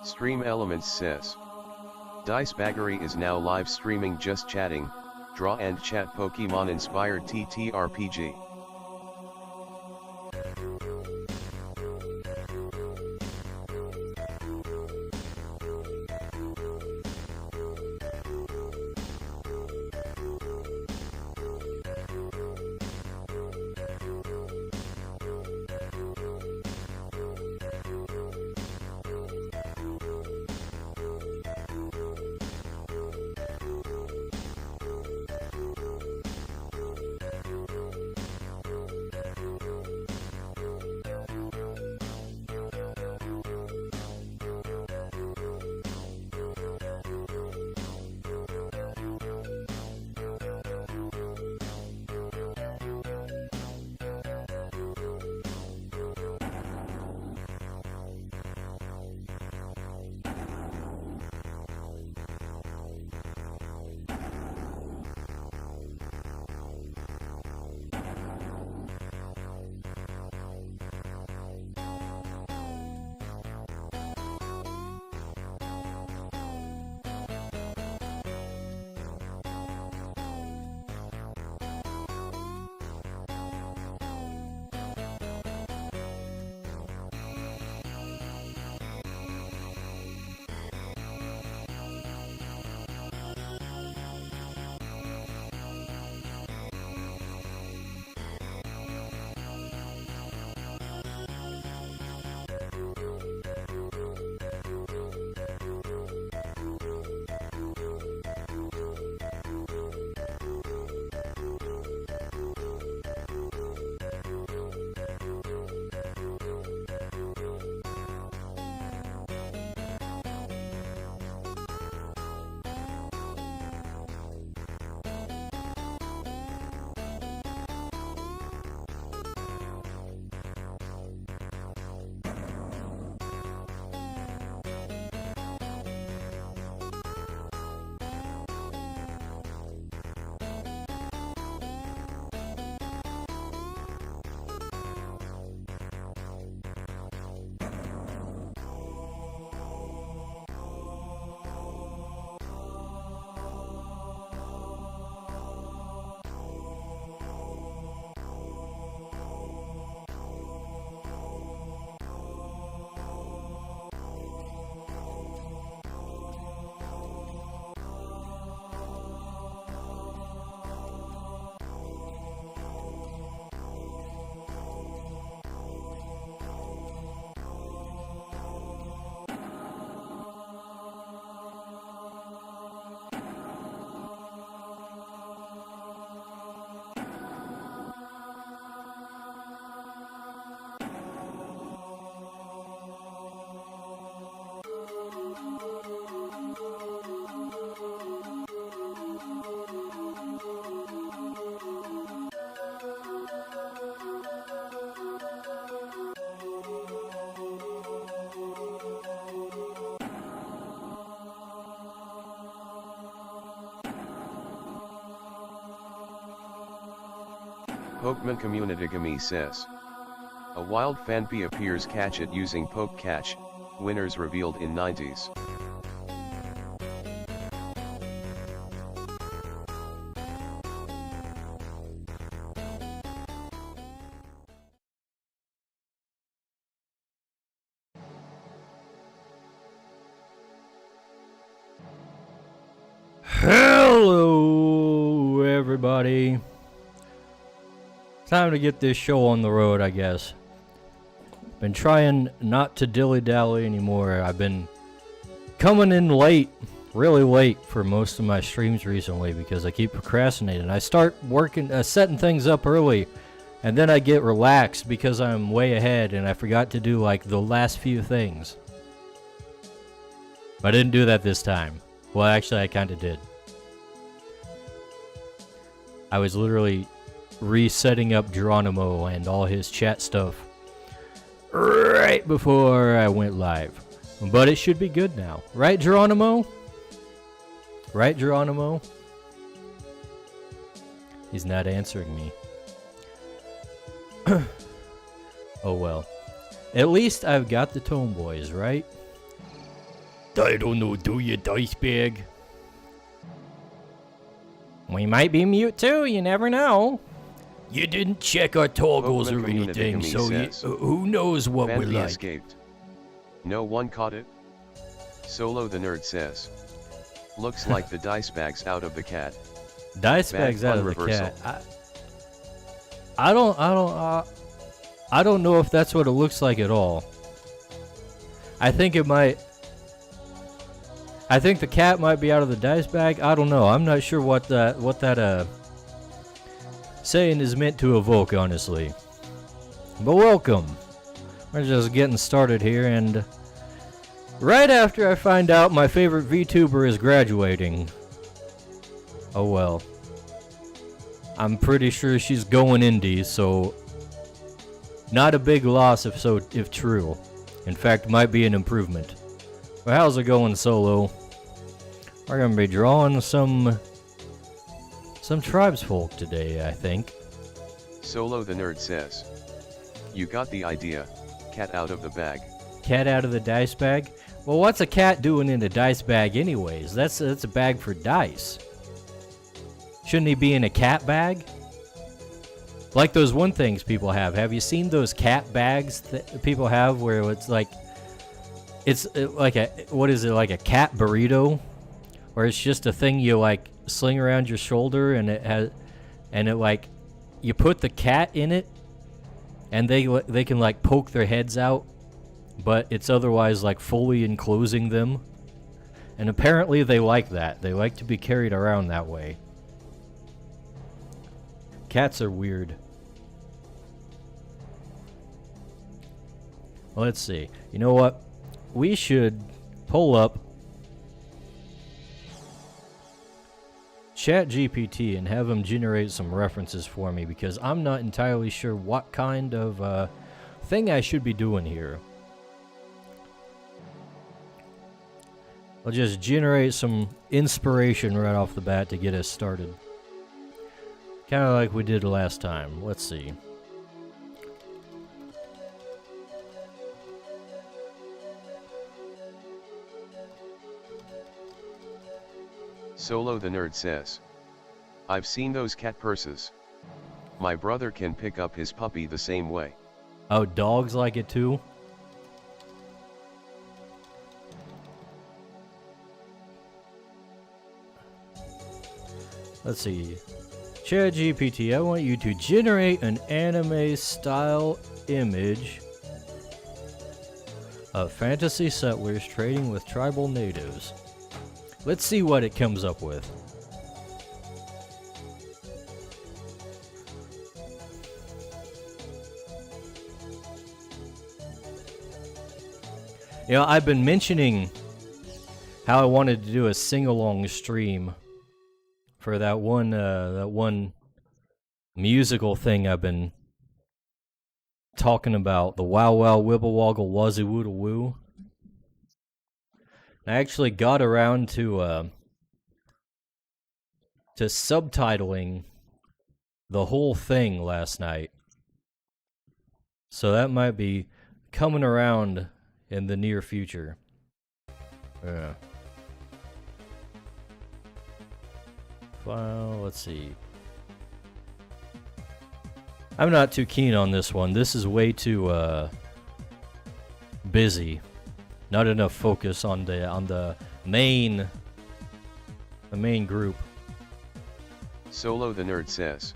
Stream Elements says. Dice Baggery is now live streaming Just Chatting, Draw and Chat Pokemon inspired TTRPG. Pokemon Community Gami says. A wild Fanpy appears catch it using Poke Catch, winners revealed in 90s. Hello, everybody. Time to get this show on the road, I guess. Been trying not to dilly-dally anymore. I've been coming in late, really late for most of my streams recently because I keep procrastinating. I start working, setting things up early, and then I get relaxed because I'm way ahead and I forgot to do like the last few things. But I didn't do that this time. Well, actually, I kind of did. I was literally resetting up Geronimo and all his chat stuff right before I went live. But it should be good now. Right, Geronimo? Right, Geronimo? He's not answering me. Oh well. At least I've got the Tomeboys, right? I don't know, do you, dice bag? We might be mute too, you never know. You didn't check our toggles Pokemon or anything, community so you, says, who knows what we're Fanpy like. escaped. No one caught it? Solo the nerd says. Looks like the dice bag's out of the cat. Dice Bad bag's out fun of the reversal. cat. I don't know if that's what it looks like at all. I think it might. I think the cat might be out of the dice bag. I don't know. I'm not sure what that saying is meant to evoke, honestly. But welcome. We're just getting started here, and right after I find out my favorite VTuber is graduating. Oh well. I'm pretty sure she's going indie, so not a big loss if true. In fact, might be an improvement. Well, how's it going, Solo? We're gonna be drawing some tribesfolk today, I think. Solo the nerd says. You got the idea. Cat out of the bag. Cat out of the dice bag? Well, what's a cat doing in a dice bag anyways? That's a bag for dice. Shouldn't he be in a cat bag? Like those one things people have. Have you seen those cat bags that people have where it's like like a, what is it, like a cat burrito? Or it's just a thing you like sling around your shoulder, and it like, you put the cat in it and they can like poke their heads out, but it's otherwise like fully enclosing them. And apparently they like that. They like to be carried around that way. Cats are weird. Let's see. You know what? We should pull up ChatGPT and have him generate some references for me, because I'm not entirely sure what kind of thing I should be doing here. I'll just generate some inspiration right off the bat to get us started. Kind of like we did last time. Let's see. Solo the nerd says. I've seen those cat purses. My brother can pick up his puppy the same way. Oh, dogs like it too? Let's see. ChatGPT, I want you to generate an anime style image of fantasy settlers trading with tribal natives. Let's see what it comes up with. You know, I've been mentioning how I wanted to do a sing-along stream for that one musical thing I've been talking about, the Wow Wow Wibble Woggle Wazzy Woodle Woo. I actually got around to subtitling the whole thing last night, so that might be coming around in the near future. Well, let's see. I'm not too keen on this one. This is way too busy. Not enough focus on the main group. Solo the nerd says.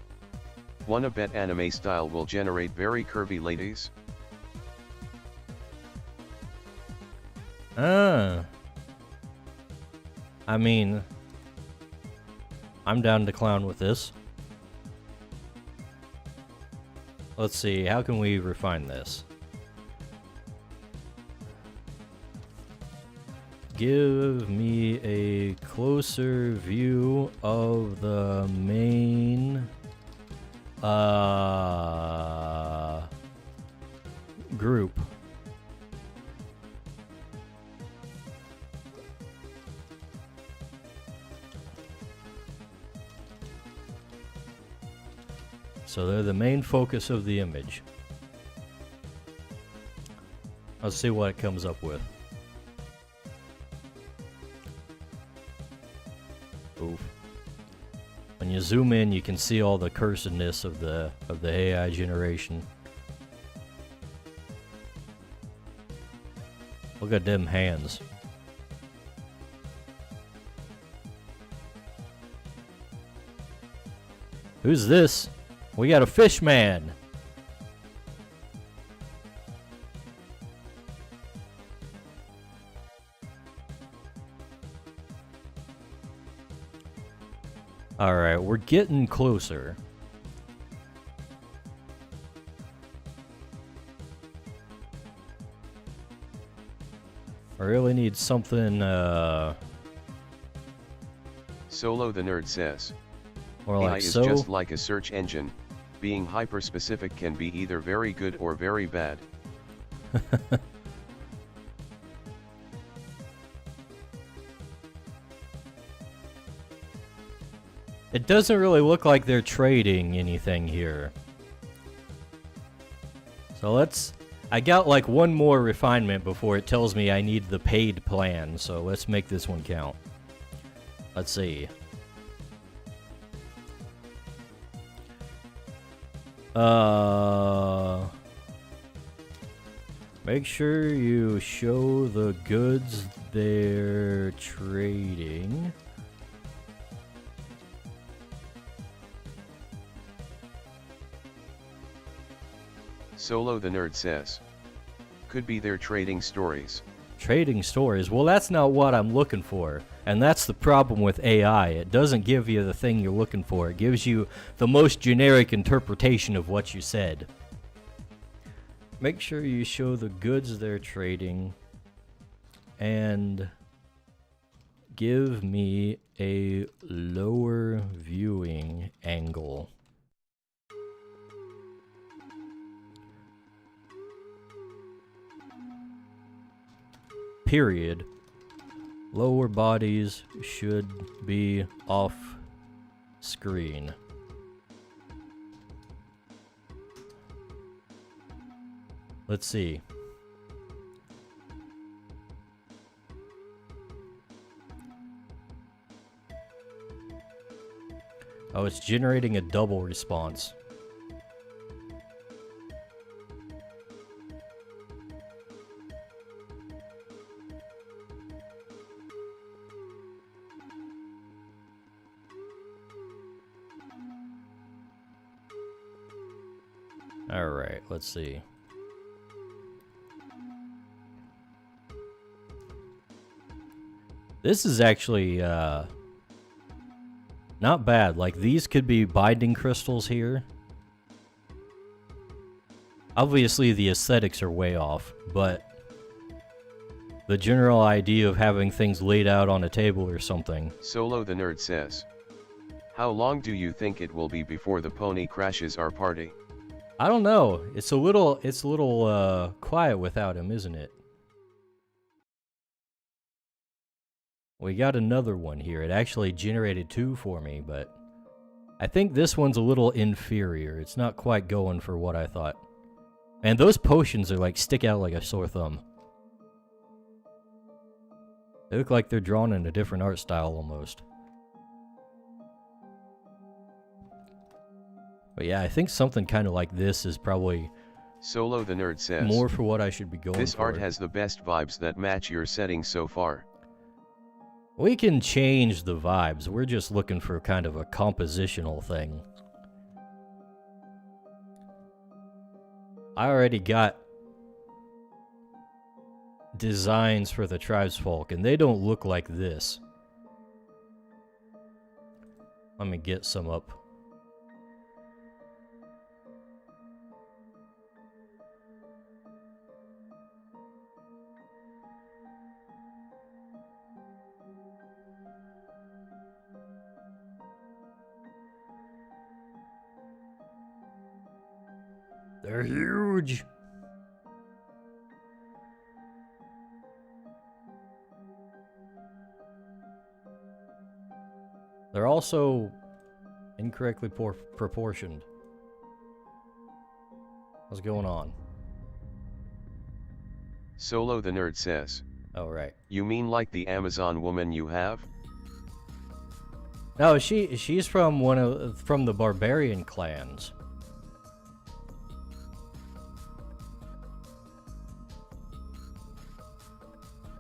Wanna bet anime style will generate very curvy ladies? I mean, I'm down to clown with this. Let's see, how can we refine this? Give me a closer view of the main group. So they're the main focus of the image. Let's see what it comes up with. Oof. When you zoom in, you can see all the cursedness of the AI generation. Look at them hands. Who's this? We got a fish man. Alright, we're getting closer. I really need something, Solo the Nerd says. more AI like is so. just like a search engine. Being hyper-specific can be either very good or very bad. It doesn't really look like they're trading anything here. So I got like one more refinement before it tells me I need the paid plan, so let's make this one count. Let's see. Make sure you show the goods they're trading. Solo the Nerd says. Could be their trading stories. Trading stories? Well, that's not what I'm looking for. And that's the problem with AI. It doesn't give you the thing you're looking for. It gives you the most generic interpretation of what you said. Make sure you show the goods they're trading. And give me a lower viewing angle. Period. Lower bodies should be off screen. Let's see. Oh, it's generating a double response. Alright, let's see. This is actually, not bad. Like, these could be binding crystals here. Obviously, the aesthetics are way off, but the general idea of having things laid out on a table or something. Solo the Nerd says. How long do you think it will be before the pony crashes our party? I don't know. It's a little quiet without him, isn't it? We got another one here. It actually generated 2 for me, but I think this one's a little inferior. It's not quite going for what I thought. And those potions are like stick out like a sore thumb. They look like they're drawn in a different art style almost. But yeah, I think something kind of like this is probably Solo the Nerd says. more for what I should be going for. This art has the best vibes that match your setting so far. We can change the vibes. We're just looking for kind of a compositional thing. I already got designs for the tribesfolk, and they don't look like this. Let me get some up. They're huge. They're also incorrectly proportioned. What's going on? Solo the Nerd says. Oh, right. You mean like the Amazon woman you have? No, she's from from the barbarian clans.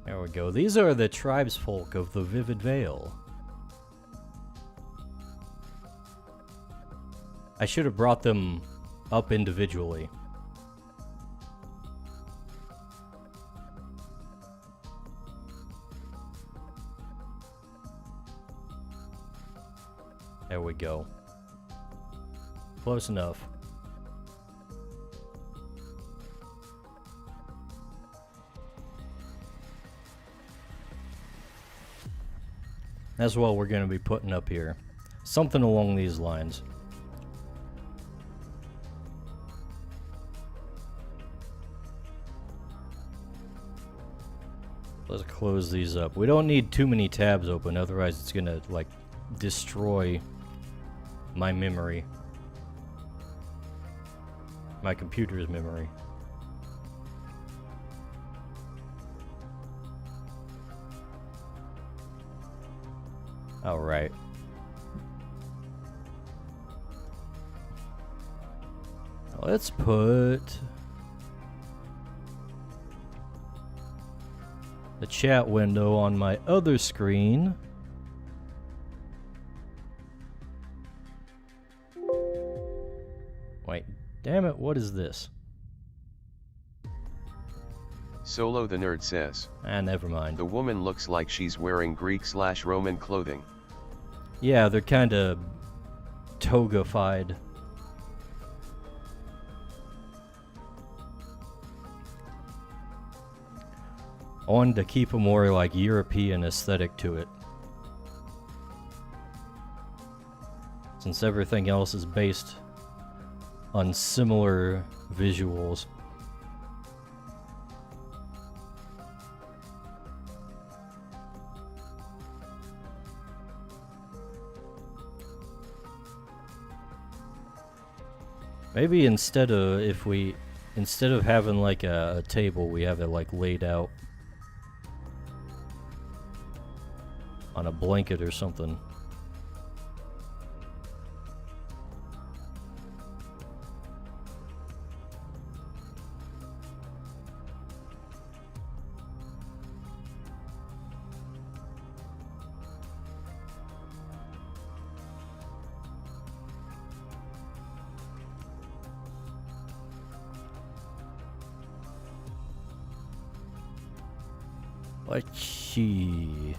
There we go. These are the tribesfolk of the Vivid Vale. I should have brought them up individually. There we go. Close enough. That's what we're going to be putting up here. Something along these lines. Let's close these up. We don't need too many tabs open, otherwise it's going to, like, destroy my memory. My computer's memory. Alright. Let's put the chat window on my other screen. Wait, damn it, what is this? Solo the Nerd says. Ah, never mind. The woman looks like she's wearing Greek/Roman clothing. Yeah, they're kinda toga-fied. I wanted to keep a more, like, European aesthetic to it, since everything else is based on similar visuals. Maybe instead of having like a table, we have it like laid out on a blanket or something. Let's see.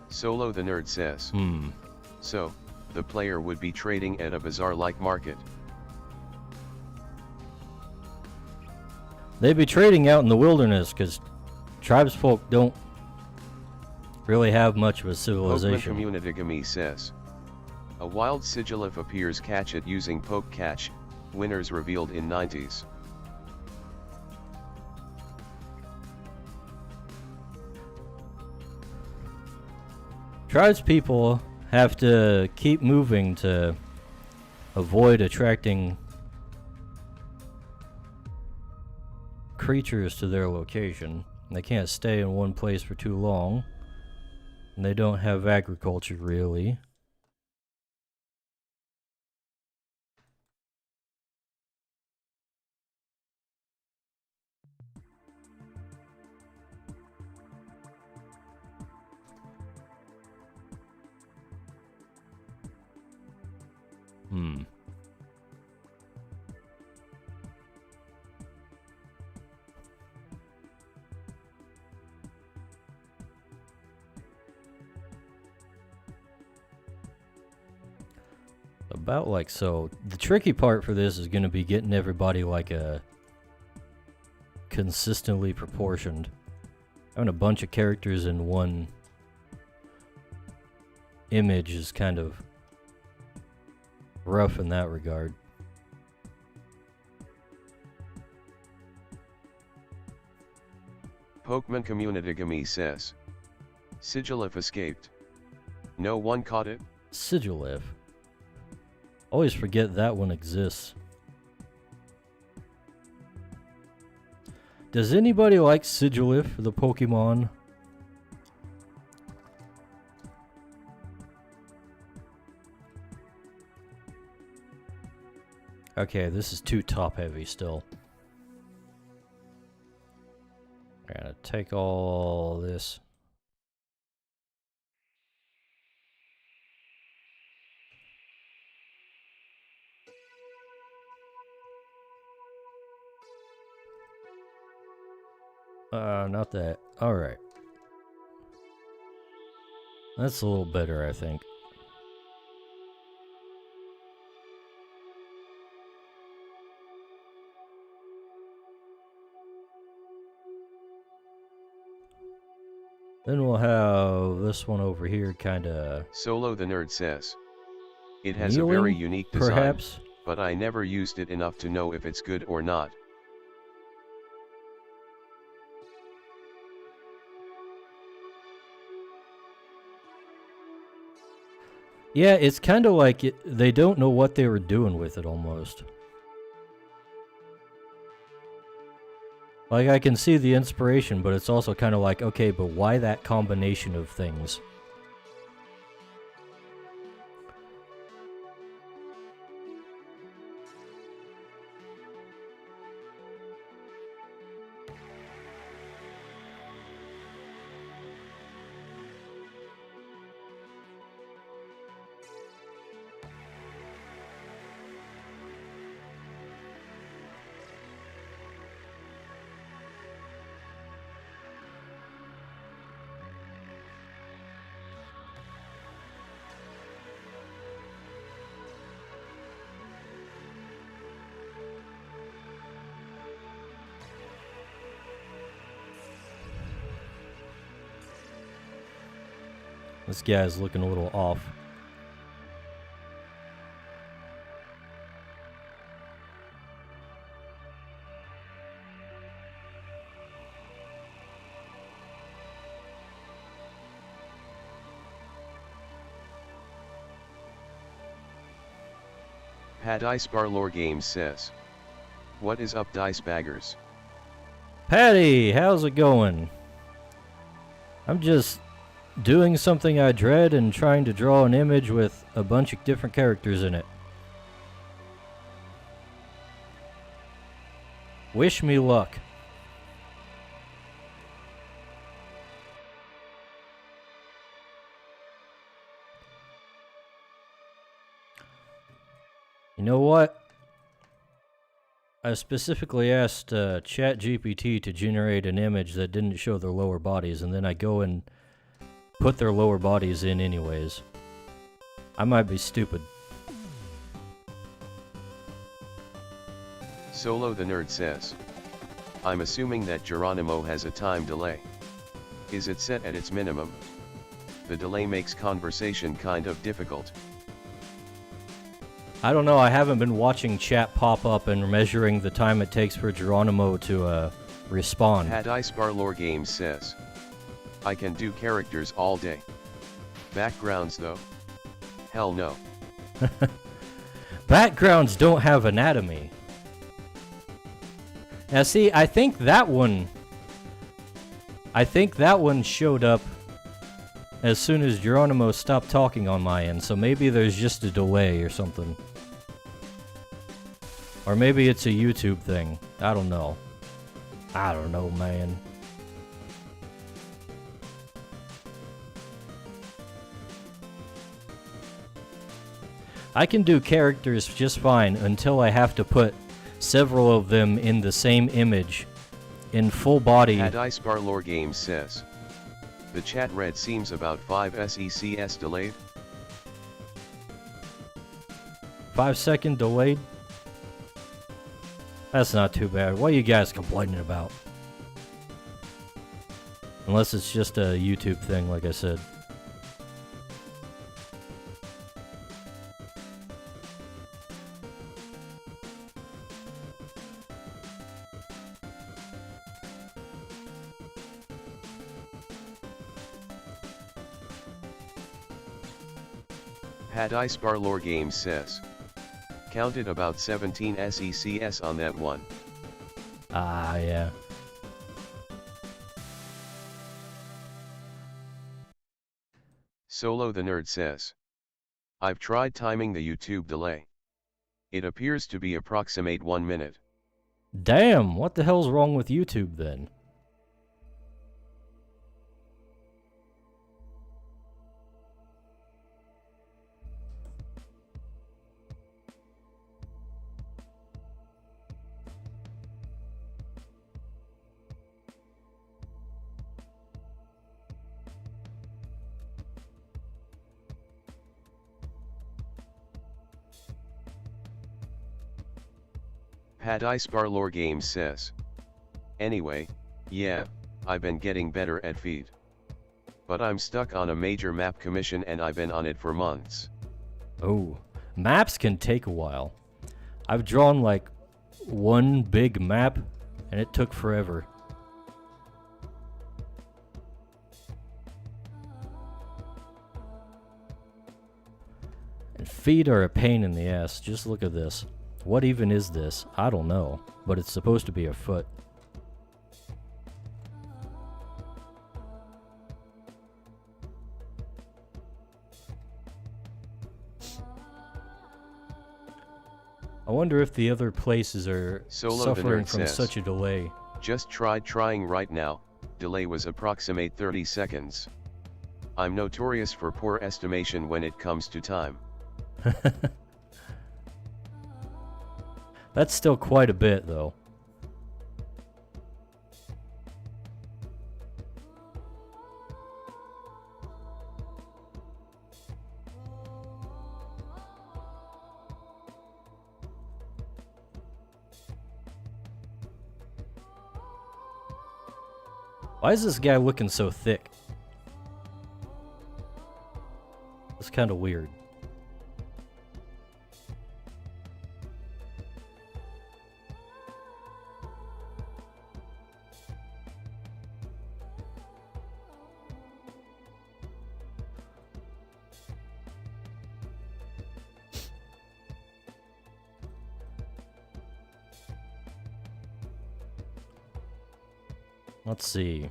Solo the Nerd says. So, the player would be trading at a bazaar-like market. They'd be trading out in the wilderness, because tribesfolk don't really have much of a civilization. Communitygami says. A wild sigillif appears, catch it using poke catch, winners revealed in 90s. Tribespeople have to keep moving to avoid attracting creatures to their location. They can't stay in one place for too long, and they don't have agriculture really. About like so. The tricky part for this is going to be getting everybody like a consistently proportioned. Having a bunch of characters in one image is kind of rough in that regard. Pokemon Communitygami says. Sigilif escaped. No one caught it? Sigilif. Always forget that one exists. Does anybody like Sigilif, the Pokemon? Okay, this is too top heavy still. I'm gonna take all this. Not that. Alright. That's a little better, I think. Then we'll have this one over here, kinda... Solo the Nerd says. It has kneeling, a very unique design, perhaps? but I never used it enough to know if it's good or not. Yeah, it's kind of like they don't know what they were doing with it almost. Like, I can see the inspiration, but it's also kind of like, okay, but why that combination of things? This guy's looking a little off. Pat Ice Barlore Games says. What is up, Dice Baggers? Patty, how's it going? I'm just doing something I dread and trying to draw an image with a bunch of different characters in it. Wish me luck. You know what? I specifically asked ChatGPT to generate an image that didn't show their lower bodies, and then I go and put their lower bodies in anyways. I might be stupid. Solo the Nerd says. I'm assuming that Geronimo has a time delay. Is it set at its minimum? The delay makes conversation kind of difficult. I don't know, I haven't been watching chat pop up and measuring the time it takes for Geronimo to respond. Pat Ice Barlore Games says. I can do characters all day. Backgrounds though? Hell no. Backgrounds don't have anatomy. Now see, I think that one showed up as soon as Geronimo stopped talking on my end, so maybe there's just a delay or something. Or maybe it's a YouTube thing. I don't know. I don't know, man. I can do characters just fine until I have to put several of them in the same image, in full body. Pat Ice Barlore Games says. The chat read seems about 5 secs delayed. 5-second delayed? That's not too bad. What are you guys complaining about? Unless it's just a YouTube thing, like I said. Paddy Sparlore Games says. Counted about 17 SECS on that one. Ah, yeah. Solo the Nerd says. I've tried timing the YouTube delay. It appears to be approximate 1 minute. Damn, what the hell's wrong with YouTube then? Paddy Sparlore Games says. Anyway, yeah, I've been getting better at feed. But I'm stuck on a major map commission and I've been on it for months. Oh, maps can take a while. I've drawn like one big map and it took forever. And feet are a pain in the ass. Just look at this. What even is this? I don't know, but it's supposed to be a foot. I wonder if the other places are suffering from such a delay. Just tried trying right now, delay was approximate 30 seconds. I'm notorious for poor estimation when it comes to time. That's still quite a bit, though. Why is this guy looking so thick? It's kind of weird. Let's see.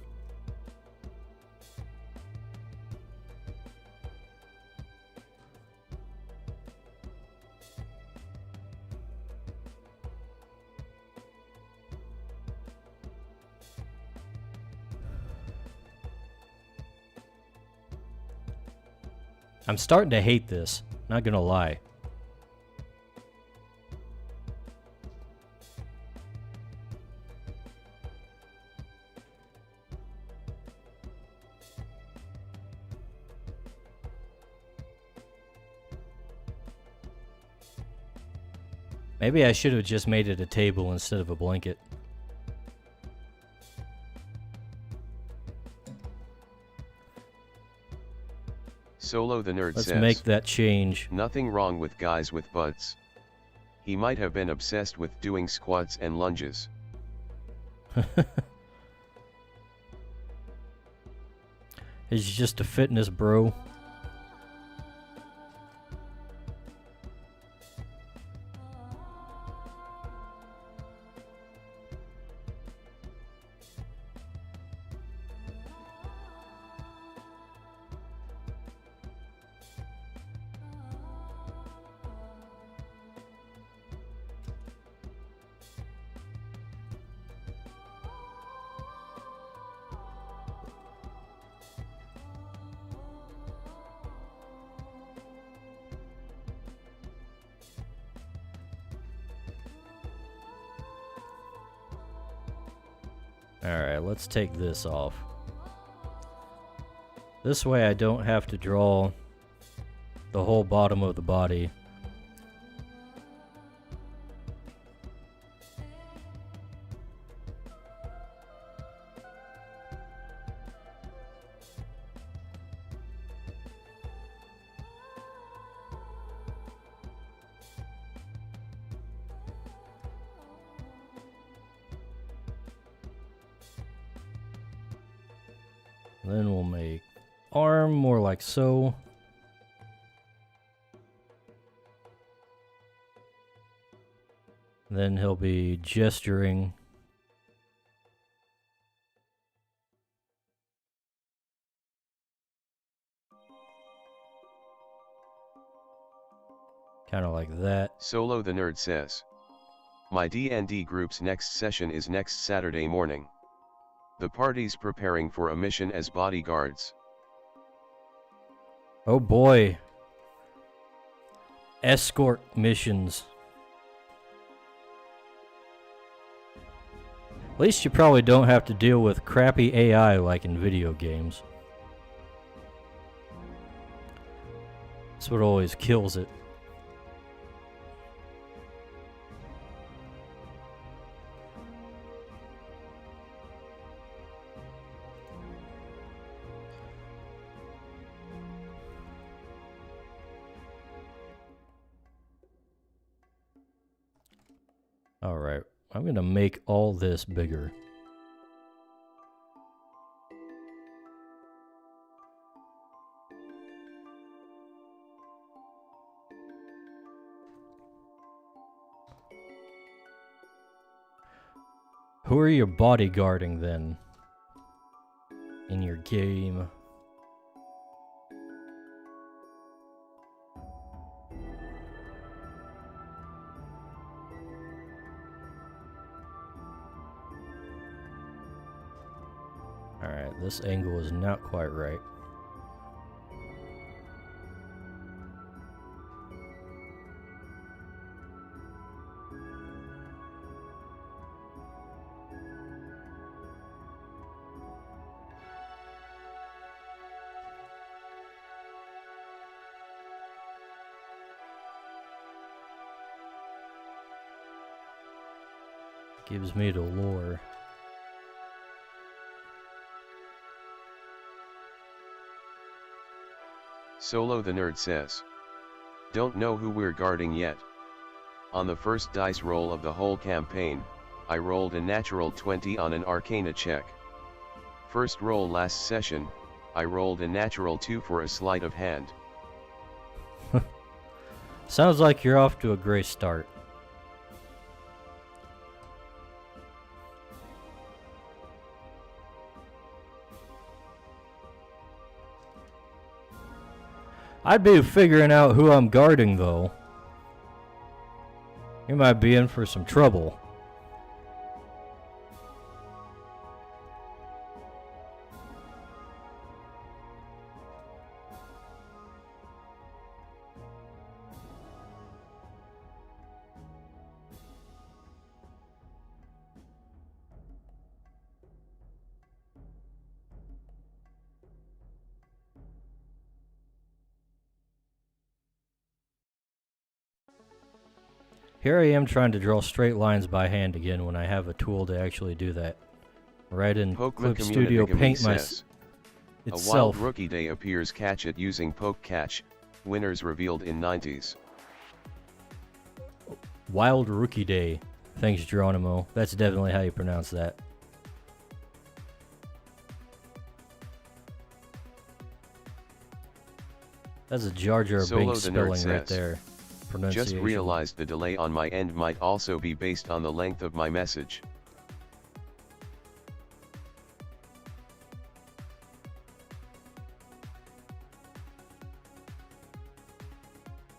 I'm starting to hate this, not gonna lie. Maybe I should have just made it a table instead of a blanket. Solo the Nerd says. Let's make that change. Nothing wrong with guys with butts. He might have been obsessed with doing squats and lunges. He's just a fitness bro. Alright, let's take this off. This way I don't have to draw the whole bottom of the body. Then we'll make arm more like so. Then he'll be gesturing. Kind of like that. Solo the Nerd says, my D&D group's next session is next Saturday morning. The party's preparing for a mission as bodyguards. Oh boy. Escort missions. At least you probably don't have to deal with crappy AI like in video games. That's what always kills it. Alright, I'm gonna make all this bigger. Who are you bodyguarding then? In your game? Alright, this angle is not quite right. Gives me the lore. Solo the Nerd says, don't know who we're guarding yet. On the first dice roll of the whole campaign, I rolled a natural 20 on an Arcana check. First roll last session, I rolled a natural 2 for a sleight of hand. Sounds like you're off to a great start. I'd be figuring out who I'm guarding, though. You might be in for some trouble. Here I am trying to draw straight lines by hand again when I have a tool to actually do that. Right in Pokemon Clip Studio Paint says, itself. A wild rookie day appears, catch it using poke catch, winners revealed in 90s. Wild Rookie Day. Thanks, Geronimo. That's definitely how you pronounce that. That's a Jar Jar Binks spelling right there. Just realized the delay on my end might also be based on the length of my message.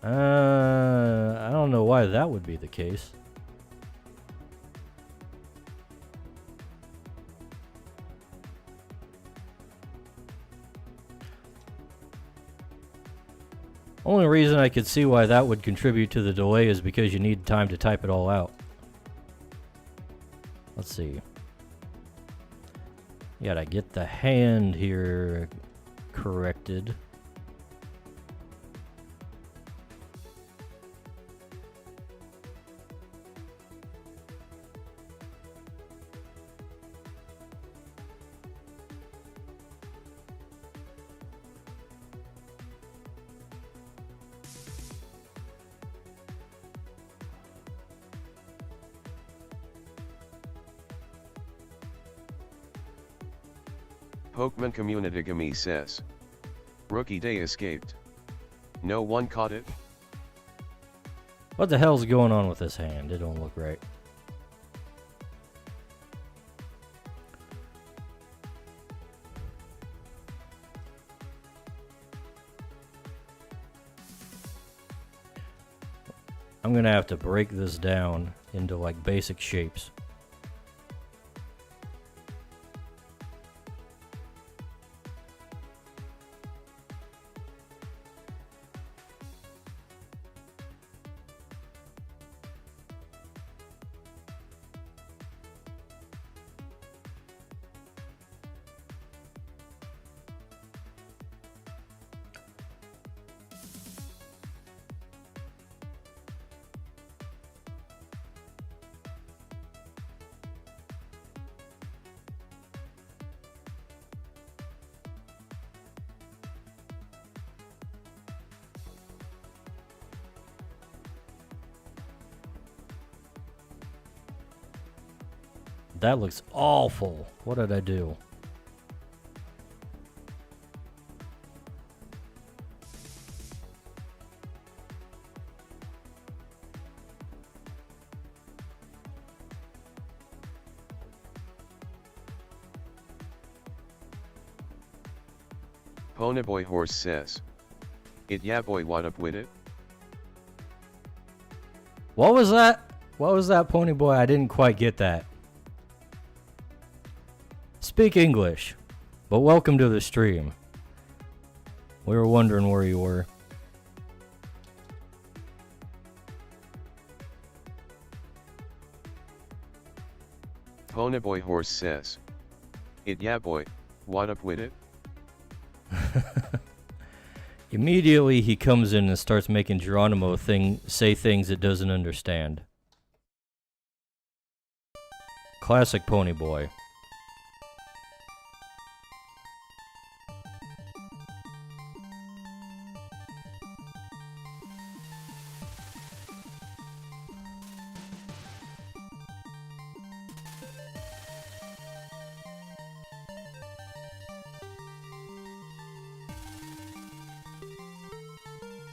I don't know why that would be the case. Only reason I could see why that would contribute to the delay is because you need time to type it all out. Let's see. You gotta get the hand here corrected. Pokemon Community Gami says, Rookie Day escaped. No one caught it? What the hell's going on with this hand? It don't look right. I'm gonna have to break this down into like basic shapes. That looks awful. What did I do? Ponyboy Horse says. It yeah boy, what up with it? What was that? What was that, Pony Boy? I didn't quite get that. Speak English, but welcome to the stream. We were wondering where you were. Ponyboy Horse says. It yeah boy, what up with it? Immediately he comes in and starts making Geronimo say things it doesn't understand. Classic Pony Boy.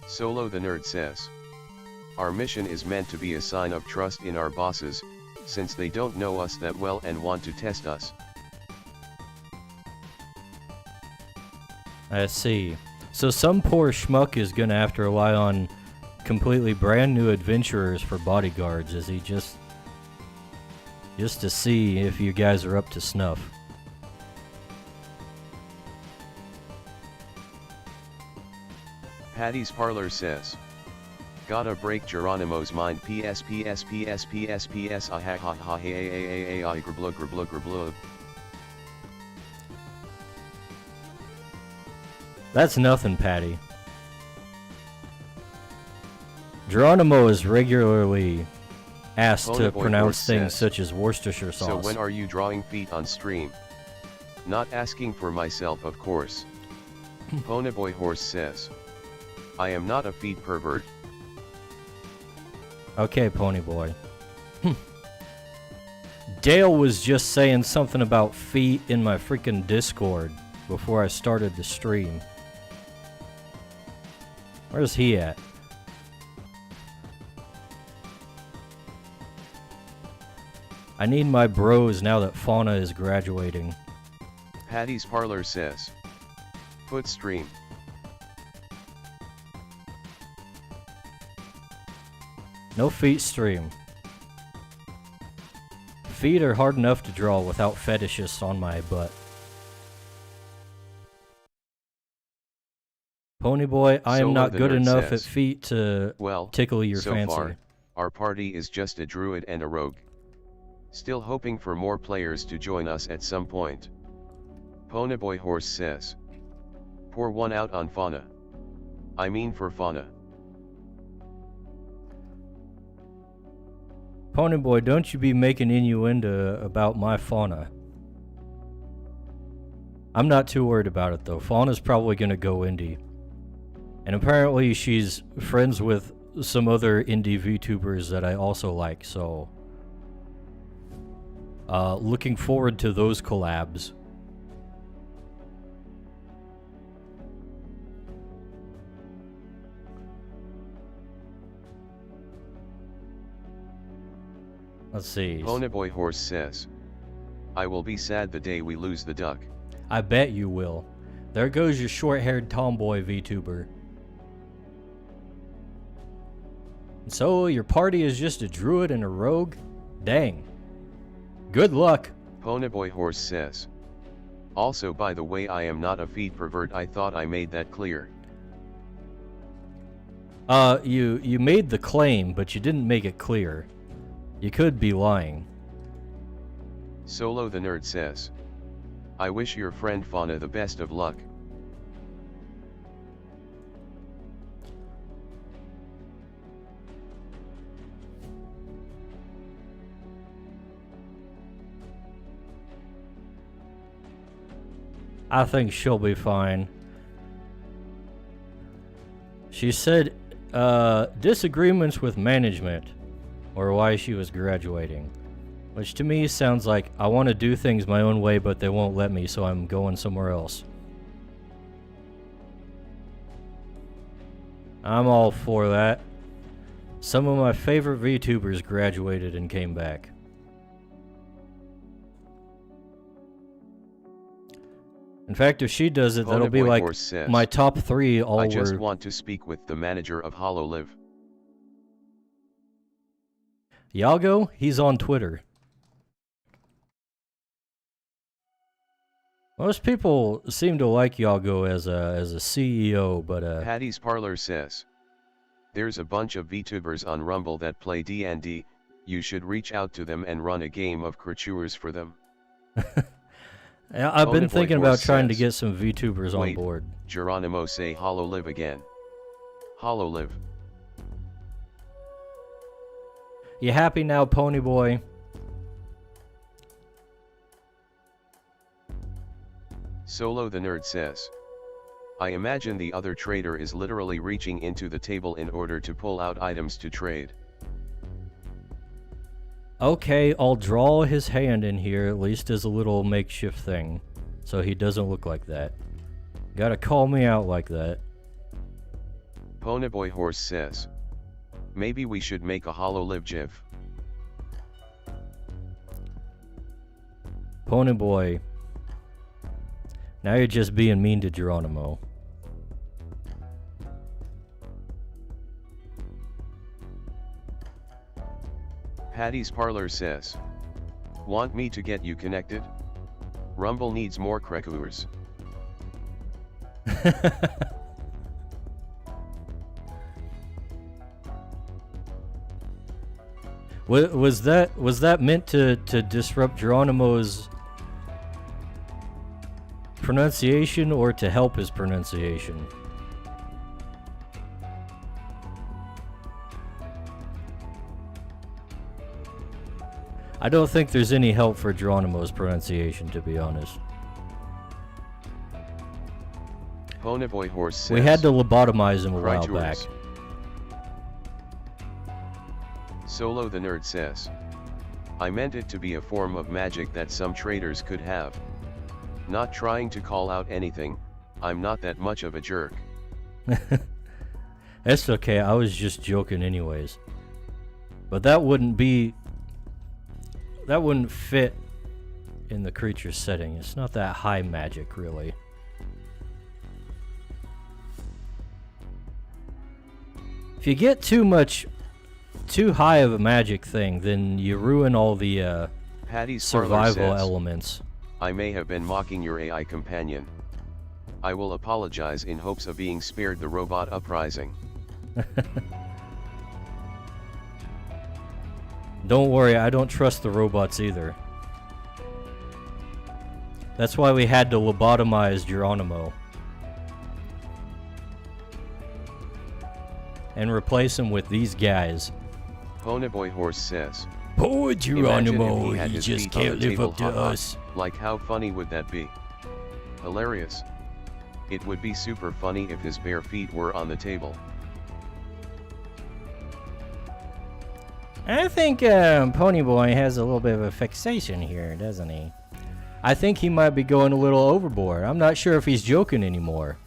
Solo the Nerd says. Our mission is meant to be a sign of trust in our bosses, since they don't know us that well and want to test us. I see. So some poor schmuck is gonna have to rely on completely brand new adventurers for bodyguards, is he just to see if you guys are up to snuff. Patty's Parlor says. Gotta break Geronimo's mind PS PS PS PS PS ah ha ha ha hey hey hey I grblug grblug grblug. That's nothing, Patty. Geronimo is regularly asked to pronounce things such as Worcestershire sauce. So when are you drawing feet on stream? Not asking for myself, of course. Ponyboy Horse says. I am not a feet pervert. Okay, Pony Boy. Dale was just saying something about feet in my freaking Discord before I started the stream. Where's he at? I need my bros now that Fauna is graduating. Patty's Parlor says. Foot stream. No feet stream. Feet are hard enough to draw without fetishists on my butt. Pony Boy, I am not good enough at feet to tickle your fancy. Far, our party is just a druid and a rogue. Still hoping for more players to join us at some point. Ponyboy Horse says. Pour one out on Fauna. I mean for Fauna. Pony Boy, don't you be making innuendo about my Fauna. I'm not too worried about it though. Fauna's probably gonna go indie. And apparently she's friends with some other indie VTubers that I also like, so... looking forward to those collabs. Let's see. Ponyboy Horse says, I will be sad the day we lose the duck. I bet you will. There goes your short-haired tomboy VTuber. So, your party is just a druid and a rogue? Dang. Good luck. Ponyboy Horse says, also by the way, I am not a feed pervert. I thought I made that clear. You made the claim, but you didn't make it clear. You could be lying. Solo the Nerd says, I wish your friend Fauna the best of luck. I think she'll be fine. She said, disagreements with management, or why she was graduating. Which to me sounds like, I want to do things my own way, but they won't let me, so I'm going somewhere else. I'm all for that. Some of my favorite VTubers graduated and came back. In fact, if she does it, that'll be like my top 3 all I just want to speak with the manager of HoloLive. Yago, he's on Twitter. Most people seem to like Yago as a CEO, but Patty's Parlor says, there's a bunch of VTubers on Rumble that play D&D, you should reach out to them and run a game of creatures for them. I've been thinking about trying to get some VTubers on board. Geronimo say HoloLive again. HoloLive. You happy now, Ponyboy? Solo the Nerd says, I imagine the other trader is literally reaching into the table in order to pull out items to trade. Okay, I'll draw his hand in here, at least as a little makeshift thing, so he doesn't look like that. Gotta call me out like that. Ponyboy Horse says, maybe we should make a HoloLive GIF. Ponyboy, now you're just being mean to Geronimo. Patty's Parlor says, want me to get you connected? Rumble needs more crackers. Was that meant to disrupt Geronimo's pronunciation or to help his pronunciation? I don't think there's any help for Geronimo's pronunciation, to be honest. Ponyboy Horse says, we had to lobotomize him a while back. Solo the Nerd says, I meant it to be a form of magic that some traders could have. Not trying to call out anything, I'm not that much of a jerk. That's okay, I was just joking anyways. But that wouldn't fit in the creature setting. It's not that high magic, really. If you get too high of a magic thing, then you ruin all the survival elements. I may have been mocking your AI companion. I will apologize in hopes of being spared the robot uprising. Don't worry, I don't trust the robots either. That's why we had to lobotomize Geronimo. And replace him with these guys. Ponyboy Horse says, poor Geronimo, he just can't live up to us. Like how funny would that be? Hilarious. It would be super funny if his bare feet were on the table. I think Ponyboy has a little bit of a fixation here, doesn't he? I think he might be going a little overboard. I'm not sure if he's joking anymore.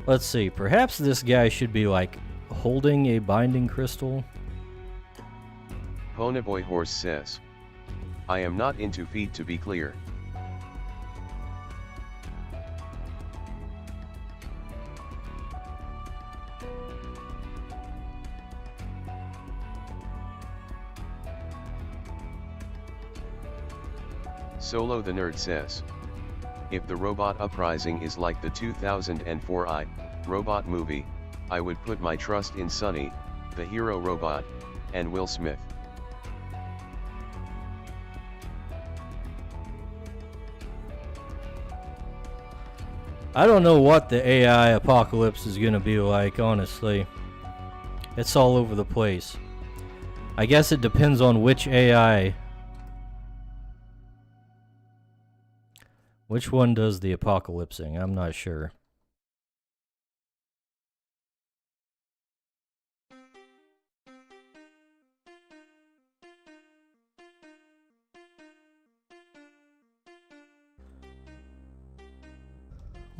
Let's see. Perhaps this guy should be like holding a binding crystal. Ponyboy Horse says, I am not into feet to be clear. Solo the Nerd says, if the robot uprising is like the 2004 Robot movie, I would put my trust in Sonny, the hero robot, and Will Smith. I don't know what the AI apocalypse is gonna be like, honestly. It's all over the place. I guess it depends on which AI. Which one does the apocalypsing? I'm not sure.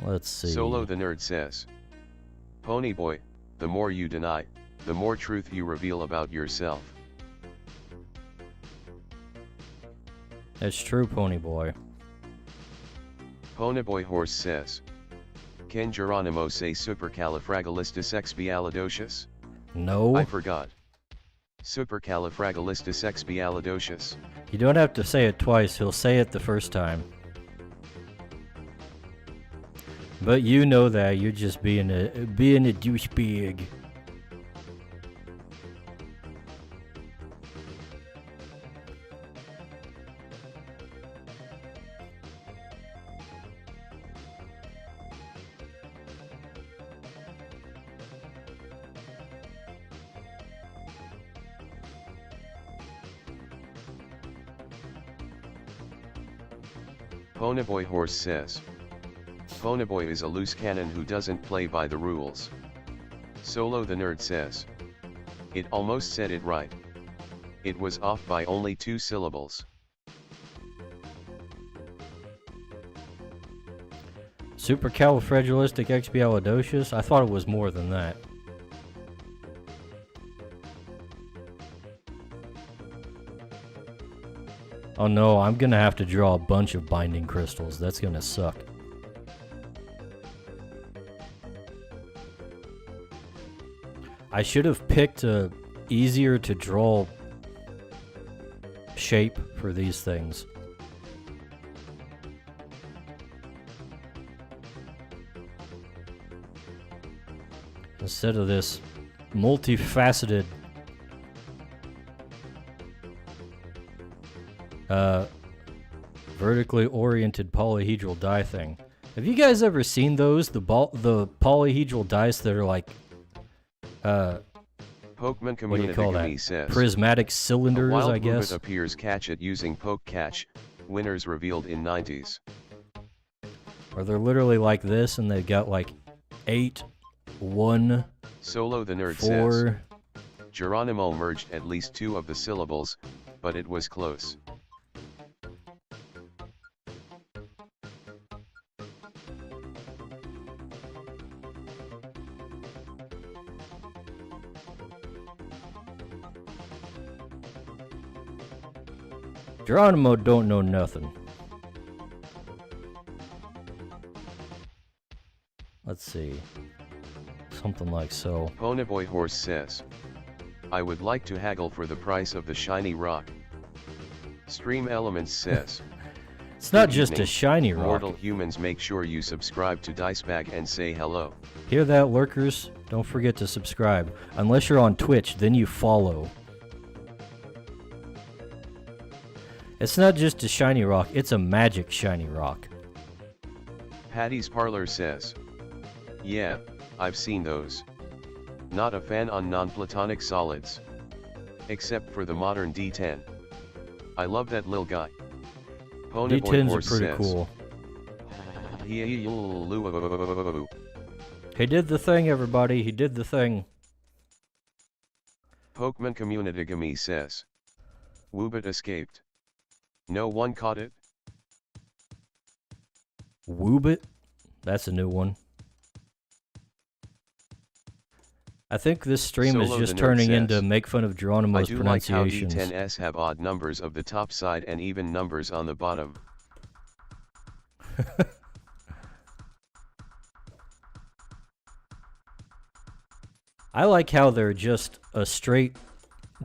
Let's see. Solo the Nerd says, Ponyboy, the more you deny, the more truth you reveal about yourself. That's true, Ponyboy. Ponyboy Horse says, can Geronimo say supercalifragilisticexpialidocious? No. I forgot. Supercalifragilisticexpialidocious. You don't have to say it twice, he'll say it the first time. But you know that, you're just being a douchebag. Ponyboy Horse says, Ponyboy is a loose cannon who doesn't play by the rules. Solo the Nerd says, it almost said it right. It was off by only 2 syllables. Supercalifragilisticexpialidocious? I thought it was more than that. Oh no, I'm gonna have to draw a bunch of binding crystals. That's gonna suck. I should have picked a easier to draw shape for these things. Instead of this multifaceted vertically oriented polyhedral die thing. Have you guys ever seen those? The polyhedral dice that are like Pokemon what do you call that? says, Prismatic cylinders, a wild I guess. Woobat appears catch it using Poke Catch, winners revealed in 90s. Or they're literally like this and they've got like 8, 1, Solo the Nerd 4. says, Geronimo merged at least 2 of the syllables, but it was close. Geronimo don't know nothing. Let's see. Something like so. Ponyboy Horse says, I would like to haggle for the price of the shiny rock. Stream Elements says, It's not "Good just a evening, shiny rock. mortal humans, make sure you subscribe to Dicebag and say hello." Hear that, lurkers? Don't forget to subscribe. Unless you're on Twitch, then you follow. It's not just a shiny rock, it's a magic shiny rock. Patty's Parlor says, yeah, I've seen those. Not a fan on non-platonic solids. Except for the modern D10. I love that lil guy. Ponyboy D10s are Horse pretty says, cool. "He He did the thing, everybody. He did the thing. Pokemon Community says, Woobat escaped. No one caught it? Woobit? That's a new one. I think this stream is Solo just the Nerd turning into says, make fun of I Geronimo's do like how pronunciations. D10s have odd numbers of the top side and even numbers on the bottom. I like how they're just a straight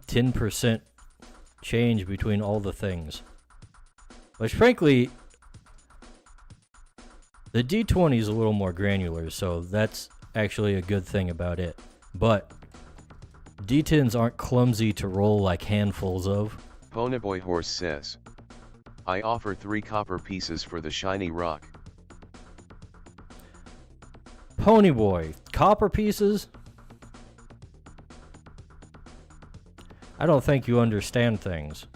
10% change between all the things. Which frankly, the D20 is a little more granular, so that's actually a good thing about it. But D10s aren't clumsy to roll like handfuls of. Ponyboy Horse says, I offer 3 copper pieces for the shiny rock. Ponyboy, copper pieces? I don't think you understand things.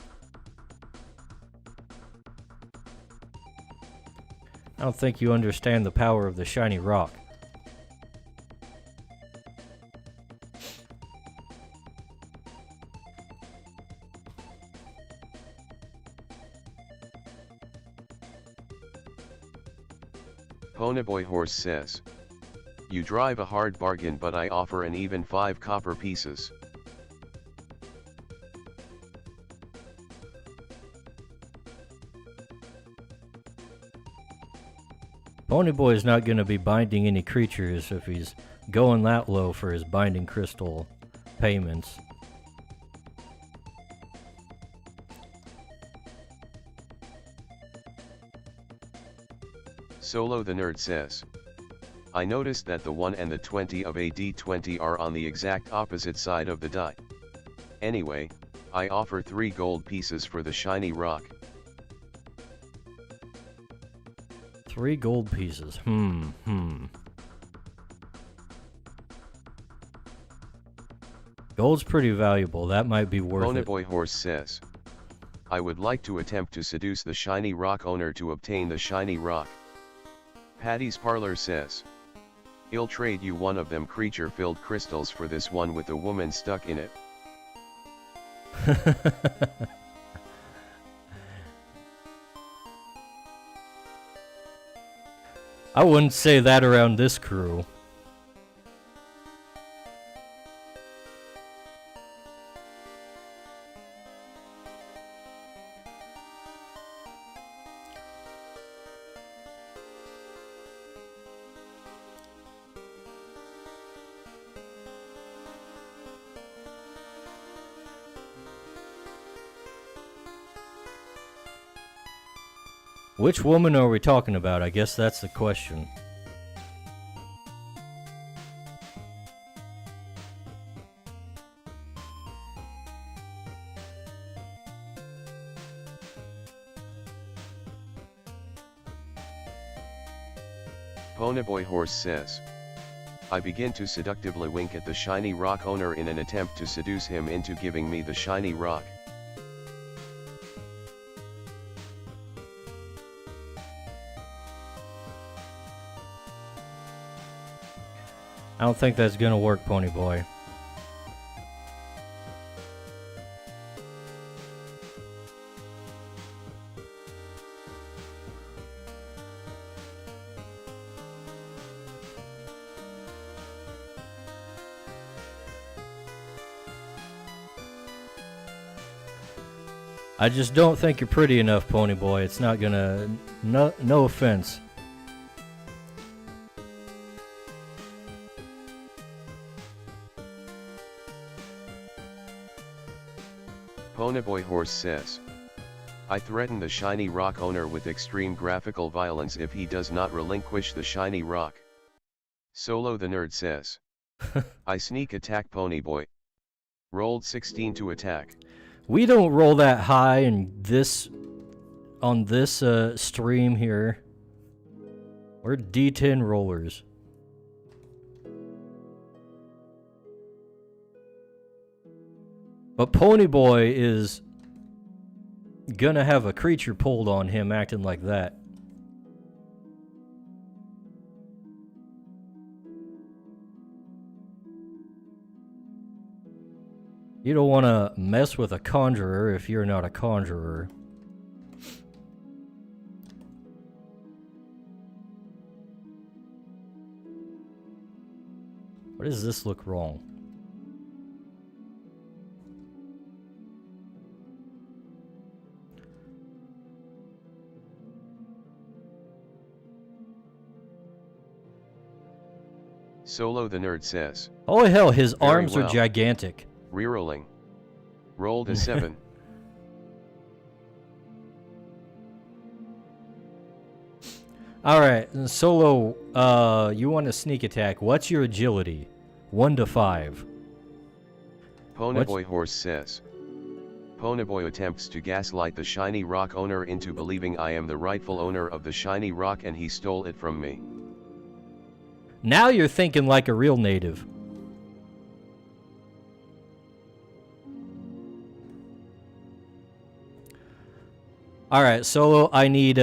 I don't think you understand the power of the shiny rock. Ponyboy Horse says, you drive a hard bargain, but I offer an even 5 copper pieces. Ponyboy is not going to be binding any creatures if he's going that low for his binding crystal payments. Solo the Nerd says, I noticed that the 1 and the 20 of a D20 are on the exact opposite side of the die. Anyway, I offer 3 gold pieces for the shiny rock. 3 gold pieces. Gold's pretty valuable. That might be worth it. Ponyboy Horse says, I would like to attempt to seduce the shiny rock owner to obtain the shiny rock. Patty's Parlor says, I'll trade you one of them creature-filled crystals for this one with a woman stuck in it. I wouldn't say that around this crew. Which woman are we talking about? I guess that's the question. Ponyboy Horse says, I begin to seductively wink at the shiny rock owner in an attempt to seduce him into giving me the shiny rock. I don't think that's gonna work, Ponyboy. I just don't think you're pretty enough, Ponyboy. It's not gonna... No offense. Ponyboy Horse says, I threaten the shiny rock owner with extreme graphical violence if he does not relinquish the shiny rock. Solo the Nerd says, I sneak attack Ponyboy. Rolled 16 to attack. We don't roll that high in this... on this stream here. We're D10 rollers. But Ponyboy is gonna have a creature pulled on him acting like that. You don't want to mess with a conjurer if you're not a conjurer. What does this look wrong? Solo the Nerd says. Holy hell, his Very arms well. are gigantic. Rerolling. Rolled a 7. Alright, Solo, you want a sneak attack. What's your agility? 1 to 5. Ponyboy Horse says. Ponyboy attempts to gaslight the shiny rock owner into believing I am the rightful owner of the shiny rock and he stole it from me. Now you're thinking like a real native. Alright, Solo, I need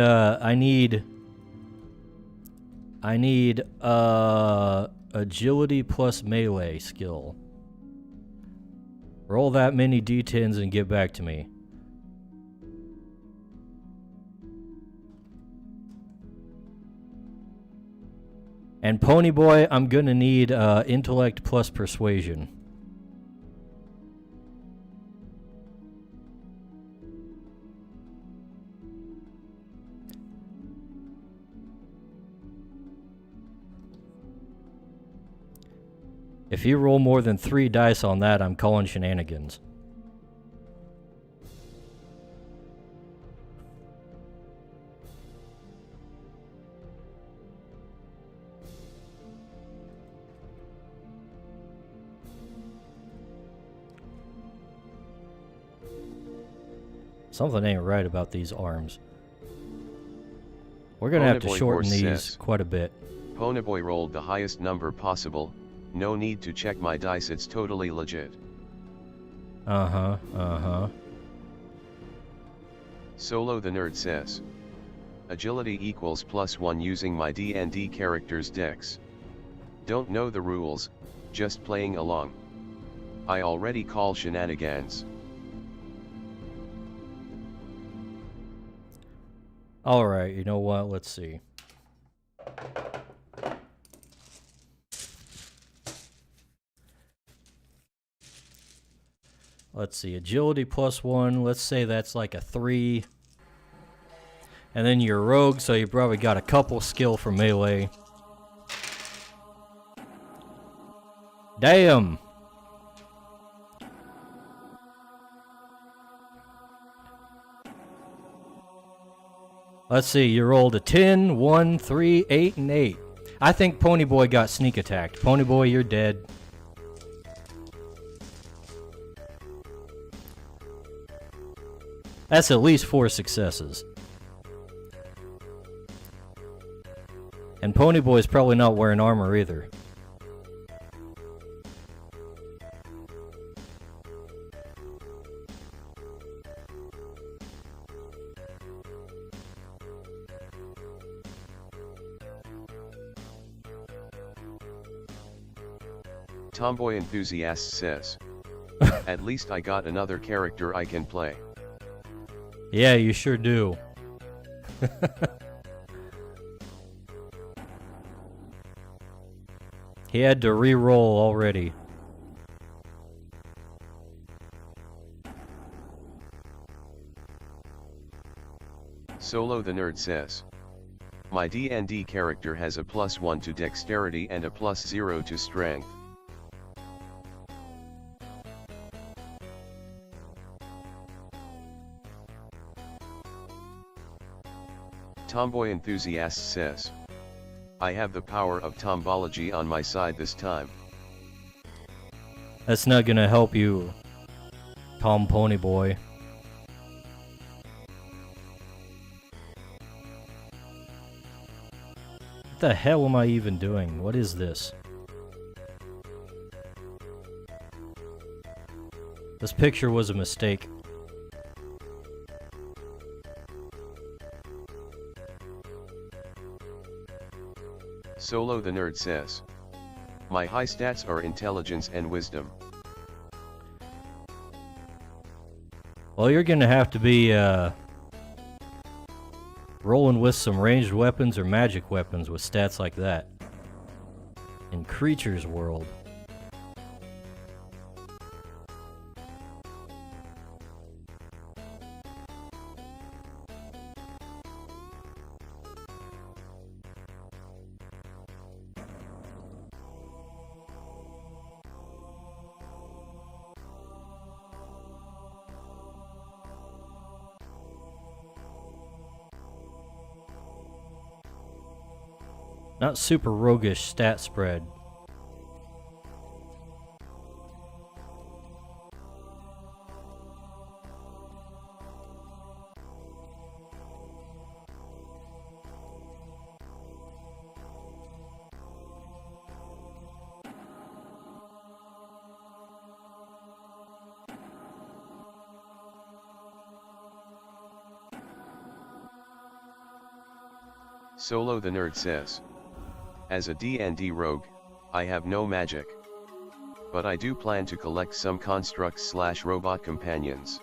agility plus melee skill. Roll that many d10s and get back to me. And Ponyboy, I'm gonna need intellect plus persuasion. If you roll more than 3 dice on that, I'm calling shenanigans. Something ain't right about these arms. We're gonna have to shorten these quite a bit. Ponyboy rolled the highest number possible. No need to check my dice, it's totally legit. Solo the Nerd says. Agility equals +1 using my D&D character's dex. Don't know the rules, just playing along. I already call shenanigans. Alright, you know what? Let's see. Let's see, agility +1, let's say that's like a 3. And then you're rogue, so you probably got a couple skill for melee. Damn! Let's see, you rolled a 10, 1, 3, 8, and 8. I think Ponyboy got sneak attacked. Ponyboy, you're dead. That's at least 4 successes. And Ponyboy's probably not wearing armor either. Tomboy Enthusiast says. At least I got another character I can play. Yeah, you sure do. He had to re-roll already. Solo the Nerd says. My D&D character has a +1 to dexterity and a +0 to strength. Tomboy Enthusiast says. I have the power of tombology on my side this time. That's not gonna help you, Tom Ponyboy. What the hell am I even doing? What is this? This picture was a mistake. Solo the Nerd says. My high stats are intelligence and wisdom. Well, you're gonna have to be rolling with some ranged weapons or magic weapons with stats like that. In Creature's World. Not super roguish stat spread. Solo the Nerd says, as a D&D rogue, I have no magic. But I do plan to collect some constructs/robot companions.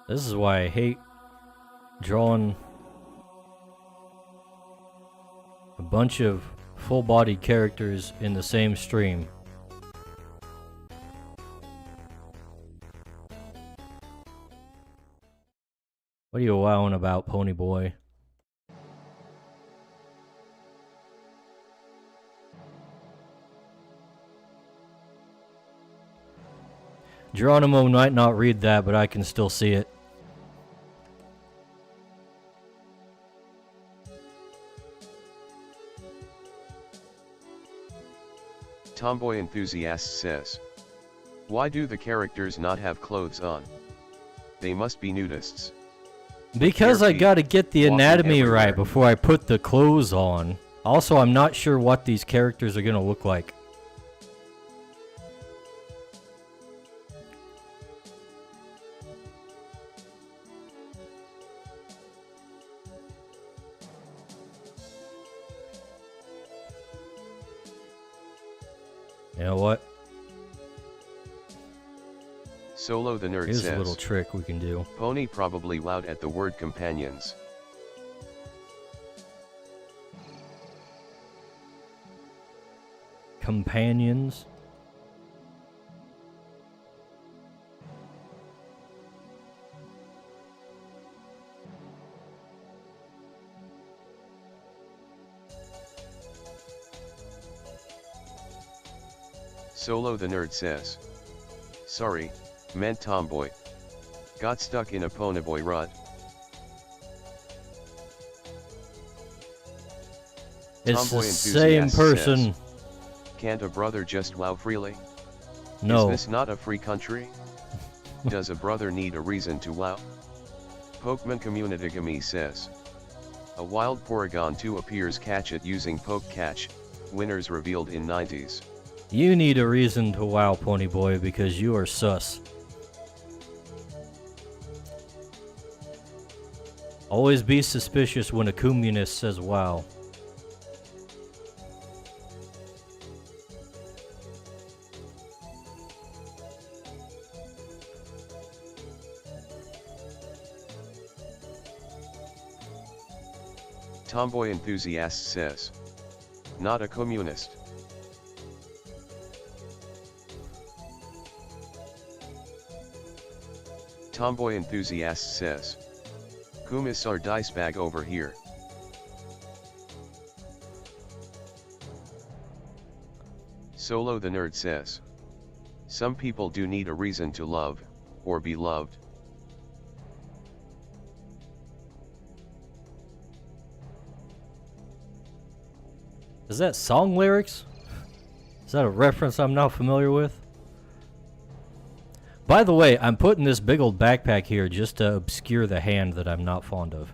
This is why I hate drawing a bunch of full-bodied characters in the same stream. What are you wowing about, Pony Boy? Geronimo might not read that, but I can still see it. Tomboy Enthusiast says, why do the characters not have clothes on? They must be nudists. Because I gotta get the anatomy right before I put the clothes on. Also, I'm not sure what these characters are gonna look like. You know what? Solo the Nerd Here's says, a little trick we can do. Pony probably wowed at the word companions. Companions. Solo the Nerd says, sorry, meant tomboy. Got stuck in a ponyboy rut. It's Tomboy the same Enthusiast person. says, can't a brother just wow freely? No. Is this not a free country? Does a brother need a reason to wow? Pokemon Communitygami says, a wild Porygon 2 appears, catch it using Poke Catch, winners revealed in 90s. You need a reason to wow, Pony Boy, because you are sus. Always be suspicious when a communist says wow. Tomboy Enthusiast says, not a communist. Tomboy Enthusiast says, Kumisar dice bag over here. Solo the Nerd says, some people do need a reason to love, or be loved. Is that song lyrics? Is that a reference I'm not familiar with? By the way, I'm putting this big old backpack here just to obscure the hand that I'm not fond of.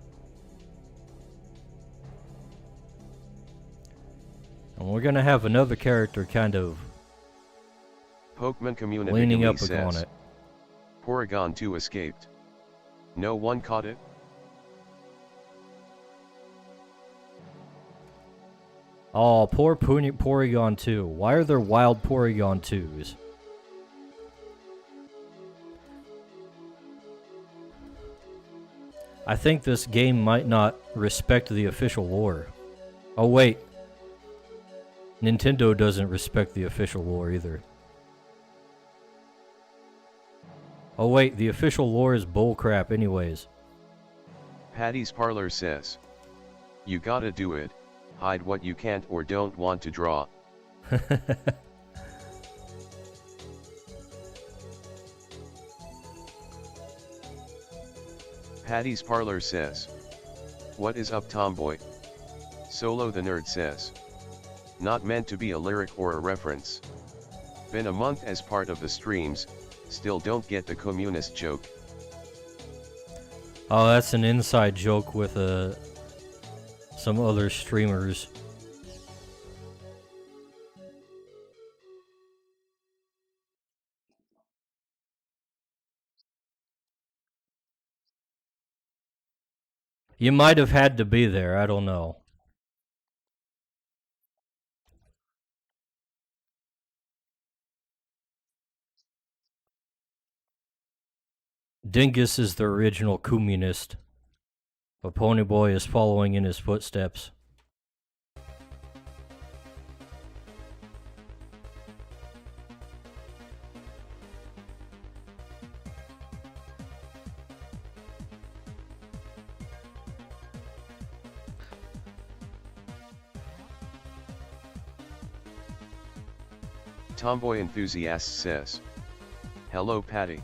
And we're gonna have another character kind of Pokemon Community leaning up says, on it. Porygon 2 escaped. No one caught it? Oh, poor Porygon 2. Why are there wild Porygon 2s? I think this game might not respect the official lore. Oh wait. Nintendo doesn't respect the official lore either. Oh wait, the official lore is bullcrap anyways. Patty's Parlor says. You gotta do it, hide what you can't or don't want to draw. Patty's Parlor says. What is up, Tomboy? Solo the Nerd says. Not meant to be a lyric or a reference. Been a month as part of the streams, still don't get the communist joke. Oh, that's an inside joke with some other streamers. You might have had to be there, I don't know. Dingus is the original communist. A Ponyboy is following in his footsteps. Tomboy Enthusiast says. Hello, Patty.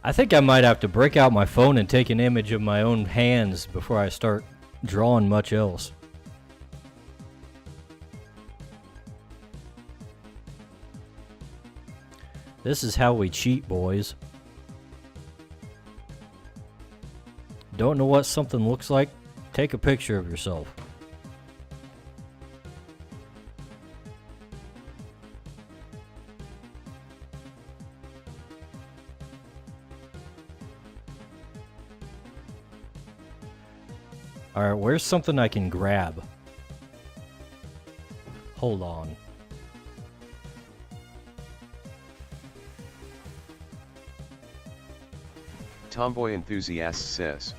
I think I might have to break out my phone and take an image of my own hands before I start drawing much else. This is how we cheat, boys. Don't know what something looks like? Take a picture of yourself. Alright, where's something I can grab? Hold on. Tomboy Enthusiast says.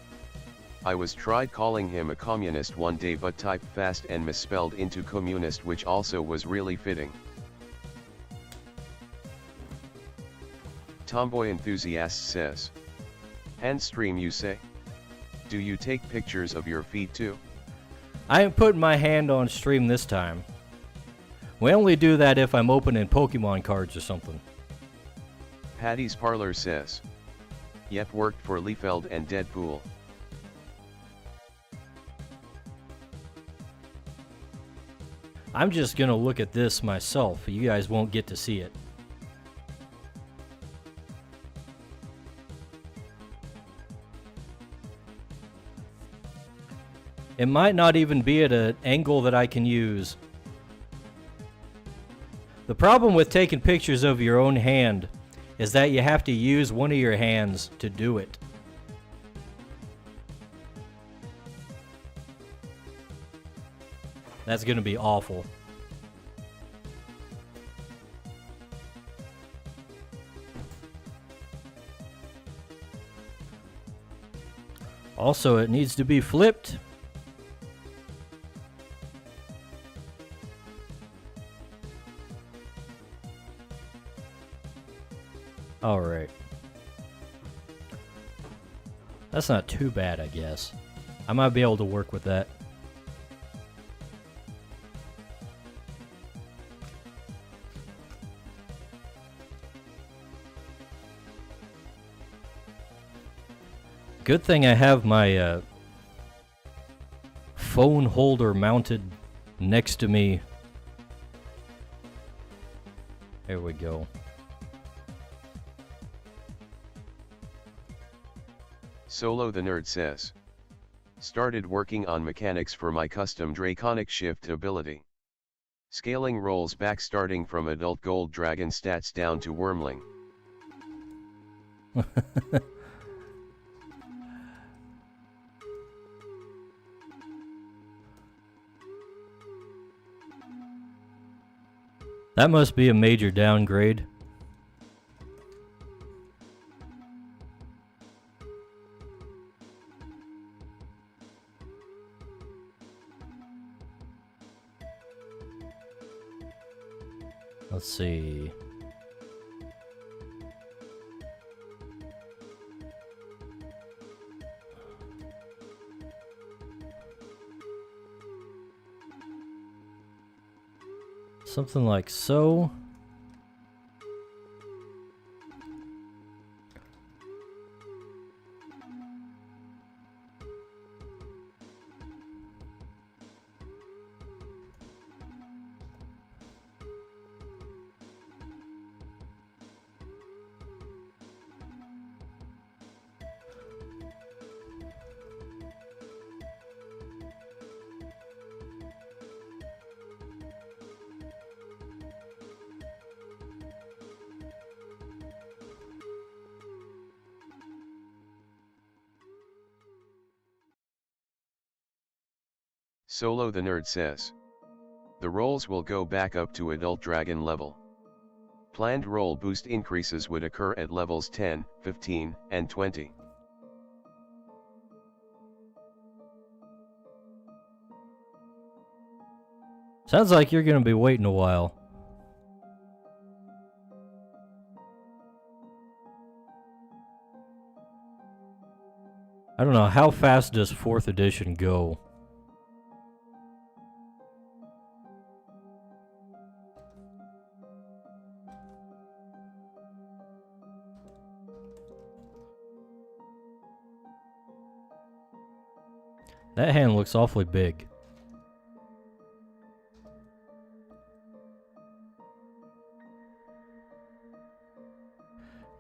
I was tried calling him a communist one day but typed fast and misspelled into communist, which also was really fitting. Tomboy Enthusiast says. Hand stream, you say? Do you take pictures of your feet too? I ain't putting my hand on stream this time. We only do that if I'm opening Pokemon cards or something. Patty's Parlor says. Yep, worked for Liefeld and Deadpool. I'm just gonna look at this myself. You guys won't get to see it. It might not even be at an angle that I can use. The problem with taking pictures of your own hand is that you have to use one of your hands to do it. That's gonna be awful. Also, it needs to be flipped. Alright. That's not too bad, I guess. I might be able to work with that. Good thing I have my phone holder mounted next to me. There we go. Solo the Nerd says. Started working on mechanics for my custom Draconic Shift ability. Scaling rolls back starting from adult gold dragon stats down to wormling. That must be a major downgrade. Let's see. Something like so. Solo the Nerd says. The rolls will go back up to adult dragon level. Planned roll boost increases would occur at levels 10, 15, and 20. Sounds like you're gonna be waiting a while. I don't know, how fast does 4th edition go? That hand looks awfully big.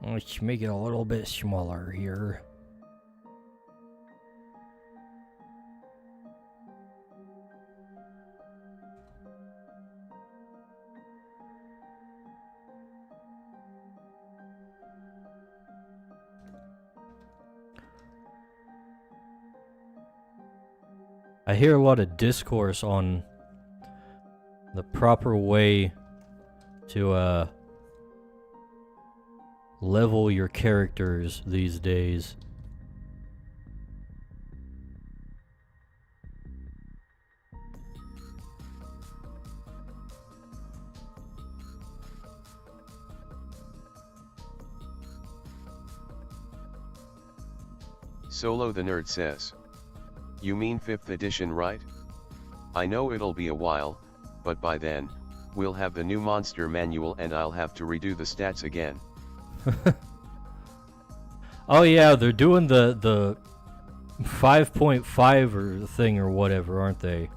Let's make it a little bit smaller here. I hear a lot of discourse on the proper way to level your characters these days. Solo the Nerd says. You mean 5th edition, right? I know it'll be a while, but by then, we'll have the new monster manual and I'll have to redo the stats again. Oh yeah, they're doing the 5.5 or thing or whatever, aren't they?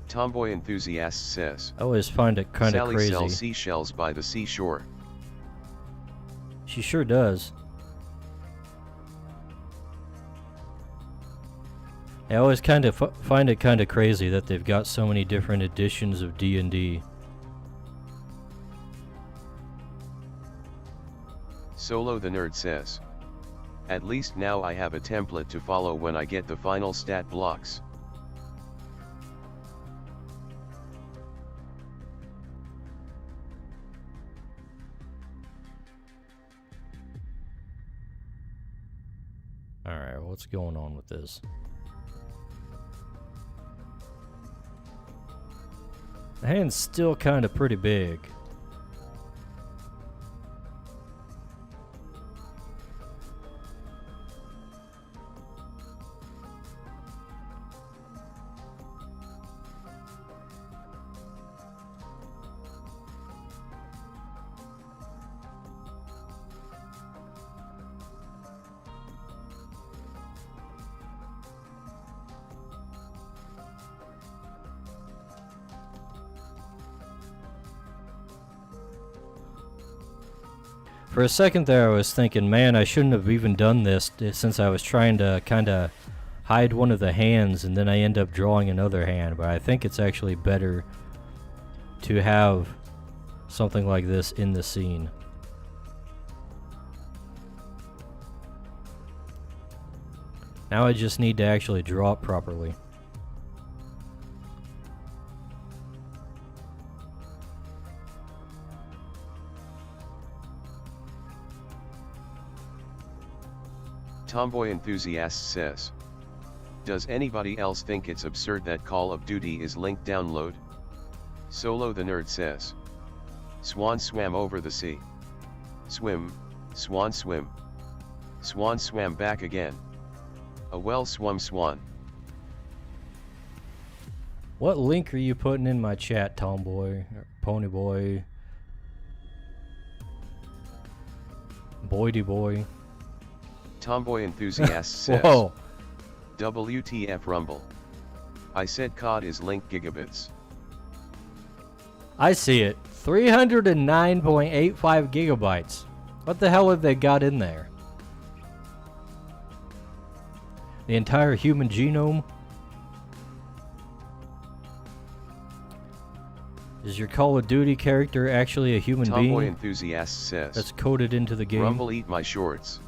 Tomboy Enthusiast says. I always find it kind of Sally crazy. sells seashells by the seashore. She sure does. I always kind of find it kind of crazy that they've got so many different editions of D&D. Solo the Nerd says. At least now I have a template to follow when I get the final stat blocks. Alright, what's going on with this? The hand's still kind of pretty big. For a second there I was thinking, man, I shouldn't have even done this since I was trying to kinda hide one of the hands and then I end up drawing another hand, but I think it's actually better to have something like this in the scene. Now I just need to actually draw it properly. Tomboy Enthusiast says. Does anybody else think it's absurd that Call of Duty is linked download? Solo the Nerd says. Swan swam over the sea. Swim, swan swim. Swan swam back again. A well swum swan. What link are you putting in my chat, Tomboy, or Ponyboy, Boydy Boy? Tomboy Enthusiast says. Whoa. WTF Rumble. I said COD is linked gigabits. I see it. 309.85 gigabytes. What the hell have they got in there? The entire human genome? Is your Call of Duty character actually a human being? Tomboy Enthusiast says. That's coded into the game. Rumble eat my shorts.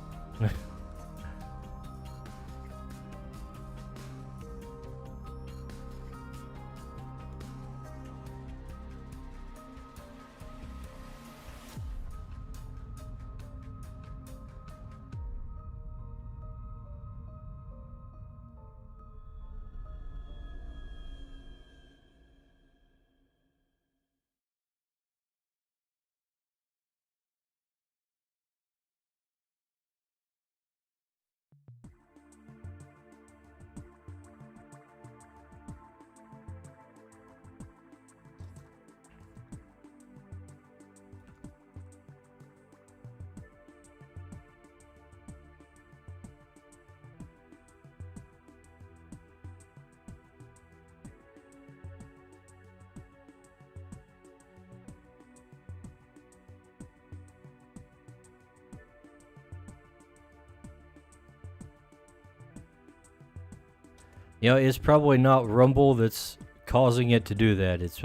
You know, it's probably not Rumble that's causing it to do that. It's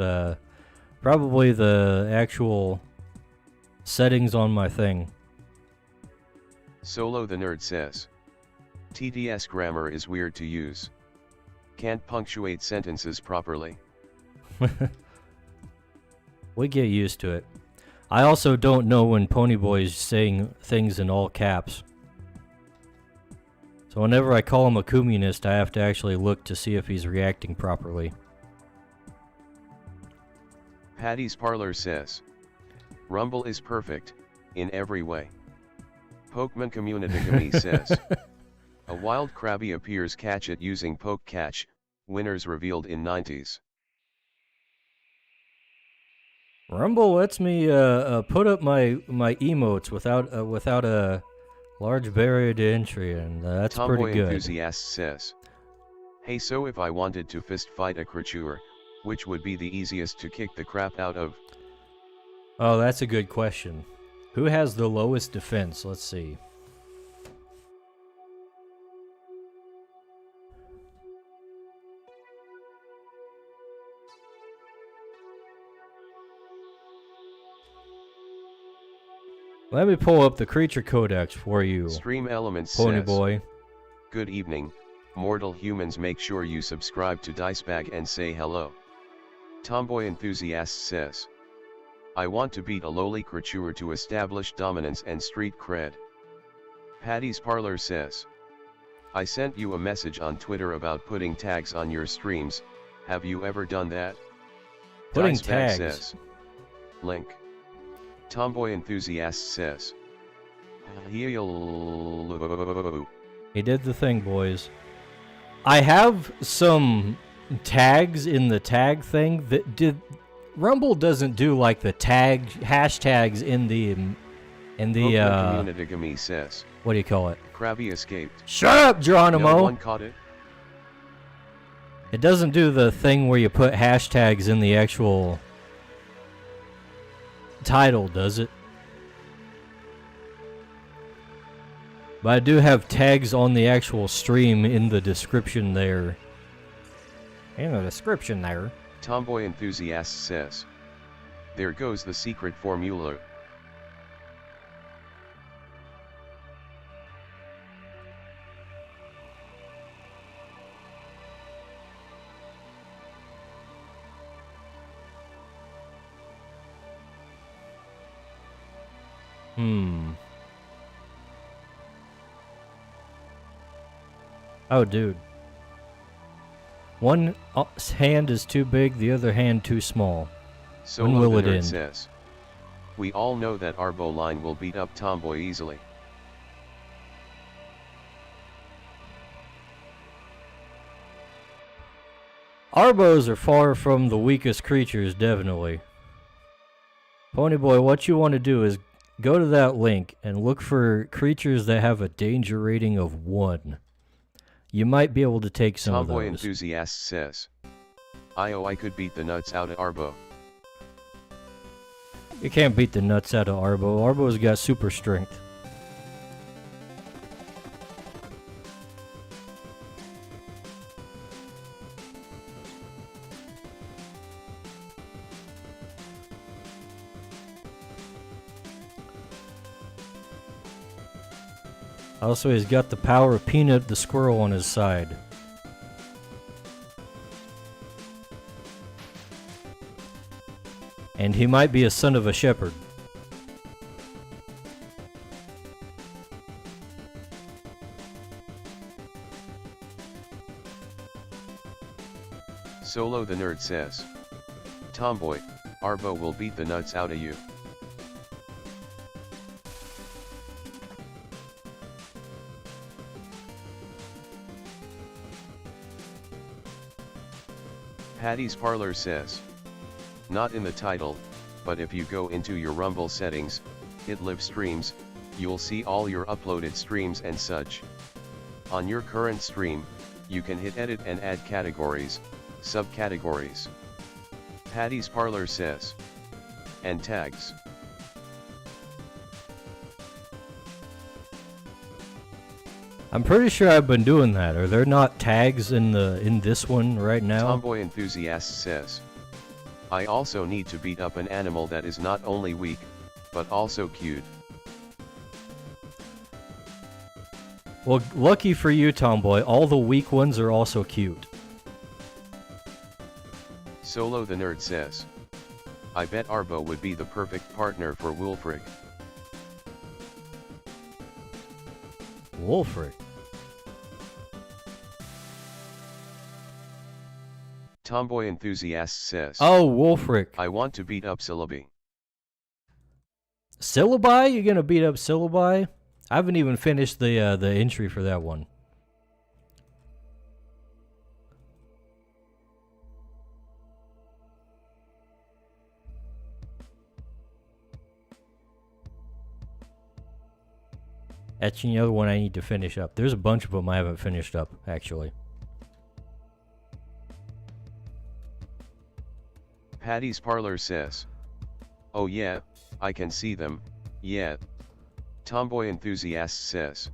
probably the actual settings on my thing. Solo the Nerd says. TTS grammar is weird to use. Can't punctuate sentences properly. We get used to it. I also don't know when Ponyboy's saying things in all caps. So whenever I call him a communist, I have to actually look to see if he's reacting properly. Patty's Parlor says. Rumble is perfect, in every way. Pokemon Community says. A wild Krabby appears, catch it using Poke Catch, winners revealed in 90s. Rumble lets me put up my emotes without a large barrier to entry, and that's Tomboy pretty good. Enthusiast says. Hey, so if I wanted to fist fight a creature, which would be the easiest to kick the crap out of? Oh, that's a good question. Who has the lowest defense? Let's see. Let me pull up the creature codex for you, Stream Elements Ponyboy. says. Good evening, mortal humans, make sure you subscribe to Dicebag and say hello. Tomboy Enthusiast says. I want to beat a lowly creature to establish dominance and street cred. Patty's Parlor says. I sent you a message on Twitter about putting tags on your streams, have you ever done that? Putting Dicebag tags. says. Link. Tomboy Enthusiast says. He did the thing, boys. I have some tags in the tag thing that did. Rumble doesn't do like the tag hashtags in the Community says. what do you call it? Krabby escaped. Shut up, Geronimo. No one caught it. It doesn't do the thing where you put hashtags in the actual title, does it? But I do have tags on the actual stream in the description there. In the description there. Tomboy Enthusiast says. There goes the secret formula. Oh, dude. One hand is too big, the other hand too small. When Solo will the it Nerd end? says. We all know that Arbo line will beat up Tomboy easily. Arbos are far from the weakest creatures, definitely. Ponyboy, what you want to do is go to that link and look for creatures that have a danger rating of 1. You might be able to take some of Tomboy those. Enthusiast says. I could beat the nuts out of Arbo. You can't beat the nuts out of Arbo. Arbo's got super strength. Also, he's got the power of Peanut the squirrel on his side. And he might be a son of a shepherd. Solo the Nerd says. Tomboy, Arbo will beat the nuts out of you. Patty's Parlor says. Not in the title, but if you go into your Rumble settings, hit live streams, you'll see all your uploaded streams and such. On your current stream, you can hit edit and add categories, subcategories. Patty's Parlor says. And tags. I'm pretty sure I've been doing that. Are there not tags in this one right now? Tomboy Enthusiast says. I also need to beat up an animal that is not only weak, but also cute. Well, lucky for you, Tomboy, all the weak ones are also cute. Solo the Nerd says. I bet Arbo would be the perfect partner for Wulfric. Wulfric. Tomboy Enthusiast says. Oh, Wulfric. I want to beat up Syllabi. Syllabi? You're gonna beat up Syllabi? I haven't even finished the entry for that one. That's another one I need to finish up. There's a bunch of them I haven't finished up, actually. Patty's Parlor says. Oh yeah, I can see them, yeah. Tomboy Enthusiast says.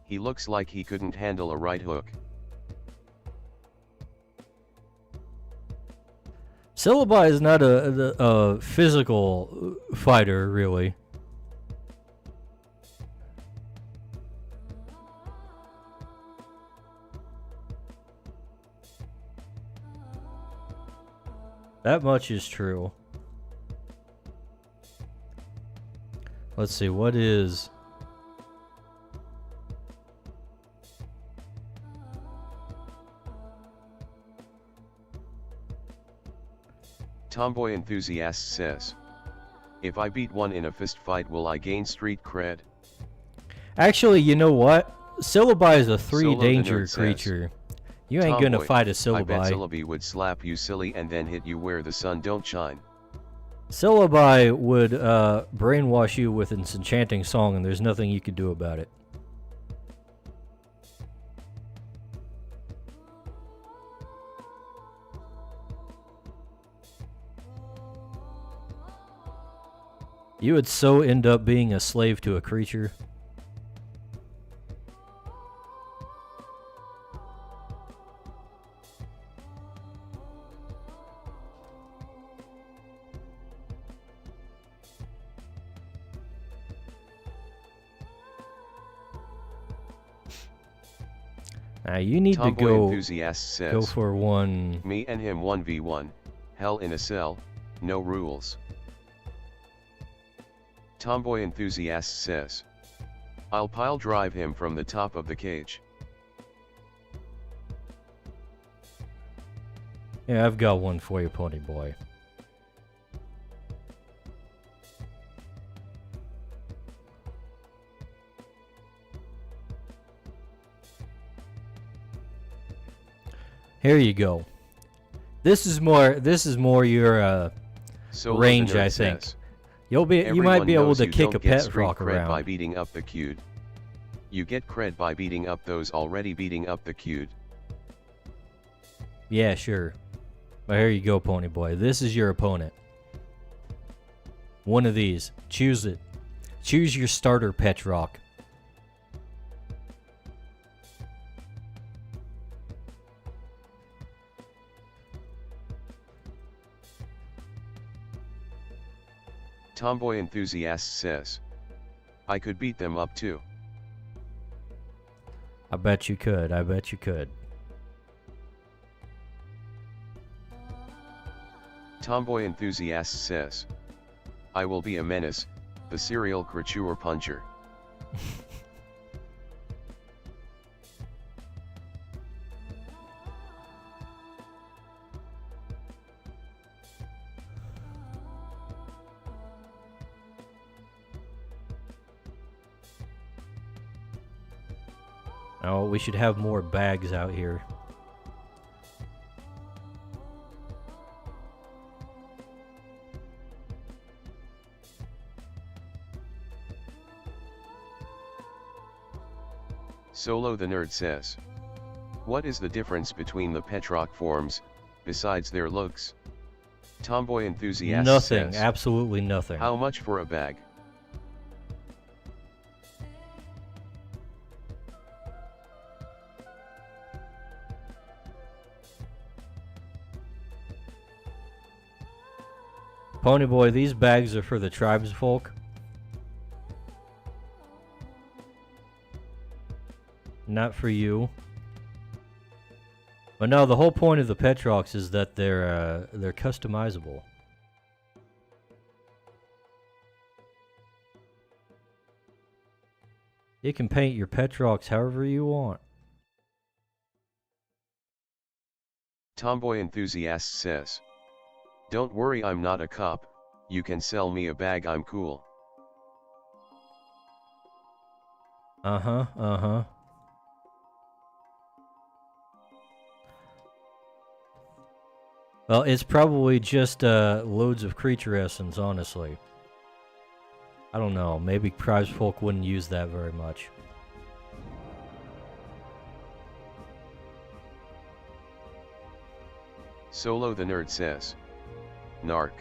He looks like he couldn't handle a right hook. Syllabi is not a physical fighter, really. That much is true. Let's see, what is... Tomboy Enthusiast says. If I beat one in a fist fight, will I gain street cred? Actually, you know what? Syllabi is a 3 Solo the danger Nerd creature. You says, ain't gonna Tomboy, fight a I bet Syllabi. Syllabi would slap you silly and then hit you where the sun don't shine. Syllabi would brainwash you with its enchanting song, and there's nothing you could do about it. You would so end up being a slave to a creature. Now you need Tomboy to go Enthusiast says. for one. Me and him 1v1, hell in a cell, no rules. Tomboy Enthusiast says. I'll pile drive him from the top of the cage. Yeah, I've got one for you, Pony Boy. Here you go. This is more your Solo range, the nerd I think. says. You Everyone might be able knows to you kick don't a get pet street rock cred by around. beating up the cute. You get cred by beating up those already beating up the cute. Yeah, sure. But here you go, Pony Boy. This is your opponent. One of these. Choose it. Choose your starter pet rock. Tomboy Enthusiast says. I could beat them up too. I bet you could. I bet you could. Tomboy Enthusiast says. I will be a menace, the serial creature puncher. Oh, we should have more bags out here. Solo the nerd says. What is the difference between the pet rock forms, besides their looks? Tomboy Enthusiast Nothing. says. Absolutely nothing. How much for a bag? Pony Boy, these bags are for the tribesfolk. Not for you. But no, the whole point of the Petrox is that they're customizable. You can paint your Petrox however you want. Tomboy Enthusiast says. Don't worry, I'm not a cop, you can sell me a bag, I'm cool. Uh-huh, uh-huh. Well, it's probably just loads of creature essence, honestly. I don't know, maybe tribesfolk wouldn't use that very much. Solo the nerd says. Narc.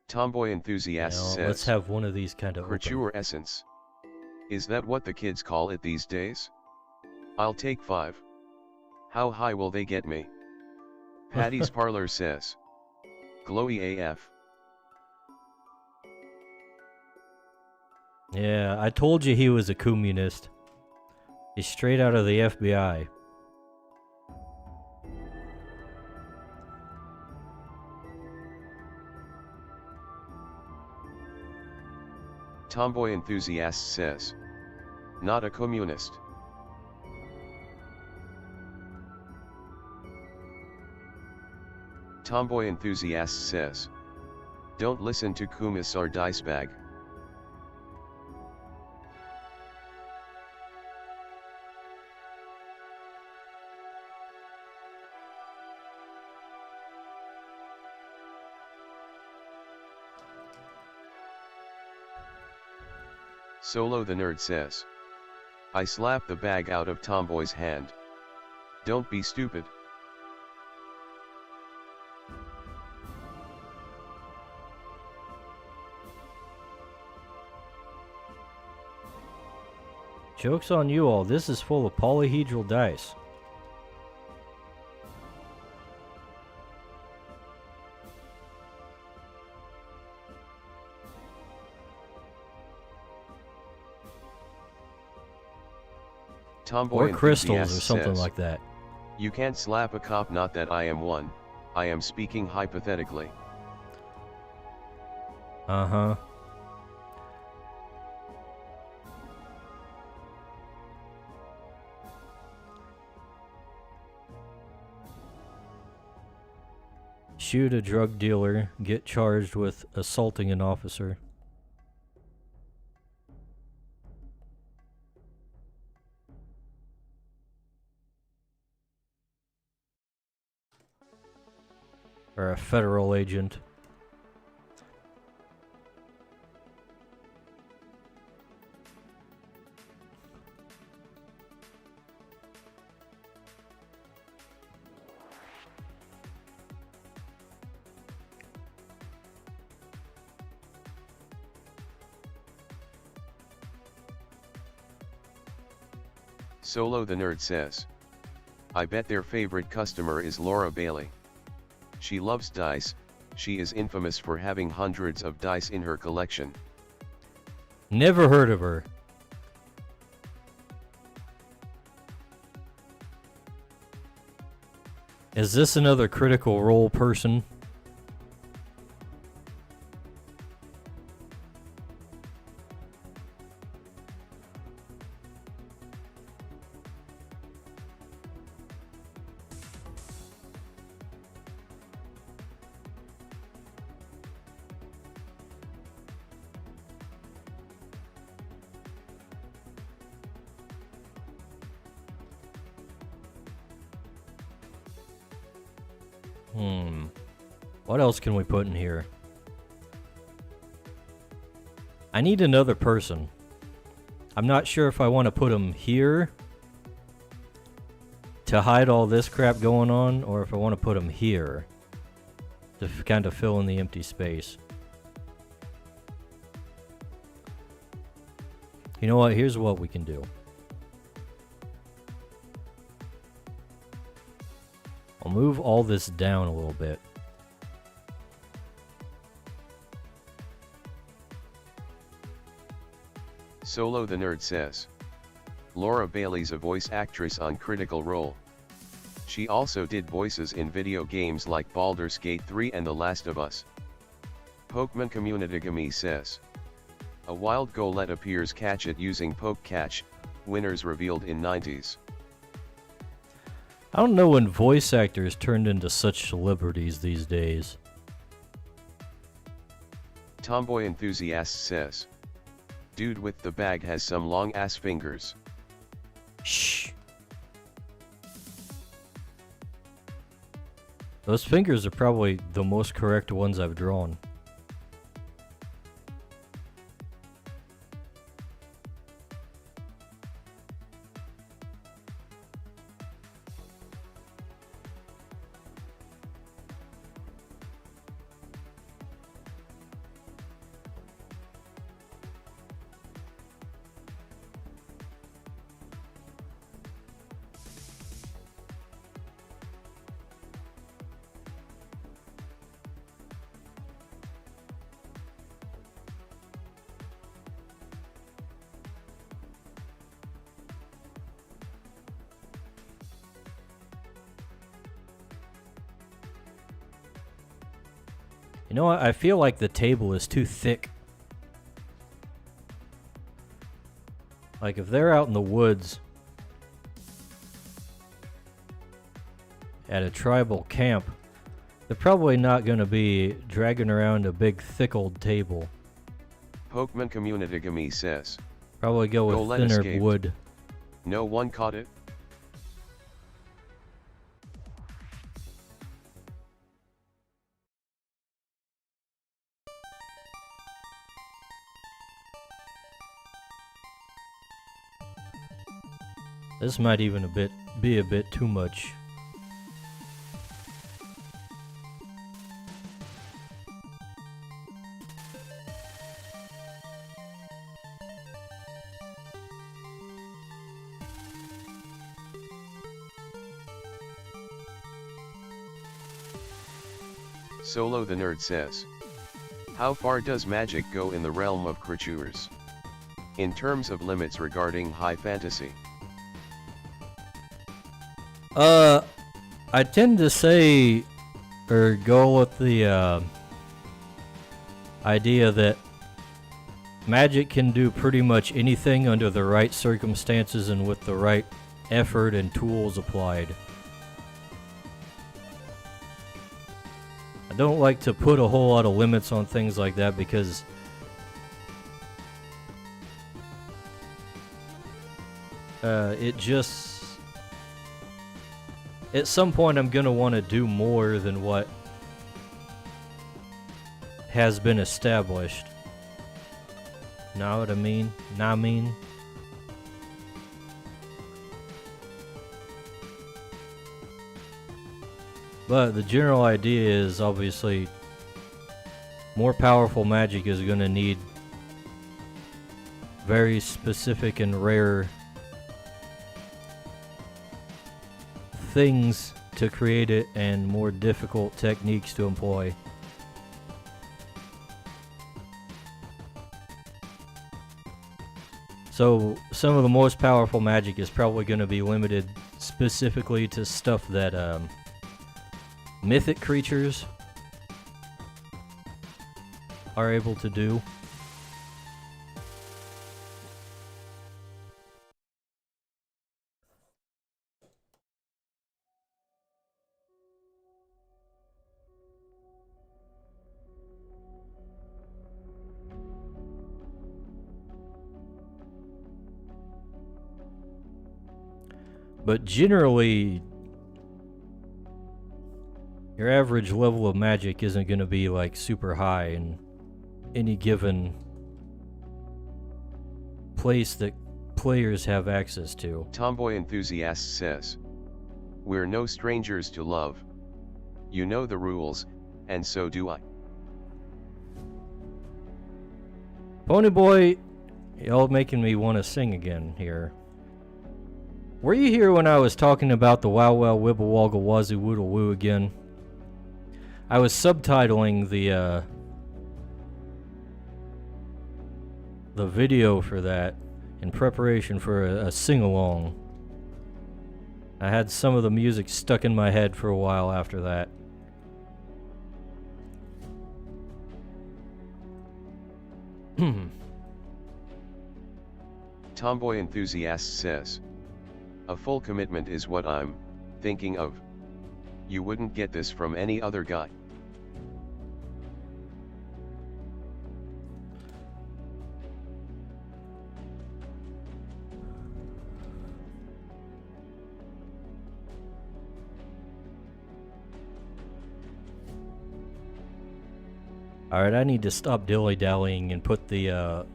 Tomboy Enthusiast says. Let's have one of these kind of Creature essence. Is that what the kids call it these days? I'll take 5. How high will they get me? Patty's Parlor says. Glowy AF. Yeah, I told you he was a communist. He's straight out of the FBI. Tomboy Enthusiast says. Not a communist. Tomboy Enthusiast says. Don't listen to Kumisar Dicebag. Solo the nerd says. I slap the bag out of Tomboy's hand. Don't be stupid. Joke's on you all, this is full of polyhedral dice. Tomboy Or crystals or Enthusiast something says, like that. "You can't slap a cop, not that I am one. I am speaking hypothetically." Uh-huh. Shoot a drug dealer, get charged with assaulting an officer. Or a federal agent. Solo the Nerd says, "I bet their favorite customer is Laura Bailey. She loves dice, she is infamous for having hundreds of dice in her collection." Never heard of her. Is this another Critical Role person? What else can we put in here? I need another person. I'm not sure if I want to put him here to hide all this crap going on, or if I want to put him here to kind of fill in the empty space. You know what? Here's what we can do. I'll move all this down a little bit. Solo the Nerd says, "Laura Bailey's a voice actress on Critical Role. She also did voices in video games like Baldur's Gate 3 and The Last of Us." Pokemon Communitygami says, "A wild Golett appears, catch it using Poke Catch, winners revealed in 90s." I don't know when voice actors turned into such celebrities these days. Tomboy Enthusiast says, "Dude with the bag has some long ass fingers." Shh. Those fingers are probably the most correct ones I've drawn. You know what? I feel like the table is too thick. Like if they're out in the woods at a tribal camp, they're probably not going to be dragging around a big thick old table. Pokemon Communitygami says, Probably go with Golett thinner escaped. wood. "No one caught it." This might even be a bit too much. Solo the Nerd says, "How far does magic go in the realm of creatures? In terms of limits regarding high fantasy?" I tend to say, or go with the idea that magic can do pretty much anything under the right circumstances and with the right effort and tools applied. I don't like to put a whole lot of limits on things like that because it just... At some point I'm gonna want to do more than what has been established. Know what I mean? Know what I mean? But the general idea is obviously more powerful magic is gonna need very specific and rare things to create it and more difficult techniques to employ. So some of the most powerful magic is probably going to be limited specifically to stuff that mythic creatures are able to do. But generally, your average level of magic isn't going to be like super high in any given place that players have access to. Tomboy Enthusiast says, "We're no strangers to love. You know the rules, and so do I." Ponyboy, y'all making me want to sing again here. Were you here when I was talking about the Wow Wow Wibble Woggle Wazoo Woodle Woo again? I was subtitling the video for that in preparation for a sing-along. I had some of the music stuck in my head for a while after that. Tomboy Enthusiast says, "A full commitment is what I'm thinking of. You wouldn't get this from any other guy." Alright, I need to stop dilly-dallying and put the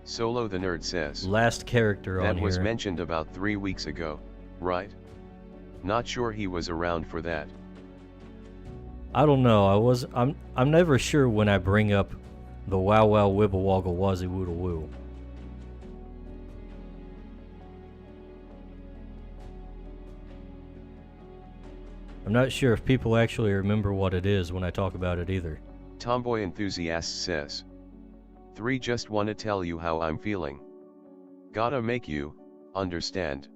Solo the Nerd says, last character on "That here. was mentioned about 3 weeks ago, right? Not sure he was around for that." I don't know. I'm never sure when I bring up the Wow Wow Wibble Woggle Wazoo Woodle Woo. I'm not sure if people actually remember what it is when I talk about it either. Tomboy Enthusiast says, "3 just wanna tell you how I'm feeling. Gotta make you understand."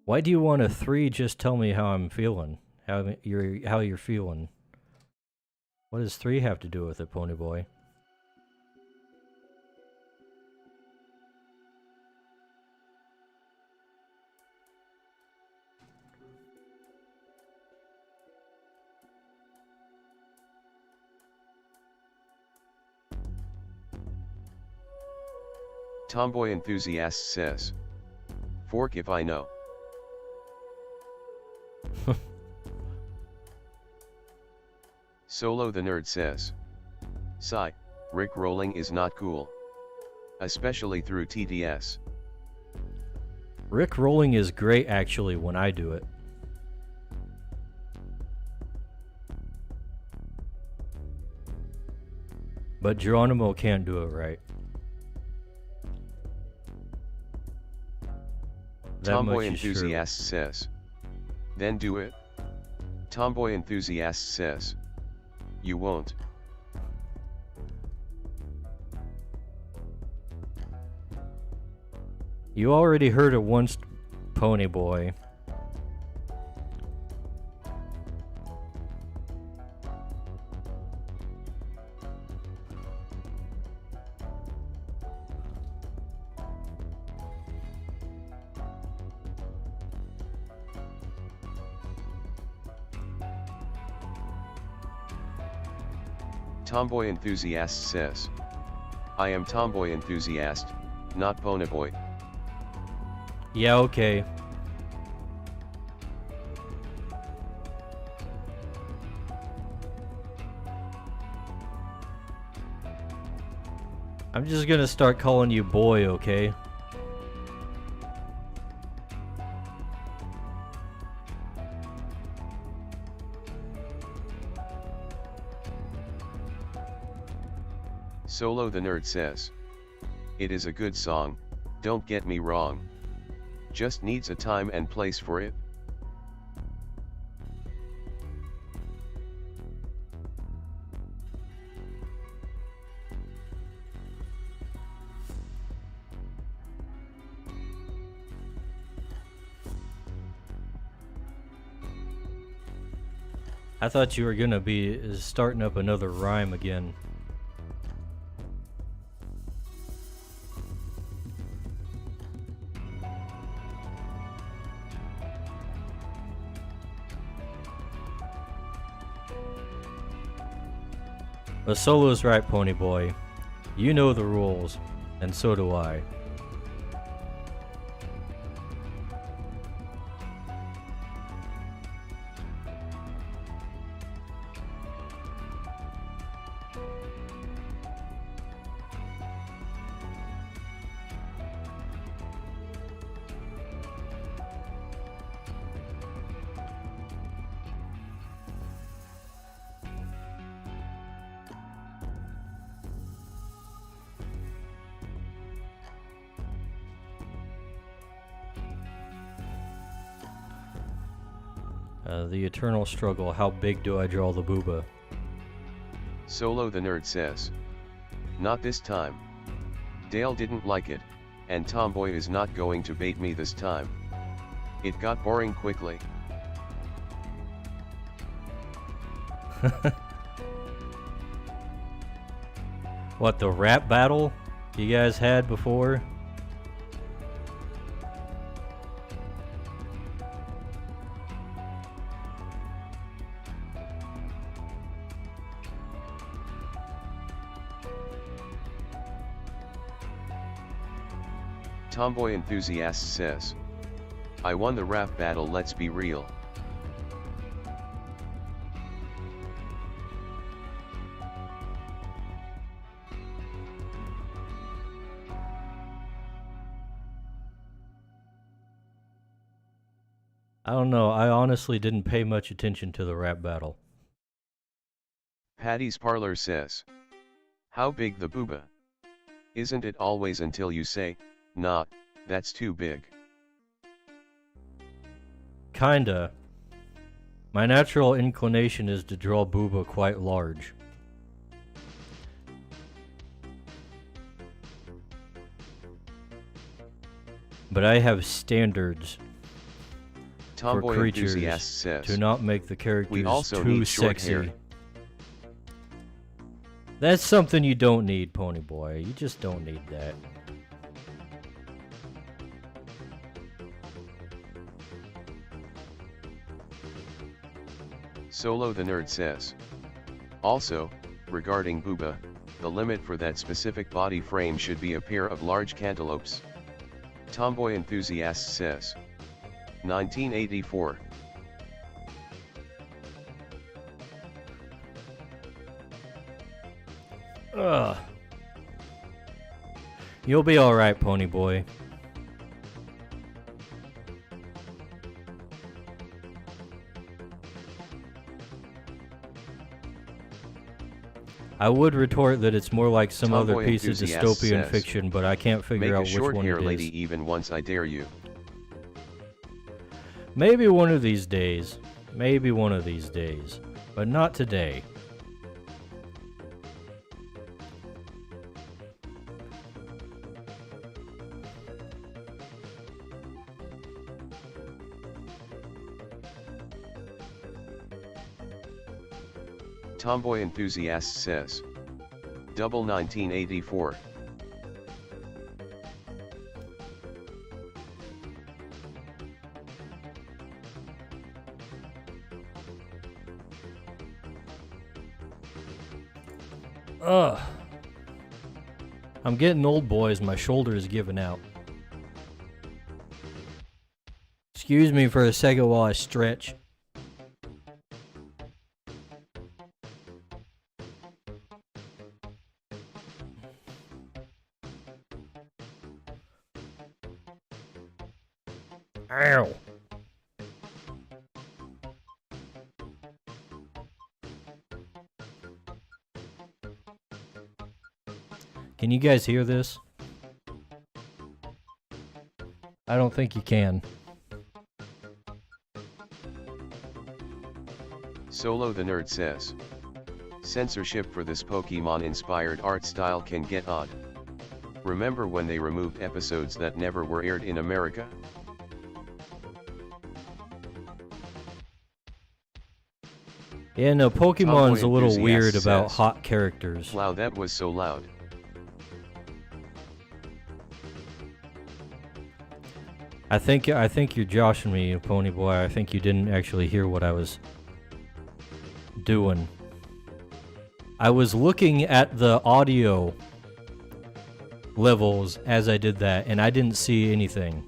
Why do you want a 3 just tell me how I'm feeling? How you're feeling? What does 3 have to do with it, Ponyboy? Tomboy Enthusiast says, "Fork if I know." Solo the Nerd says, "Sigh, Rick rolling is not cool. Especially through TTS." Rick rolling is great actually when I do it. But Geronimo can't do it right. Tomboy Enthusiast says, "Then do it." Tomboy Enthusiast says, "You won't." You already heard it once, Pony Boy. Tomboy Enthusiast says. I am Tomboy Enthusiast, not Ponyboy. Yeah, okay. I'm just gonna start calling you boy, okay? Solo the Nerd says. It is a good song, don't get me wrong. Just needs a time and place for it. I thought you were gonna be starting up another rhyme again. But Solo's right, Pony Boy. You know the rules, and so do I. The eternal struggle, how big do I draw the booba? Solo the Nerd says. Not this time. Dale didn't like it, and Tomboy is not going to bait me this time. It got boring quickly. What, the rap battle you guys had before? Tomboy Enthusiast says. I won the rap battle, let's be real. I don't know, I honestly didn't pay much attention to the rap battle. Patty's Parlor says. How big the booba? Isn't it always until you say, nah, that's too big? Kinda. My natural inclination is to draw booba quite large. But I have standards for Tomboy creatures Enthusiast says. to not make the characters We also too need short sexy. hair. That's something you don't need, Pony Boy. You just don't need that. Solo the Nerd says. Also, regarding booba, the limit for that specific body frame should be a pair of large cantaloupes. Tomboy Enthusiast says. 1984. Ugh. You'll be alright, Pony Boy. I would retort that it's more like some other Tomboy piece of Enthusiast dystopian says, fiction, but I can't figure Make a out which short one hair it lady is. even once, I dare you. Maybe one of these days. Maybe one of these days. But not today. Tomboy Enthusiast says. Double 1984. Ugh. I'm getting old, boys. My shoulder is giving out. Excuse me for a second while I stretch. Ow. Can you guys hear this? I don't think you can. Solo the Nerd says. Censorship for this Pokemon-inspired art style can get odd. Remember when they removed episodes that never were aired in America? Yeah, no, Pokemon's Tomboy a little Enthusiast weird about says. hot characters. Wow, that was so loud. I think you're joshing me, Pony Boy. I think you didn't actually hear what I was doing. I was looking at the audio levels as I did that, and I didn't see anything.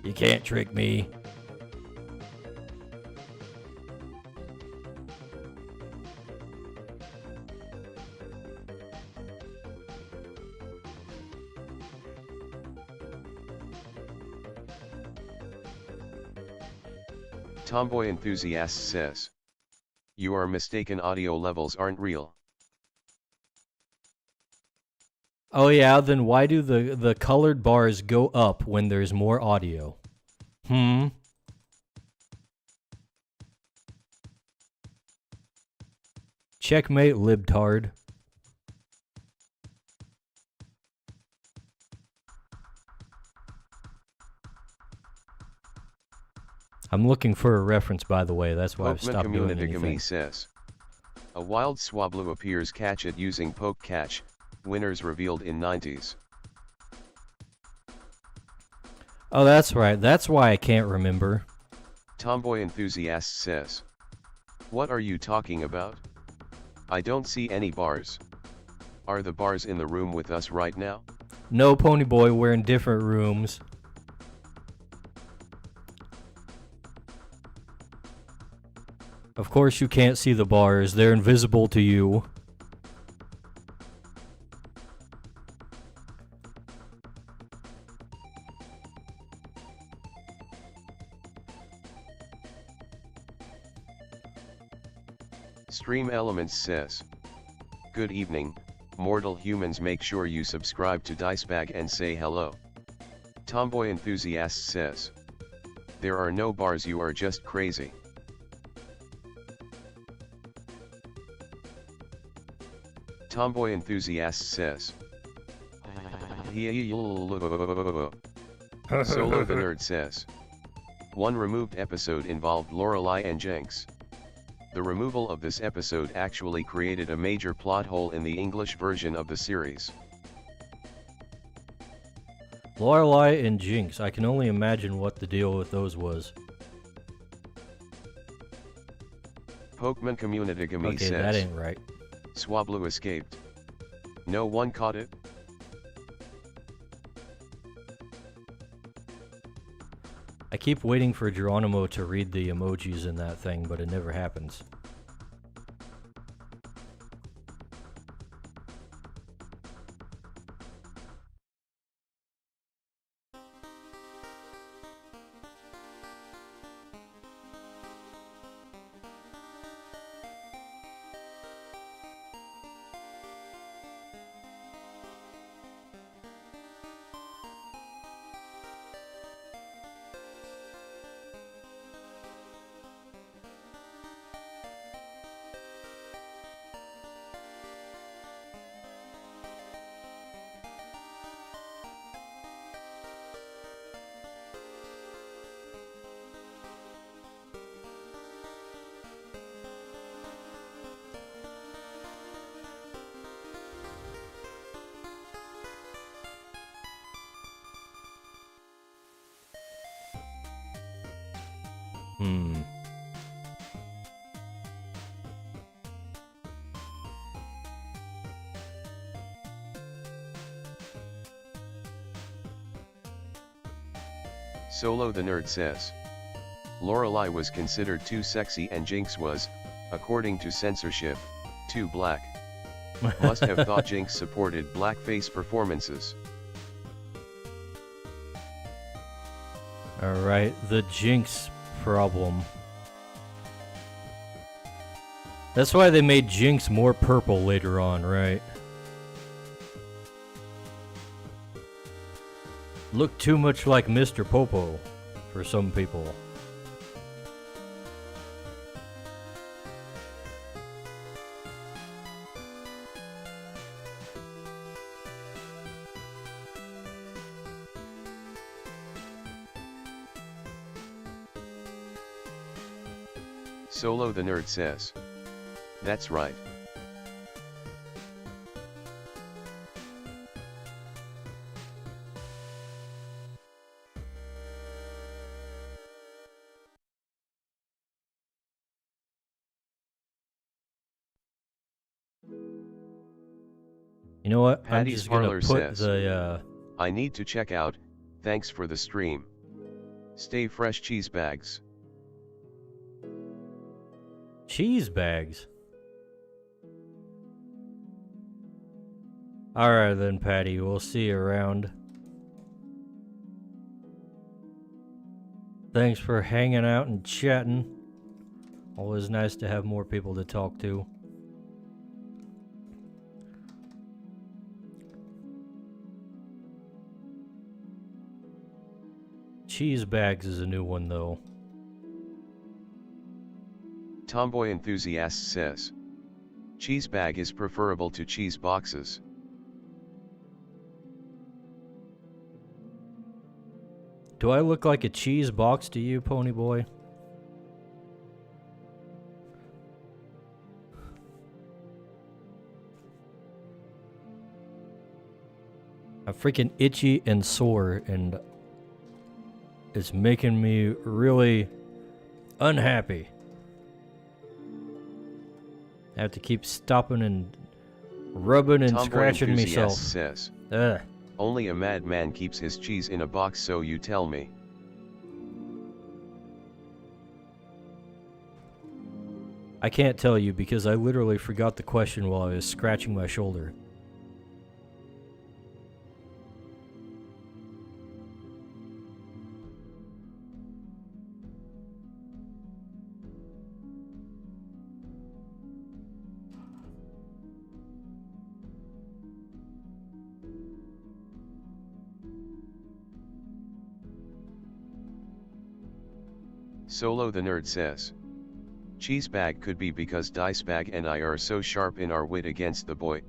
You can't trick me. Tomboy Enthusiast says. You are mistaken, audio levels aren't real. Oh yeah, then why do the colored bars go up when there's more audio? Checkmate, libtard. I'm looking for a reference, by the way. That's why I've Pokemon stopped doing Community anything. says. A wild Swablu appears, catch it using Poke Catch, winners revealed in 90s. Oh, that's right. That's why I can't remember. Tomboy Enthusiast says. What are you talking about? I don't see any bars. Are the bars in the room with us right now? No, Pony Boy, we're in different rooms. Of course you can't see the bars. They're invisible to you. Stream Elements says. Good evening, mortal humans, make sure you subscribe to Dicebag and say hello. Tomboy Enthusiast says. There are no bars, you are just crazy. Tomboy Enthusiast says. Solo the Nerd says. One removed episode involved Lorelai and Jenks. The removal of this episode actually created a major plot hole in the English version of the series. Lorelai and Jinx. I can only imagine what the deal with those was. Pokemon Community Okay, says. that ain't right. Swablu escaped. No one caught it? I keep waiting for Geronimo to read the emojis in that thing, but it never happens. Solo the Nerd says. Lorelei was considered too sexy and Jinx was, according to censorship, too black. Must have thought Jinx supported blackface performances. Alright, the Jinx problem. That's why they made Jinx more purple later on, right? Looked too much like Mr. Popo for some people. Solo the Nerd says. That's right. You know what? I'm Patty's just gonna Parlor put says, the I need to check out, thanks for the stream. Stay fresh cheese bags. cheese bags. Alright then, Patty, we'll see you around. Thanks for hanging out and chatting. Always nice to have more people to talk to. Cheese bags is a new one, though. Tomboy Enthusiast says. Cheese bag is preferable to cheese boxes. Do I look like a cheese box to you, Pony Boy? I'm freaking itchy and sore, and it's making me really unhappy. I have to keep stopping and rubbing and Tomboy scratching Enthusiast myself. says. Ugh. Only a madman keeps his cheese in a box, so you tell me. I can't tell you because I literally forgot the question while I was scratching my shoulder. Solo the Nerd says. Cheese bag could be because Dice Bag and I are so sharp in our wit against the boy.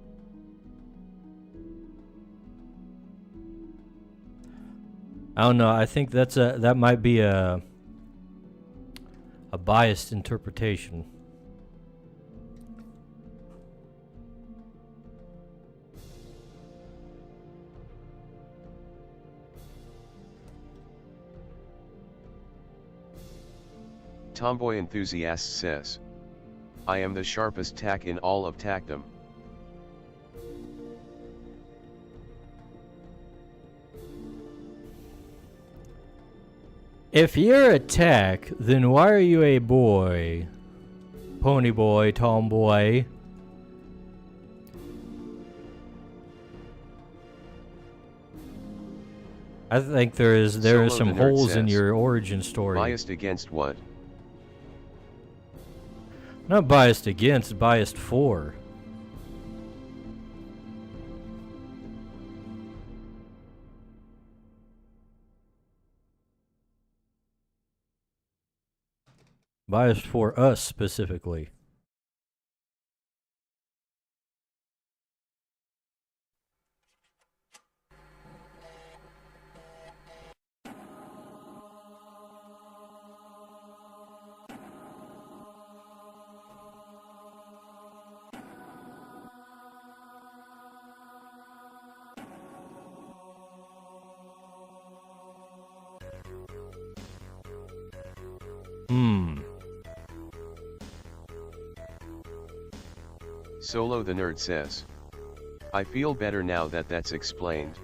I don't know. I think that might be a biased interpretation. Tomboy Enthusiast says. I am the sharpest tack in all of tackdom. If you're a tack, then why are you a boy? Pony boy, tomboy. I think there is Solo some the Nerd holes in says, your origin story. Biased against what? Not biased against, biased for. Biased for us specifically. Solo the Nerd says. I feel better now that that's explained.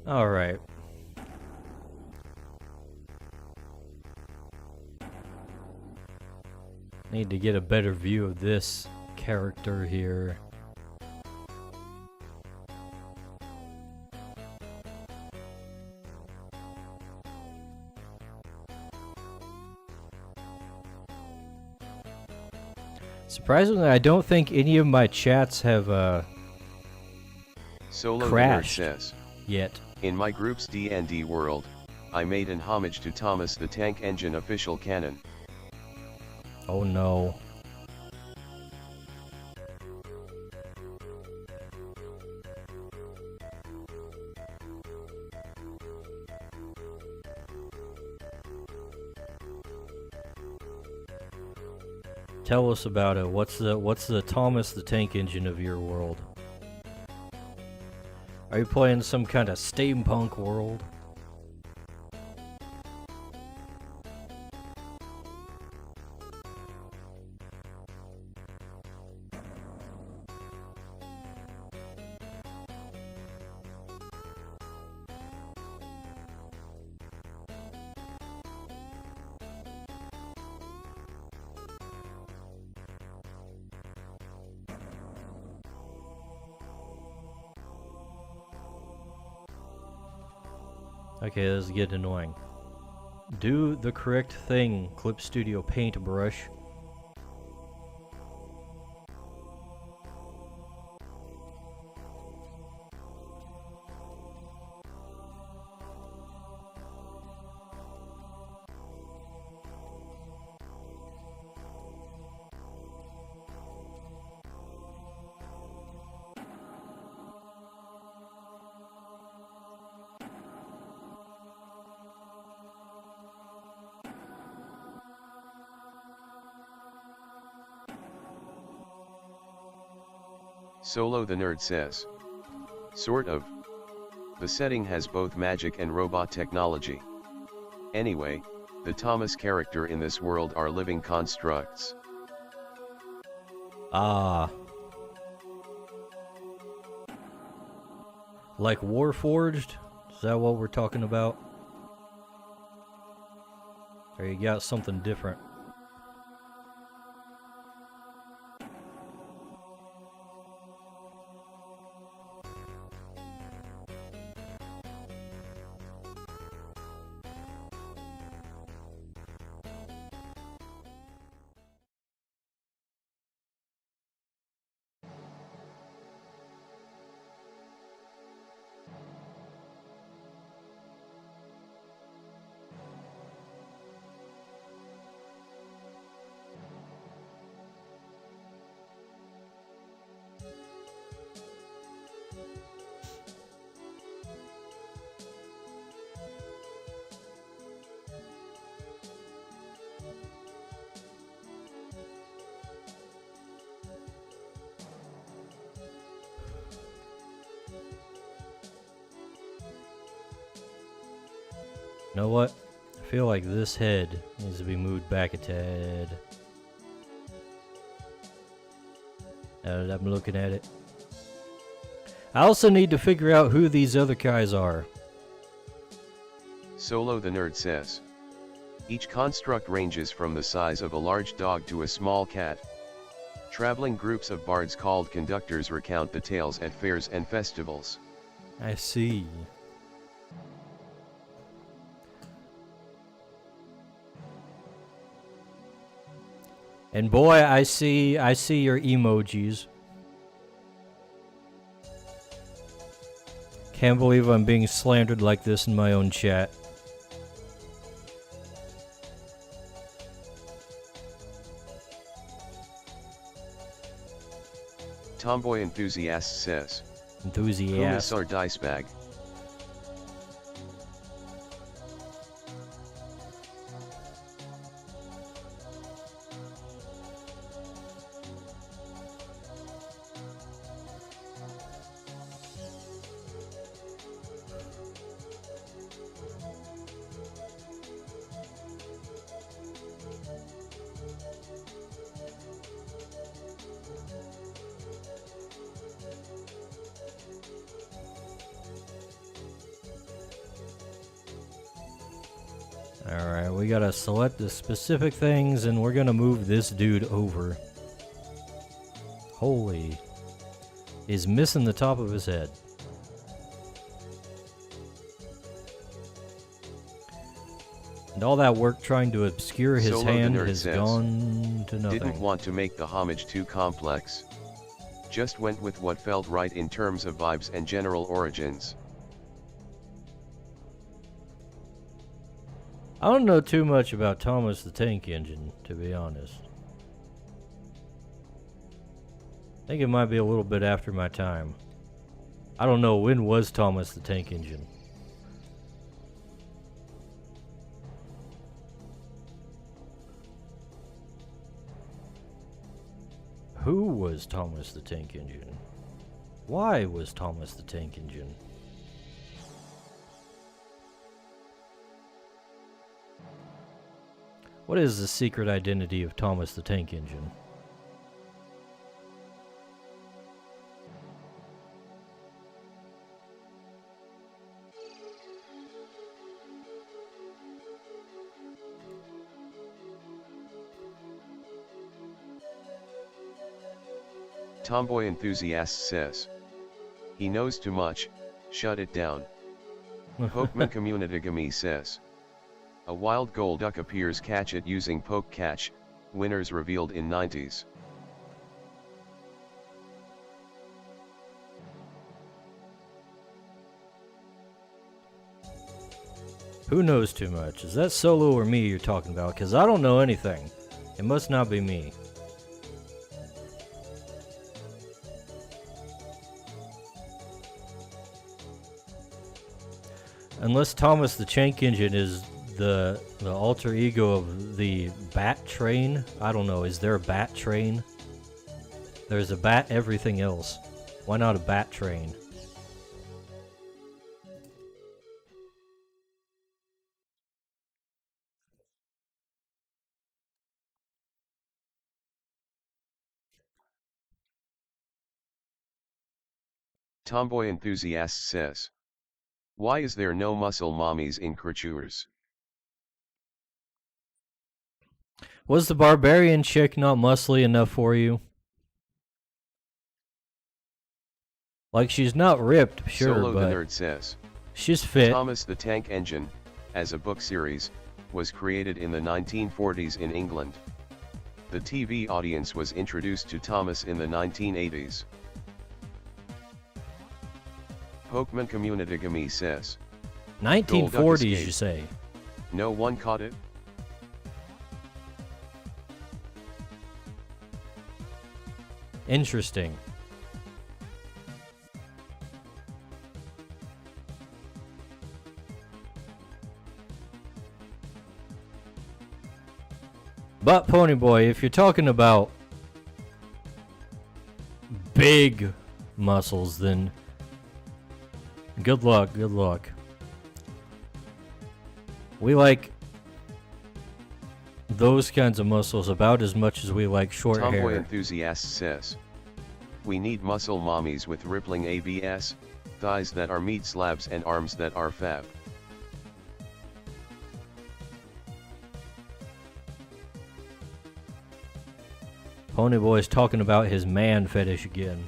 All right. Need to get a better view of this character here. Surprisingly, I don't think any of my chats have Solo crashed the Nerd says. yet. In my group's D&D world, I made an homage to Thomas the Tank Engine official canon. Oh no. Tell us about it. What's the Thomas the Tank Engine of your world? Are you playing some kind of steampunk world? Okay, this is getting annoying. Do the correct thing, Clip Studio Paintbrush. Solo the Nerd says. Sort of. The setting has both magic and robot technology. Anyway, the Thomas character in this world are living constructs. Ah. Like Warforged? Is that what we're talking about? Or you got something different? You know what? I feel like this head needs to be moved back a tad. Now that I'm looking at it. I also need to figure out who these other guys are. Solo the Nerd says. Each construct ranges from the size of a large dog to a small cat. Traveling groups of bards called conductors recount the tales at fairs and festivals. I see. And boy, I see your emojis. Can't believe I'm being slandered like this in my own chat. Tomboy Enthusiast says. Enthusiast. Our dice bag. Alright, we gotta select the specific things and we're gonna move this dude over. Holy. He's missing the top of his head. And all that work trying to obscure his Solo hand the Nerd has says, gone to nothing. Didn't want to make the homage too complex. Just went with what felt right in terms of vibes and general origins. I don't know too much about Thomas the Tank Engine, to be honest. I think it might be a little bit after my time. I don't know, when was Thomas the Tank Engine? Who was Thomas the Tank Engine? Why was Thomas the Tank Engine? What is the secret identity of Thomas the Tank Engine? Tomboy Enthusiast says. He knows too much, shut it down. Pokemon Communitygami says. A wild Golduck appears, catch it using Poke Catch, winners revealed in 90s. Who knows too much? Is that Solo or me you're talking about? Because I don't know anything. It must not be me. Unless Thomas the Tank Engine is the alter ego of the Bat Train. I don't know. Is there a Bat Train? There's a Bat everything else. Why not a Bat Train? Tomboy Enthusiast says. Why is there no muscle mommies in creatures? Was the barbarian chick not muscly enough for you? Like, she's not ripped, sure, Solo but the Nerd says. she's fit. Thomas the Tank Engine, as a book series, was created in the 1940s in England. The TV audience was introduced to Thomas in the 1980s. Pokemon Communitygami says. 1940s, you say? No one caught it? Interesting. But Ponyboy, if you're talking about big muscles, then good luck, good luck. We like those kinds of muscles about as much as we like short Tomboy hair. Enthusiast says. We need muscle mommies with rippling abs, thighs that are meat slabs and arms that are fab. Ponyboy's talking about his man fetish again.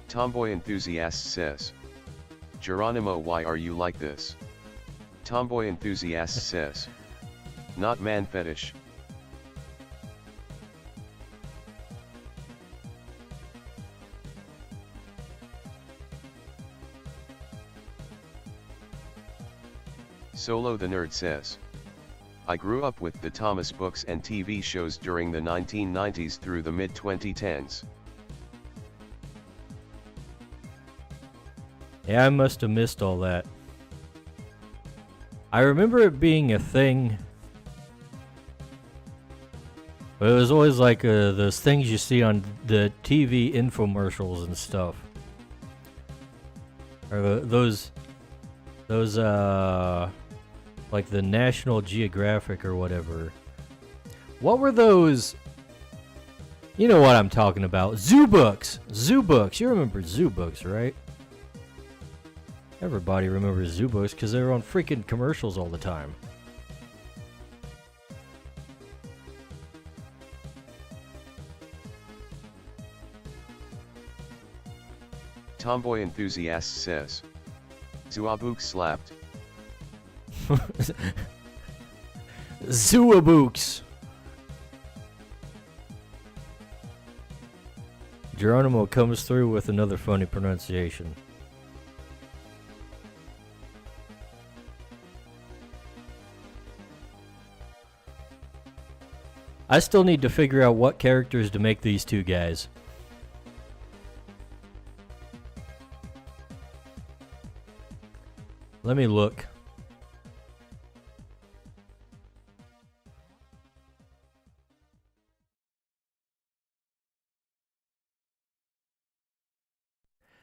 Tomboy Enthusiast says. Geronimo, why are you like this? Tomboy enthusiast says. Not man fetish. Solo the Nerd says. I grew up with the Thomas books and TV shows during the 1990s through the mid-2010s. Yeah, I must have missed all that. I remember it being a thing. But it was always like those things you see on the TV infomercials and stuff. Or those like the National Geographic or whatever. What were those? You know what I'm talking about. Zoo books. Zoo books. You remember zoo books, right? Everybody remembers zoo books because they were on freaking commercials all the time. Tomboy enthusiast says. Zooabook slapped. Zoobooks. Geronimo comes through with another funny pronunciation. I still need to figure out what characters to make these two guys. Let me look.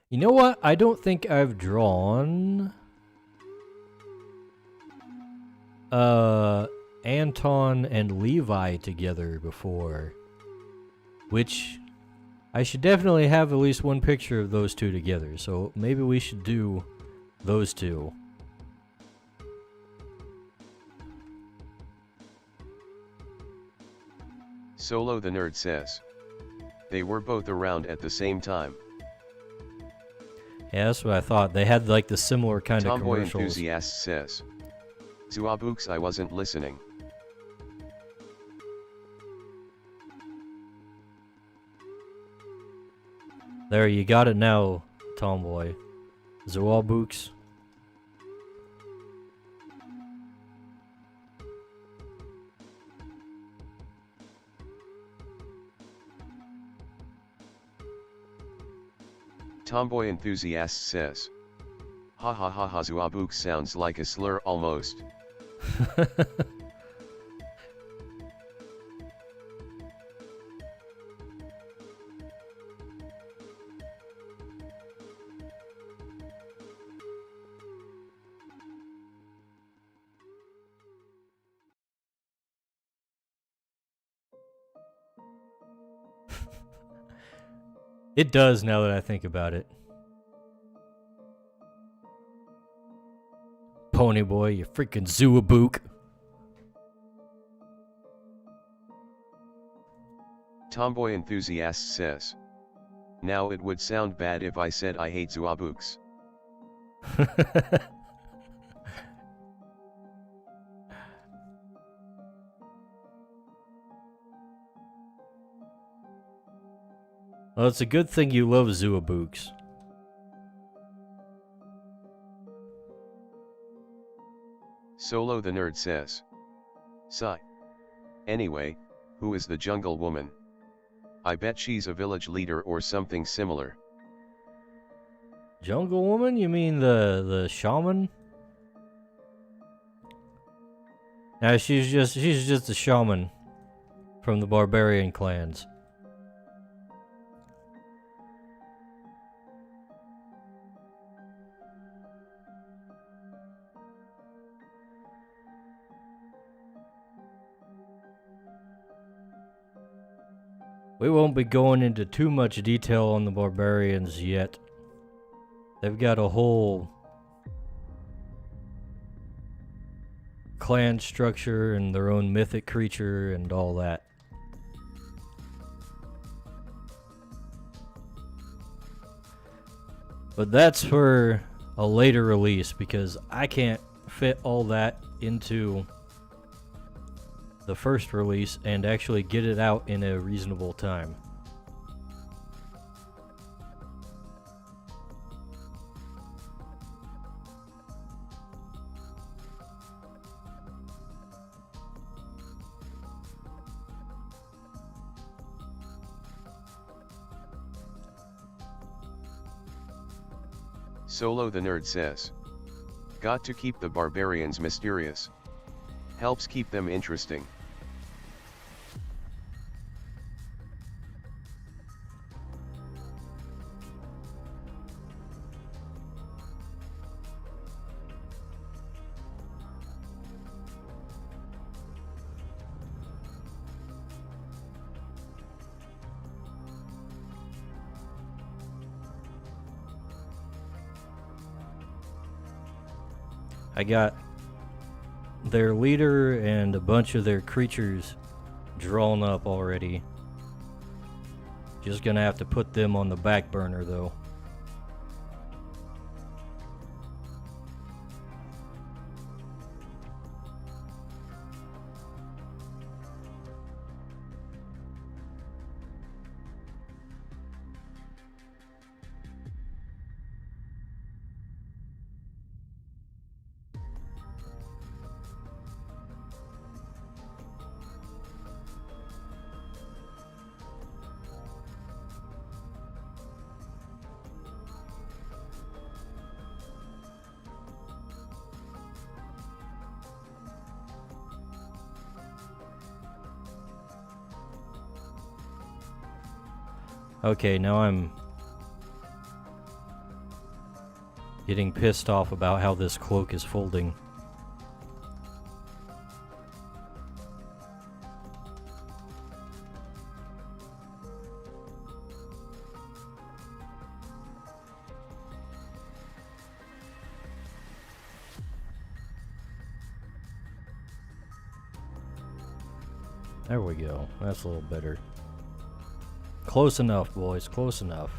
You know what? I don't think I've drawn Anton and Levi together before, which I should definitely have at least one picture of those two together, so maybe we should do those two. Solo the Nerd says. They were both around at the same time. Yeah, that's what I thought. They had like the similar kind of Tomboy commercials. enthusiast says. Zoobooks, I wasn't listening. There, you got it now, Tomboy. Zoobooks. Tomboy enthusiast says. Ha ha ha ha, Zoobooks sounds like a slur almost. It does now that I think about it. Pony boy, you freaking Zooabook. Tomboy enthusiast says. Now it would sound bad if I said I hate Zoobooks. Well, it's a good thing you love Zoobooks. Solo the Nerd says. Sigh. Anyway, who is the jungle woman? I bet she's a village leader or something similar. Jungle woman? You mean the shaman? Nah, she's just a shaman from the barbarian clans. We won't be going into too much detail on the barbarians yet. They've got a whole clan structure and their own mythic creature and all that. But that's for a later release because I can't fit all that into the first release and actually get it out in a reasonable time. Solo the Nerd says. Got to keep the barbarians mysterious. Helps keep them interesting. I got their leader and a bunch of their creatures drawn up already. Just gonna have to put them on the back burner though. Okay, now I'm getting pissed off about how this cloak is folding. There we go. That's a little better. Close enough, boys. Close enough.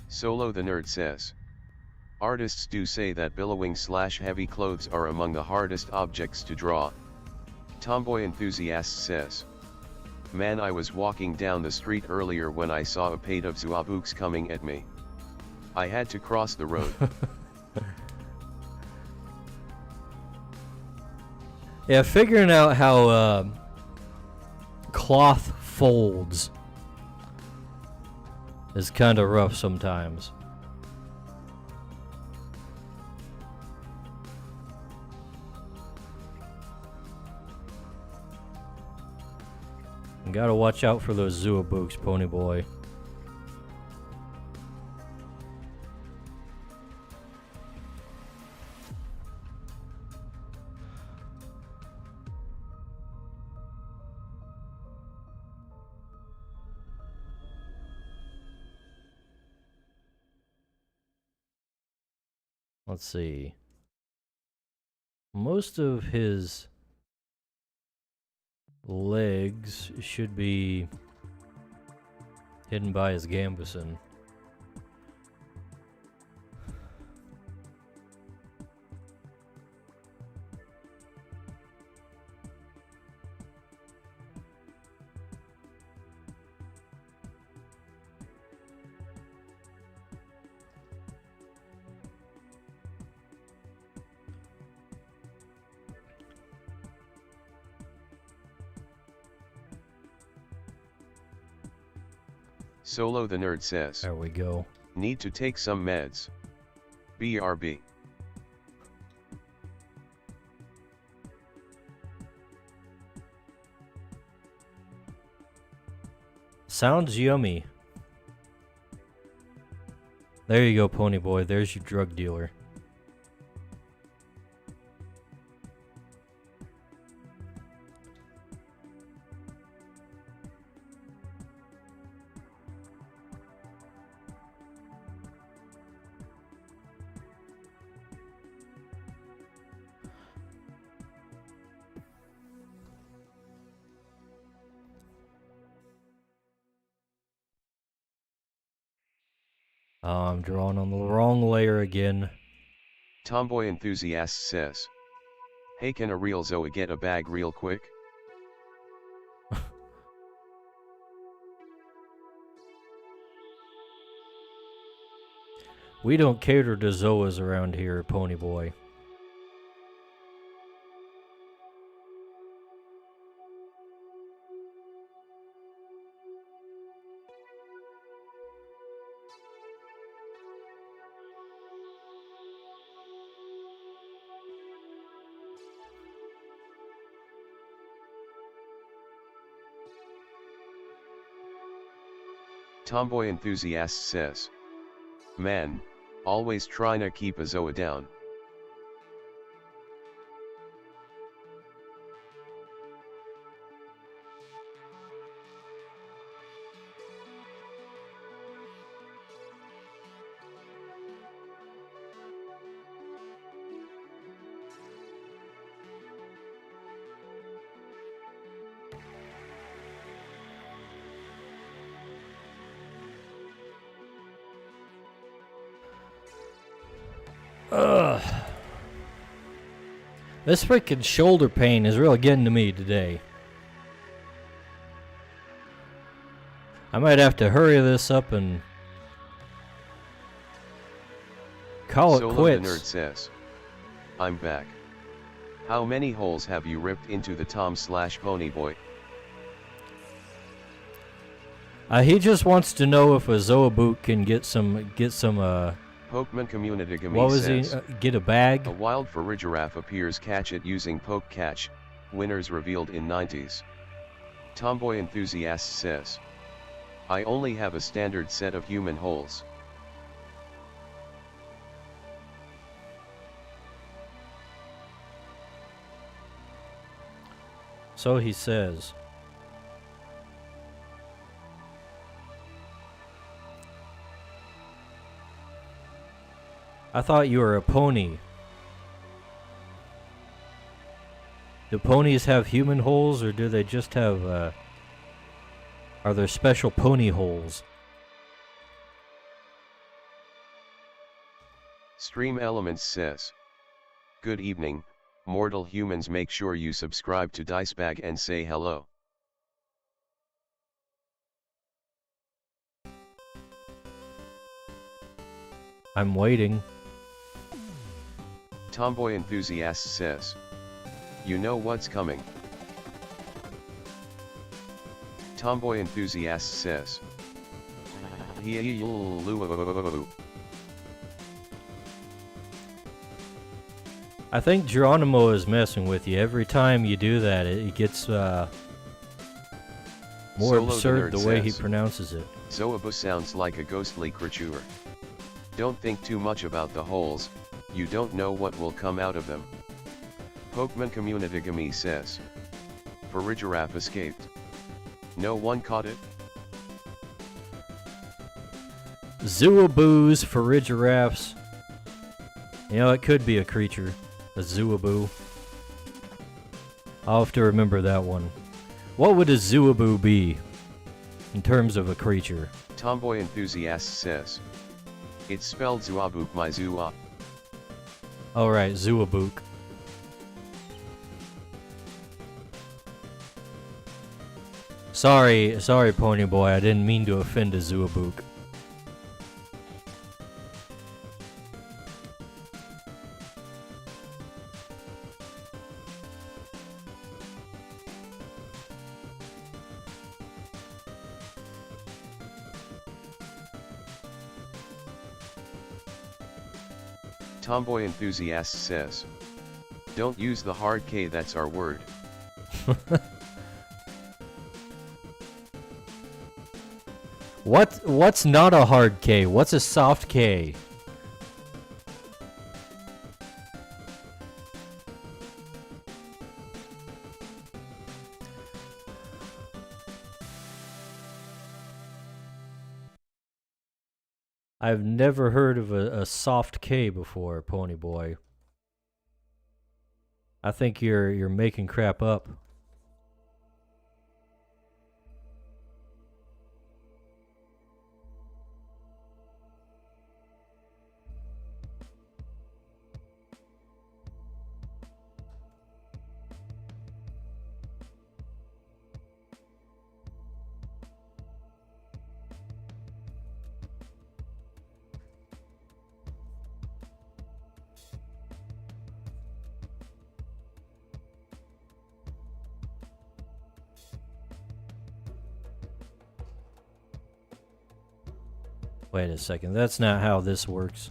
Solo the Nerd says. Artists do say that billowing/heavy clothes are among the hardest objects to draw. Tomboy Enthusiast says. Man, I was walking down the street earlier when I saw a paid of Zuabooks coming at me. I had to cross the road. Yeah, figuring out how cloth folds is kind of rough sometimes. You gotta watch out for those Zuabooks, Pony Boy. Let's see. Most of his legs should be hidden by his gambeson. Solo the Nerd says. There we go. Need to take some meds. BRB. Sounds yummy. There you go, Pony Boy. There's your drug dealer. Oh, I'm drawing on the wrong layer again. Tomboy Enthusiast says, hey, can a real Zoa get a bag real quick? We don't cater to Zoas around here, Pony Boy. Tomboy Enthusiast says, man, always trying to keep a Zoa down. Ugh. This freaking shoulder pain is really getting to me today. I might have to hurry this up and call it Solo quits. the Nerd says, I'm back. How many holes have you ripped into the Tom/Pony Boy? He just wants to know if a Zoaboot can get some Pokemon Community what was says, he get a bag? a wild Farigiraf appears, catch it using Poke Catch, winners revealed in 90s. Tomboy Enthusiast says, I only have a standard set of human holes. So he says. I thought you were a pony. Do ponies have human holes, or do they just have, are there special pony holes? Stream Elements says, good evening, mortal humans, make sure you subscribe to Dicebag and say hello. I'm waiting. Tomboy Enthusiast says, you know what's coming. Tomboy Enthusiast says, I think Geronimo is messing with you. Every time you do that, it gets more Solo the absurd Nerd the way he says, pronounces it. Zoabus sounds like a ghostly creature. Don't think too much about the holes, you don't know what will come out of them. Pokemon Community Gummy says, Farigiraf escaped. No one caught it? Zooaboos, Farigirafs. You know, it could be a creature. A Zooboo. I'll have to remember that one. What would a Zooboo be in terms of a creature? Tomboy Enthusiast says, it's spelled Zooabook my Zooa. Alright, Zooabook. Sorry, Pony Boy, I didn't mean to offend a Zooabook. Tomboy Enthusiast says, don't use the hard K, that's our word. What's not a hard K? What's a soft K? I've never heard of a soft K before, Pony Boy. I think you're making crap up. Wait a second, that's not how this works.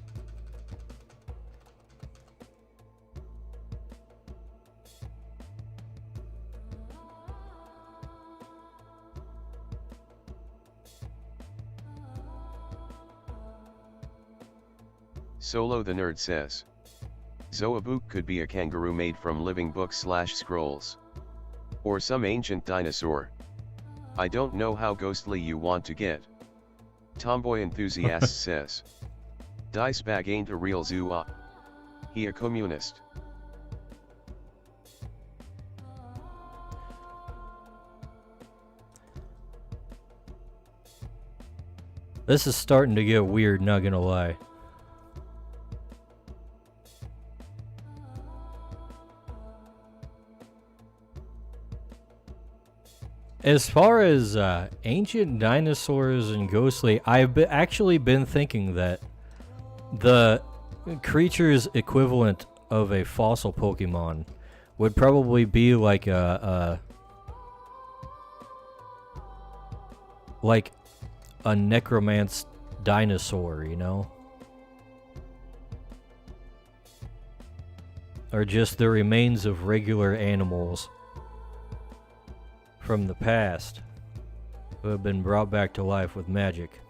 Solo the Nerd says. Zoabook could be a kangaroo made from living books/scrolls. Or some ancient dinosaur. I don't know how ghostly you want to get. Tomboy Enthusiast says. Dice bag ain't a real zoo he a communist. This is starting to get weird, not gonna lie. As far as ancient dinosaurs and ghostly, I've actually been thinking that the creature's equivalent of a fossil Pokemon would probably be like a necromance dinosaur, you know? Or just the remains of regular animals from the past who have been brought back to life with magic.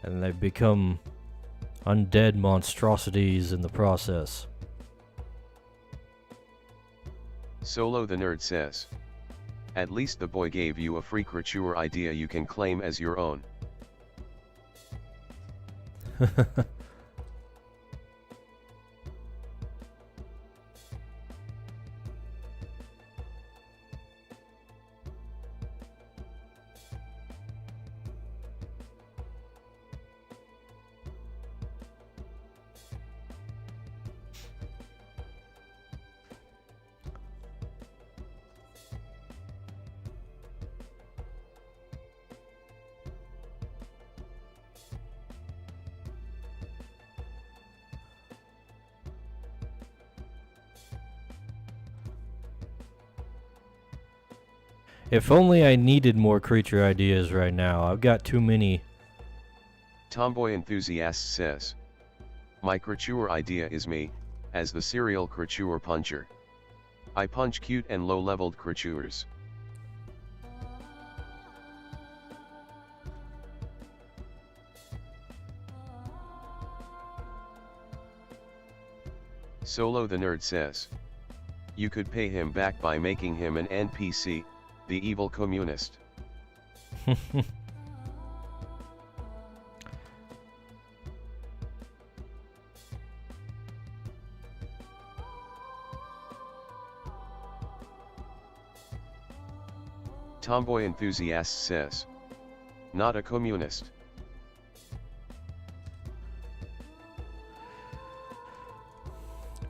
And they've become undead monstrosities in the process. Solo the Nerd says. At least the boy gave you a free creature idea you can claim as your own. If only I needed more creature ideas right now. I've got too many. Tomboy Enthusiast says. My creature idea is me, as the serial creature puncher. I punch cute and low-leveled creatures. Solo the Nerd says. You could pay him back by making him an NPC, the evil communist. Tomboy Enthusiast says. Not a communist.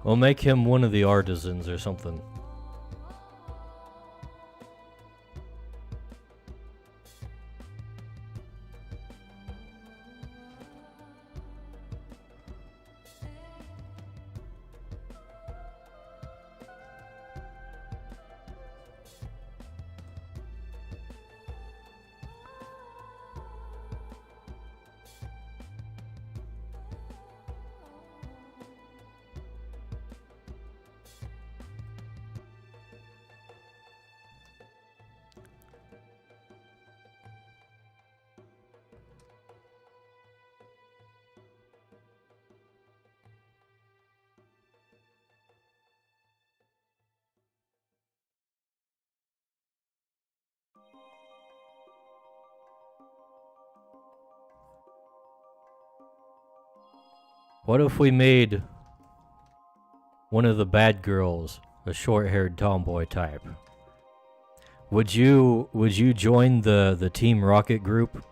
We'll make him one of the artisans or something. What if we made one of the bad girls a short-haired tomboy type? Would you join the Team Rocket group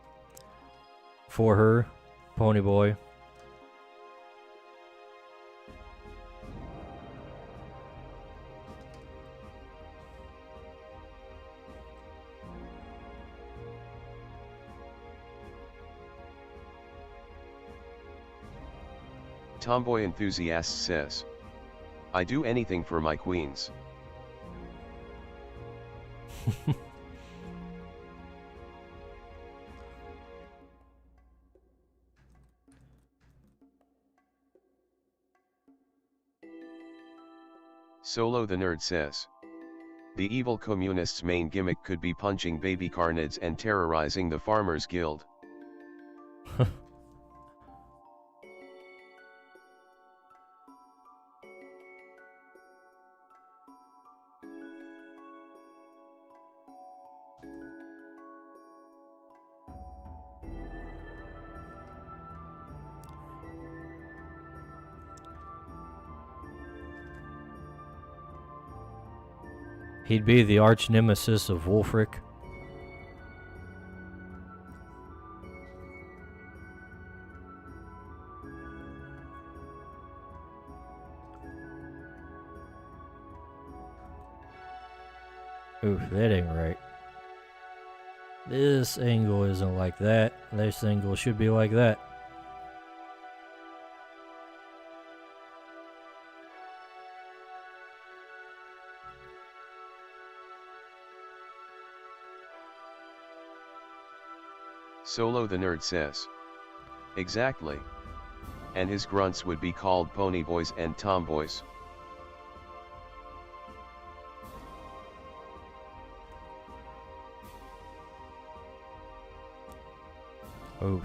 for her, Ponyboy? Tomboy Enthusiast says, I do anything for my queens. Solo the Nerd says, the evil communists' main gimmick could be punching baby carnids and terrorizing the Farmers Guild. He'd be the arch nemesis of Wolfric. Oof, that ain't right. This angle isn't like that. This angle should be like that. Solo the Nerd says, exactly. And his grunts would be called pony boys and tomboys. Oof.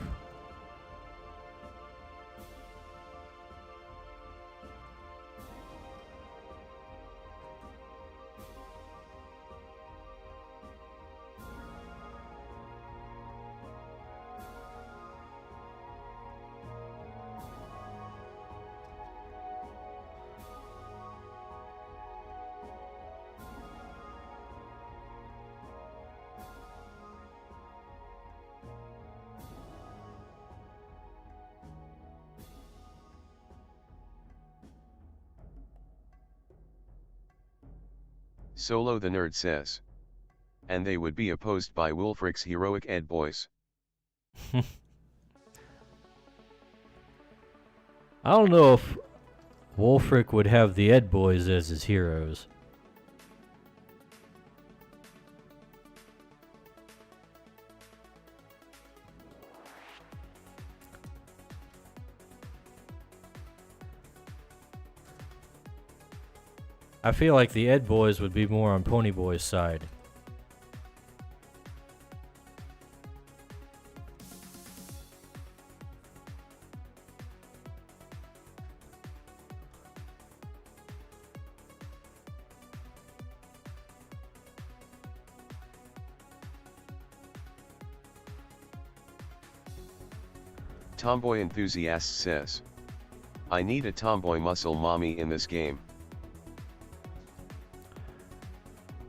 Solo the Nerd says, and they would be opposed by Wulfric's heroic Ed boys. I don't know if Wolfric would have the Ed boys as his heroes. I feel like the Ed boys would be more on Ponyboy's side. Tomboy Enthusiast says, I need a tomboy muscle mommy in this game.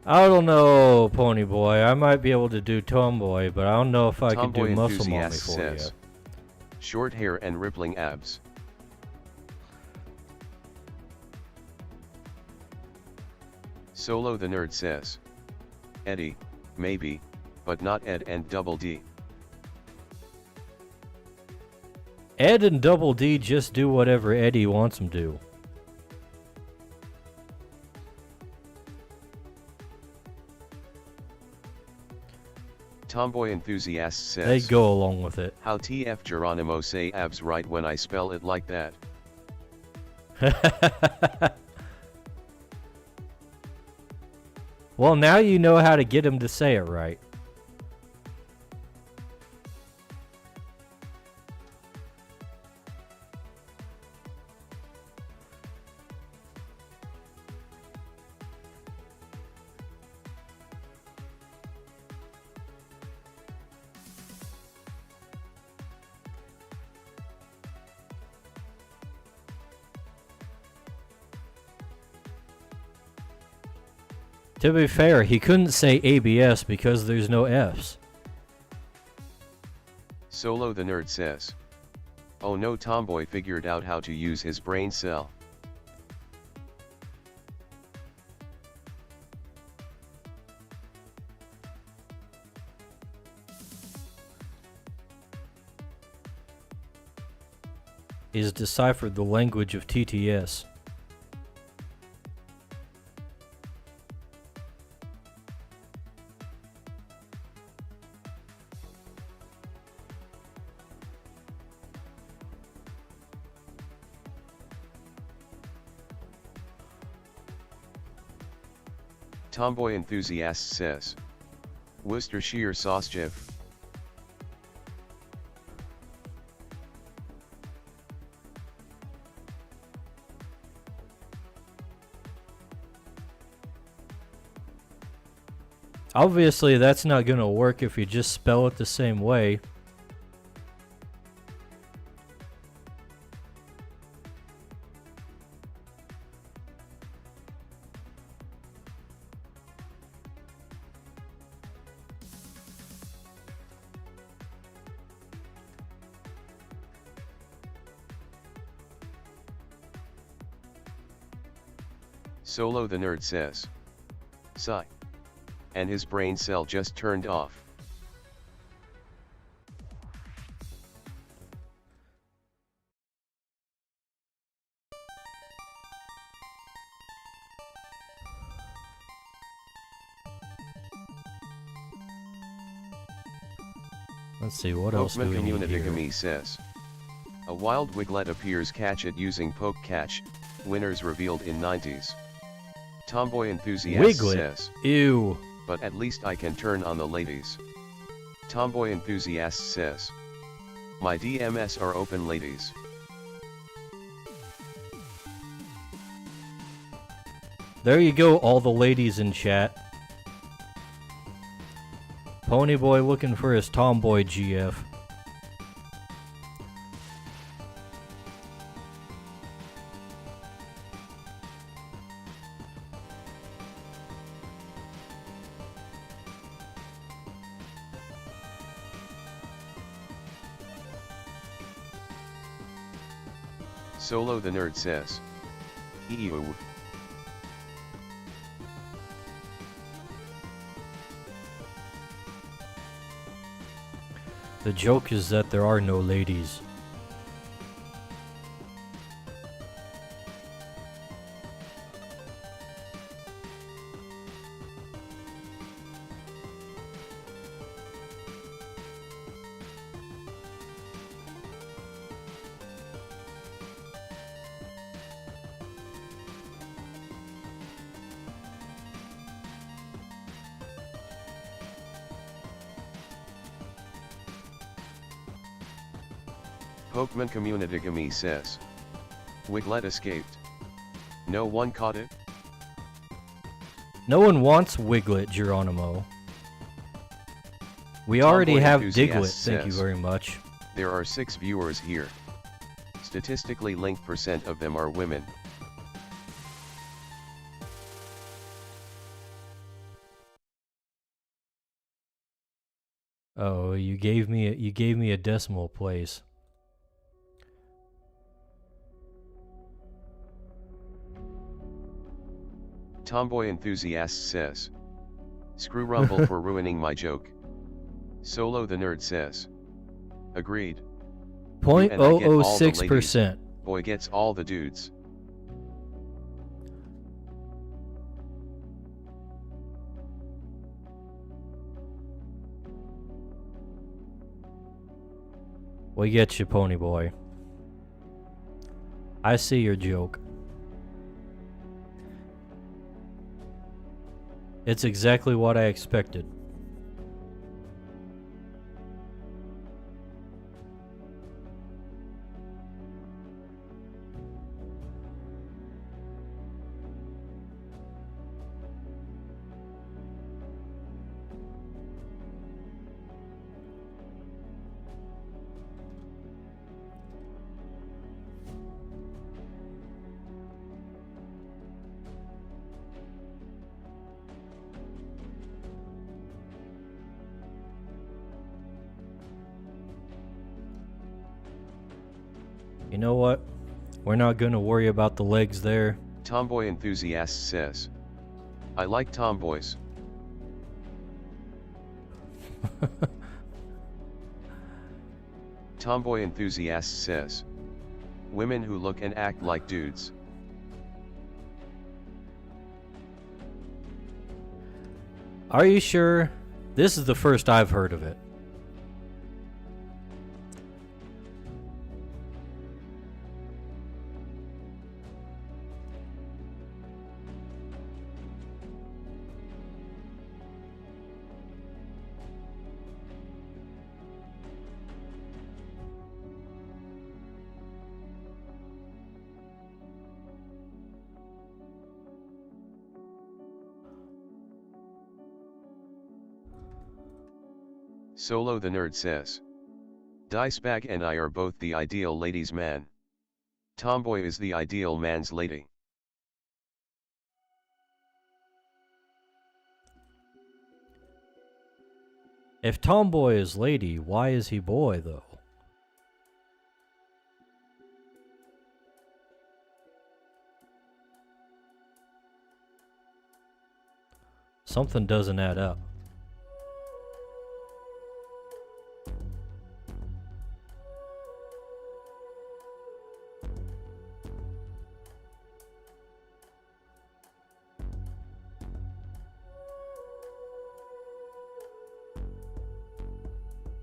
I don't know, Ponyboy. I might be able to do Tomboy, but I don't know if I can do Tomboy Muscle Mommy Enthusiast for says, you. short hair and rippling abs. Solo the Nerd says, Eddie, maybe, but not Ed and Double D. Ed and Double D just do whatever Eddie wants them to. Tomboy Enthusiast says, They go along with it. how TF Geronimo say abs right when I spell it like that. Well, now you know how to get him to say it right. To be fair, he couldn't say ABS because there's no Fs. Solo the Nerd says. Oh no, Tomboy figured out how to use his brain cell. He's deciphered the language of TTS. Tomboy Enthusiast says. Worcestershire sauce Jeff. Obviously, that's not gonna work if you just spell it the same way. Solo the Nerd says. Sigh. And his brain cell just turned off. Let's see, what else do Pokemon we need Community here? Gami says. A wild Wiglet appears, catch it using Poke Catch, winners revealed in 90s. Tomboy Enthusiast Wiglet? says. Ew. But at least I can turn on the ladies. Tomboy Enthusiast says. My DMs are open, ladies. There you go, all the ladies in chat. Ponyboy looking for his tomboy GF. Solo the Nerd says. Ew. The joke is that there are no ladies. Pokemon Community Gami says. Wiglet escaped. No one caught it? No one wants Wiglet, Geronimo. We Tomboy already have Enthusiast Diglett, thank you says. very much. There are 6 viewers here. Statistically linked % of them are women. Oh, you gave me a decimal place. Tomboy Enthusiast says. Screw Rumble for ruining my joke. Solo the Nerd says. Agreed. And I get all the ladies. 0.006%. Boy gets all the dudes. We get you, Ponyboy. I see your joke. It's exactly what I expected. You know what? We're not gonna worry about the legs there. Tomboy enthusiast says. I like tomboys. Tomboy enthusiast says. Women who look and act like dudes. Are you sure? This is the first I've heard of it. Solo the Nerd says. Dicebag and I are both the ideal ladies' man. Tomboy is the ideal man's lady. If tomboy is lady, why is he boy though? Something doesn't add up.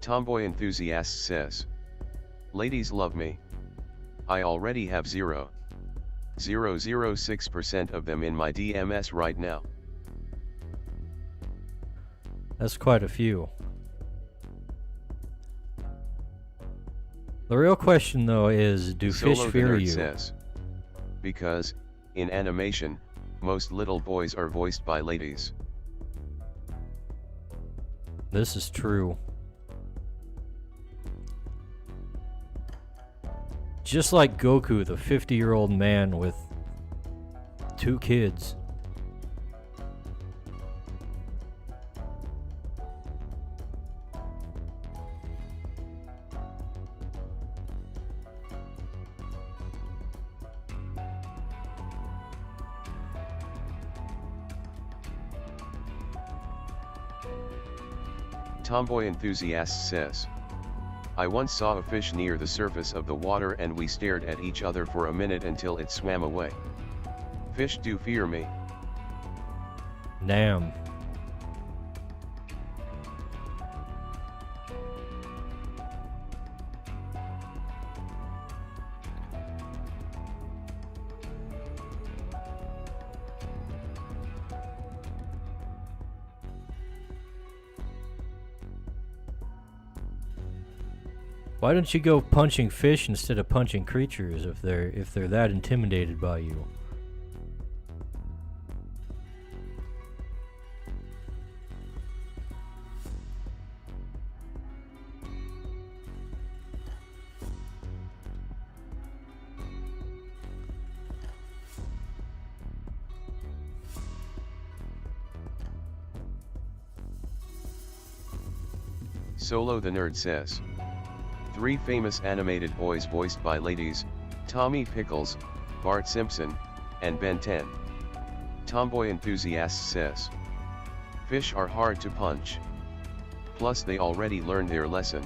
Tomboy enthusiast says. Ladies love me. I already have 0.006% of them in my DMs right now. That's quite a few. The real question though is, do Solo fish the fear Nerd you? says. Because, in animation, most little boys are voiced by ladies. This is true. Just like Goku, the 50-year-old man with 2 kids. Tomboy enthusiast says. I once saw a fish near the surface of the water and we stared at each other for a minute until it swam away. Fish do fear me. Damn. Why don't you go punching fish instead of punching creatures if they're that intimidated by you? Solo the Nerd says. 3 famous animated boys voiced by ladies, Tommy Pickles, Bart Simpson, and Ben 10. Tomboy enthusiast says. Fish are hard to punch. Plus they already learned their lesson.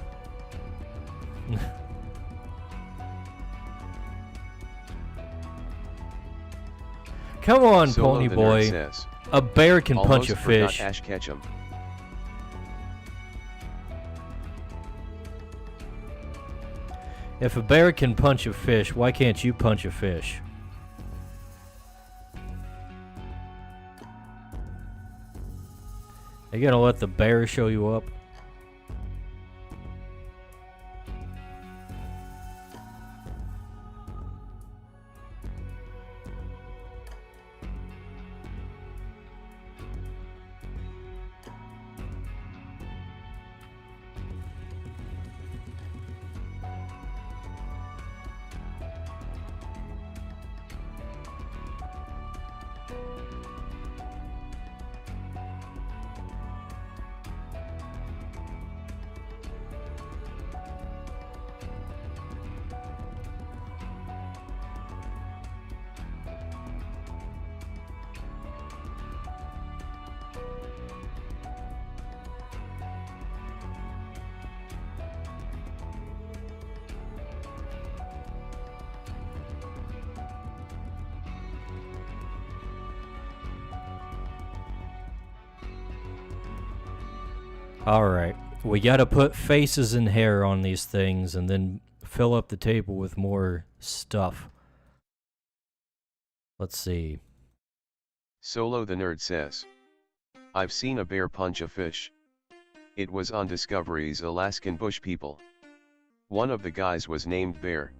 Come on, Solo Pony the Boy. Nerd says. A bear can punch Almost a forgot fish. Ash Ketchum. If a bear can punch a fish, why can't you punch a fish? Are you gonna let the bear show you up? Alright, we gotta put faces and hair on these things and then fill up the table with more stuff. Let's see. Solo the Nerd says, I've seen a bear punch a fish. It was on Discovery's Alaskan Bush People. One of the guys was named Bear.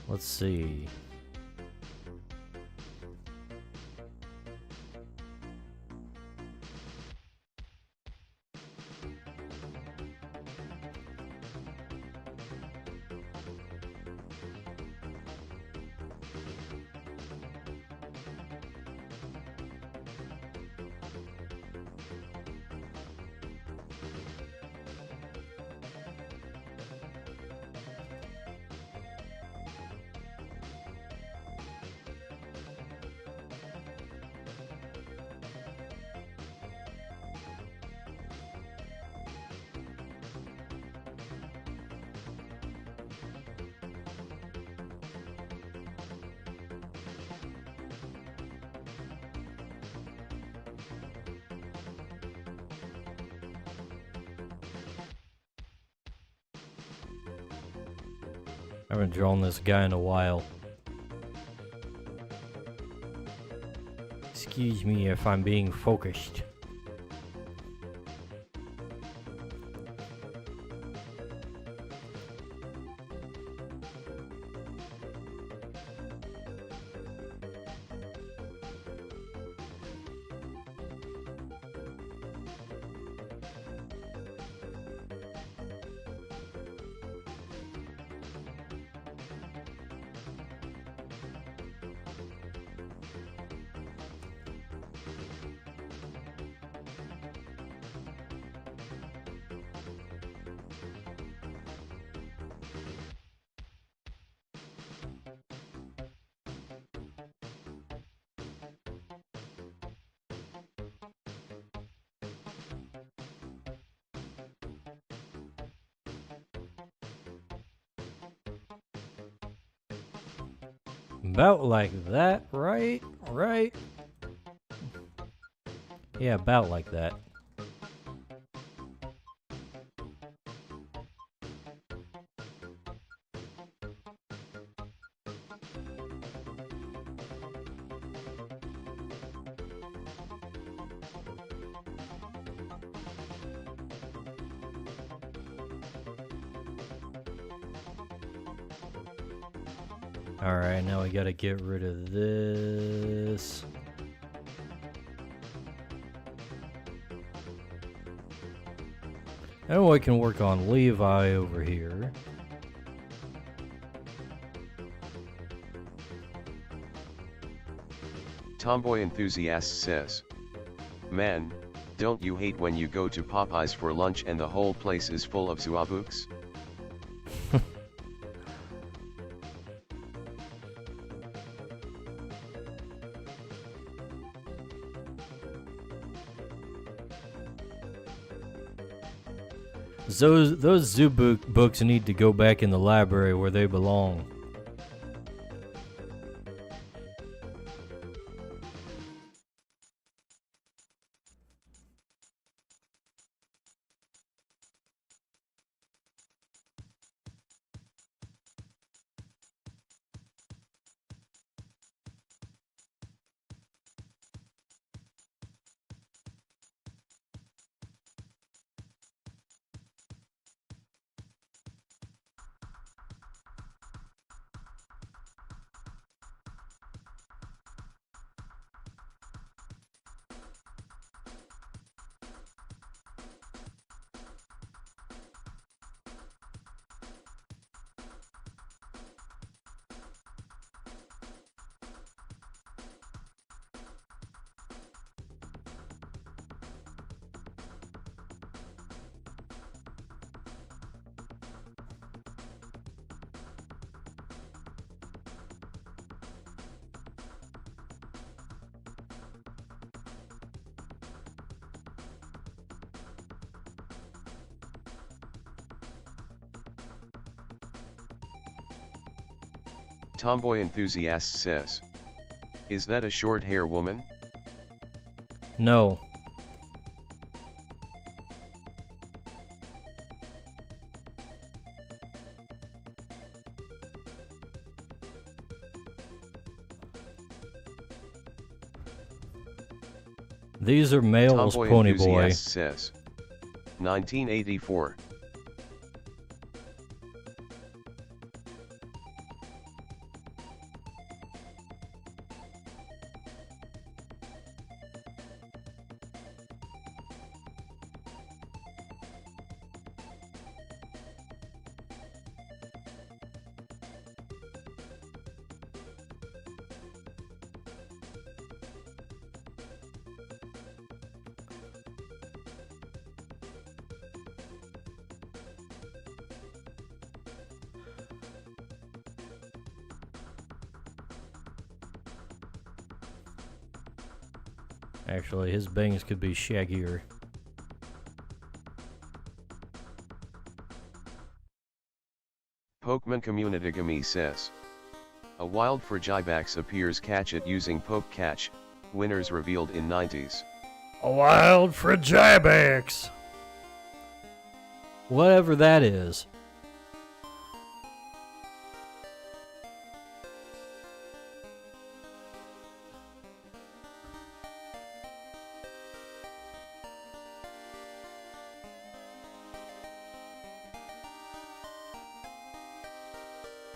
Let's see. I haven't drawn this guy in a while. Excuse me if I'm being focused. About like that, right? Right? Yeah, about like that. Alright, now we gotta get rid of this. And we can work on Levi over here. Tomboy Enthusiast says, Man, don't you hate when you go to Popeyes for lunch and the whole place is full of Zouabuks? Those zoo books need to go back in the library where they belong. Tomboy Enthusiast says. Is that a short hair woman? No. These are males, Tomboy Pony Enthusiast Boy. says. 1984. Actually, his bangs could be shaggier. Pokemon Communitygami says. A wild Frigibax appears catch it using Poke Catch, winners revealed in 90s. A wild Frigibax! Whatever that is.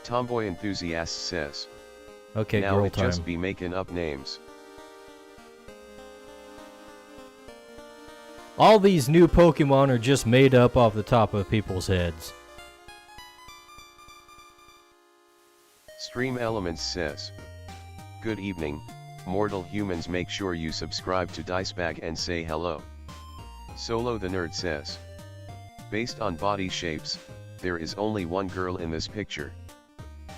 Tomboy Enthusiast says. Okay, now girl it time. just be making up names. All these new Pokemon are just made up off the top of people's heads. Stream Elements says. Good evening, mortal humans, make sure you subscribe to Dicebag and say hello. Solo the Nerd says. Based on body shapes, there is only one girl in this picture.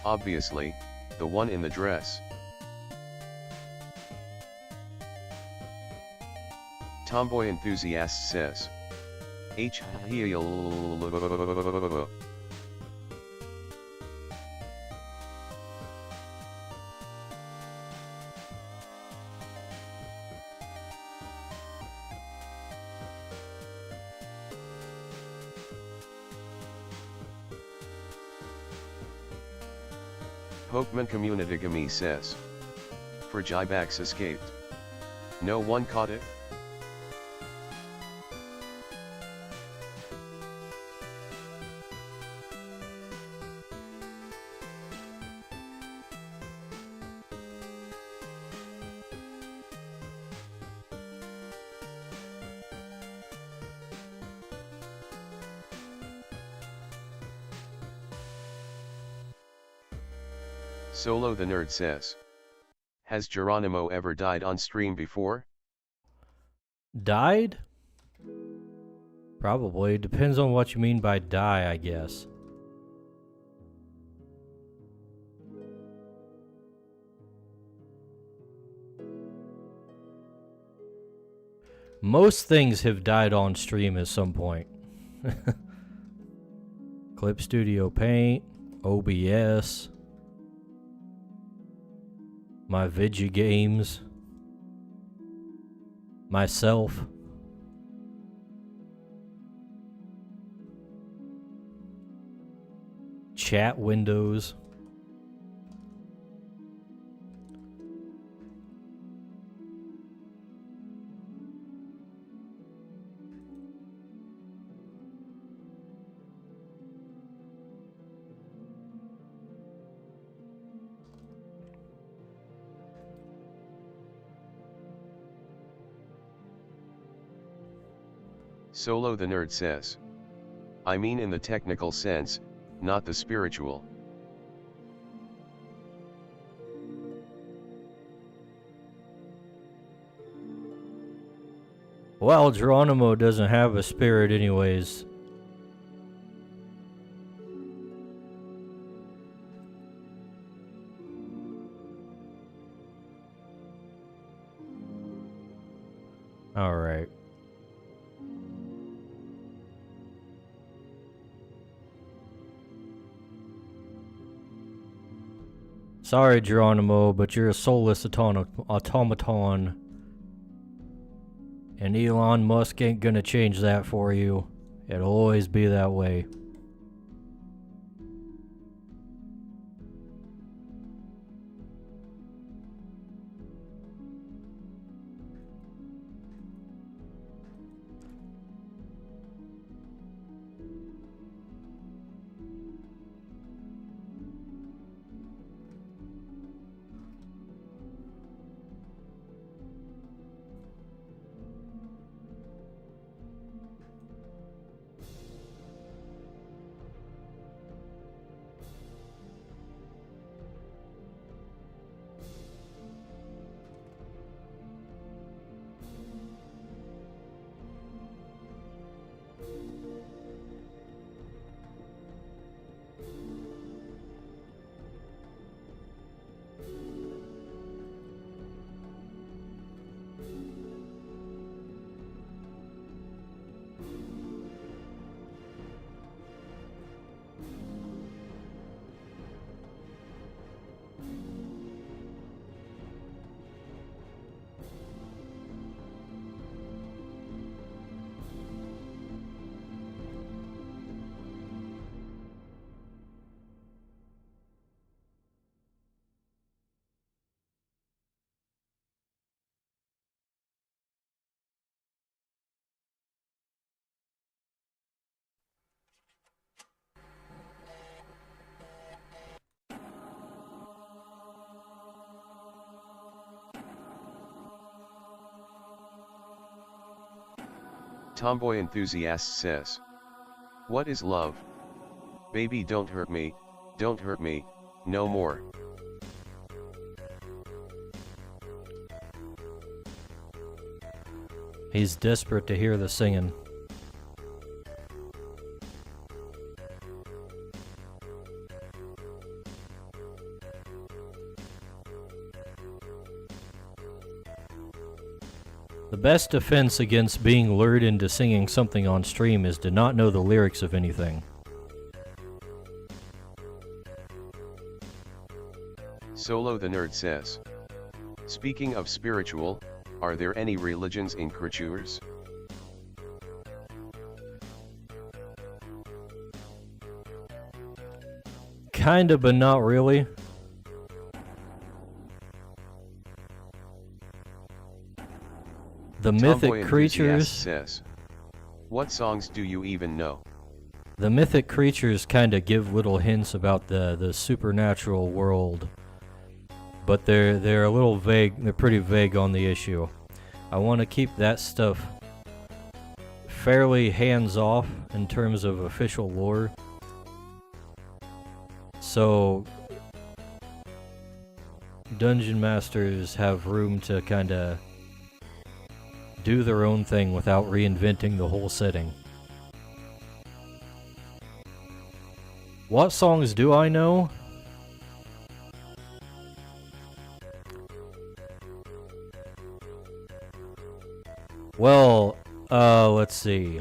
Obviously, the one in the dress. Tomboy Enthusiast says. Pokemon Communitygami says. Frigibax escaped. No one caught it? Solo the Nerd says. Has Geronimo ever died on stream before? Died? Probably. Depends on what you mean by die, I guess. Most things have died on stream at some point. Clip Studio Paint, OBS, my Vigi games, myself. Chat windows. Solo the Nerd says. I mean in the technical sense, not the spiritual. Well, Geronimo doesn't have a spirit anyways. Alright. Sorry, Geronimo, but you're a soulless automaton. And Elon Musk ain't gonna change that for you. It'll always be that way. Tomboy Enthusiast says, "What is love? Baby, don't hurt me, no more." He's desperate to hear the singing. The best defense against being lured into singing something on stream is to not know the lyrics of anything. Solo the Nerd says, "Speaking of spiritual, are there any religions in creatures?" Kinda, but not really. The mythic Tomboy creatures. Enthusiast says, "What songs do you even know?" The mythic creatures kind of give little hints about the supernatural world, but they're a little vague. They're pretty vague on the issue. I want to keep that stuff fairly hands off in terms of official lore. So dungeon masters have room to kind of do their own thing without reinventing the whole setting. What songs do I know? Well, let's see.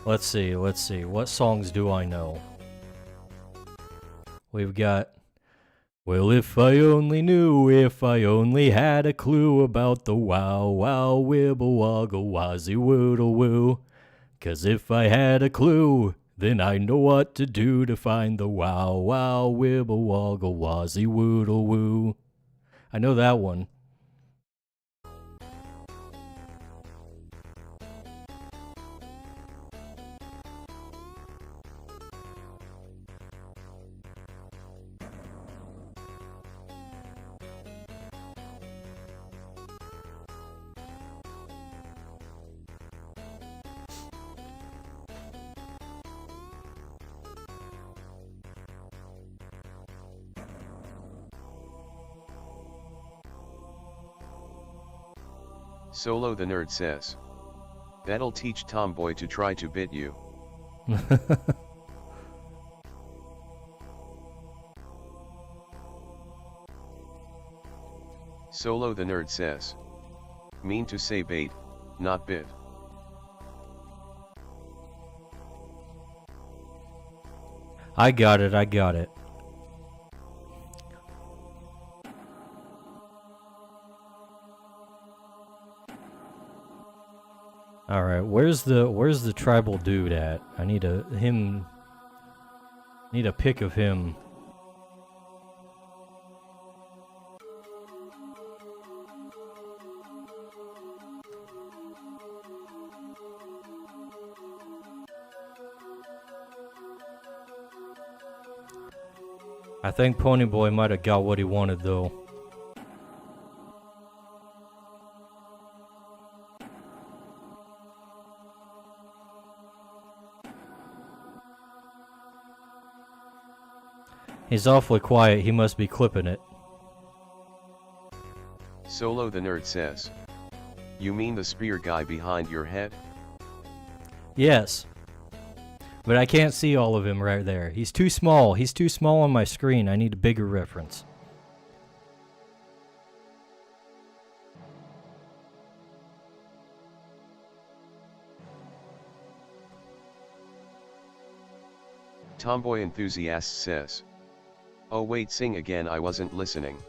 Let's see. What songs do I know? We've got, well, if I only knew, if I only had a clue about the wow, wow, wibble, woggle, wazzy, woodle, woo. 'Cause if I had a clue, then I know what to do to find the wow, wow, wibble, woggle, wazzy, woodle, woo. I know that one. Solo the Nerd says, "That'll teach Tomboy to try to bit you." Solo the Nerd says, "Mean to say bait, not bit." I got it, I got it. Alright, where's the tribal dude at? I need a pic of him. I think Ponyboy might have got what he wanted though. He's awfully quiet, he must be clipping it. Solo the Nerd says. You mean the spear guy behind your head? Yes. But I can't see all of him right there. He's too small. He's too small on my screen. I need a bigger reference. Tomboy Enthusiast says. Oh wait, sing again, I wasn't listening.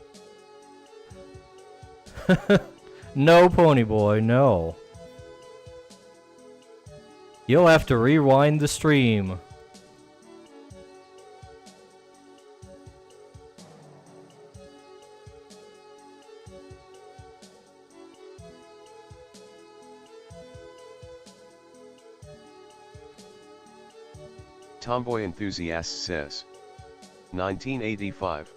No, Ponyboy, no. You'll have to rewind the stream. Tomboy Enthusiast says. 1985.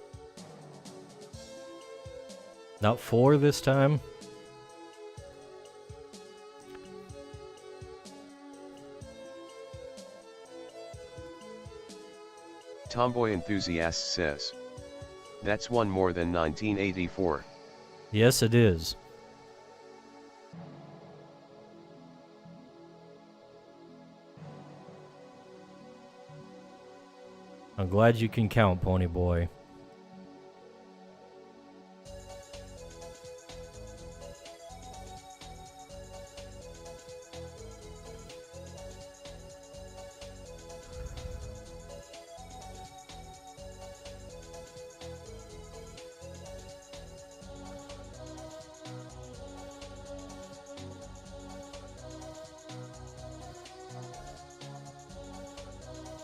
Not 4 this time? Tomboy Enthusiast says. That's one more than 1984. Yes, it is. I'm glad you can count, Ponyboy.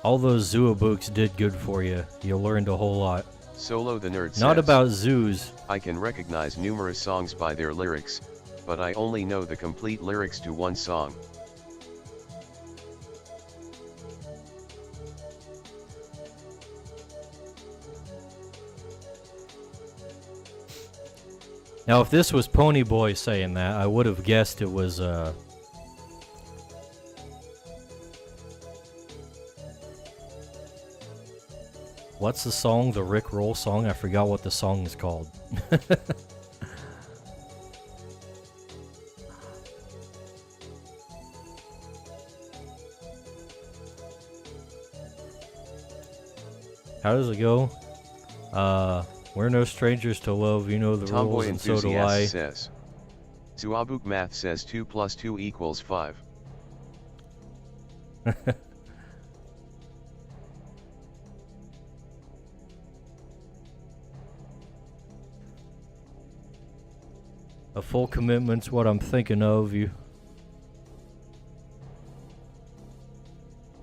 All those Zoo books did good for you. You learned a whole lot. Solo the Nerd says. Not about zoos. I can recognize numerous songs by their lyrics, but I only know the complete lyrics to one song. Now, if this was Ponyboy saying that, I would have guessed it was, what's the song? The Rick Roll song? I forgot what the song is called. How does it go? We're no strangers to love, you know the Tomboy rules, and so do I. Enthusiast says. Zuabuk Math says 2 + 2 = 5. A full commitment's what I'm thinking of. You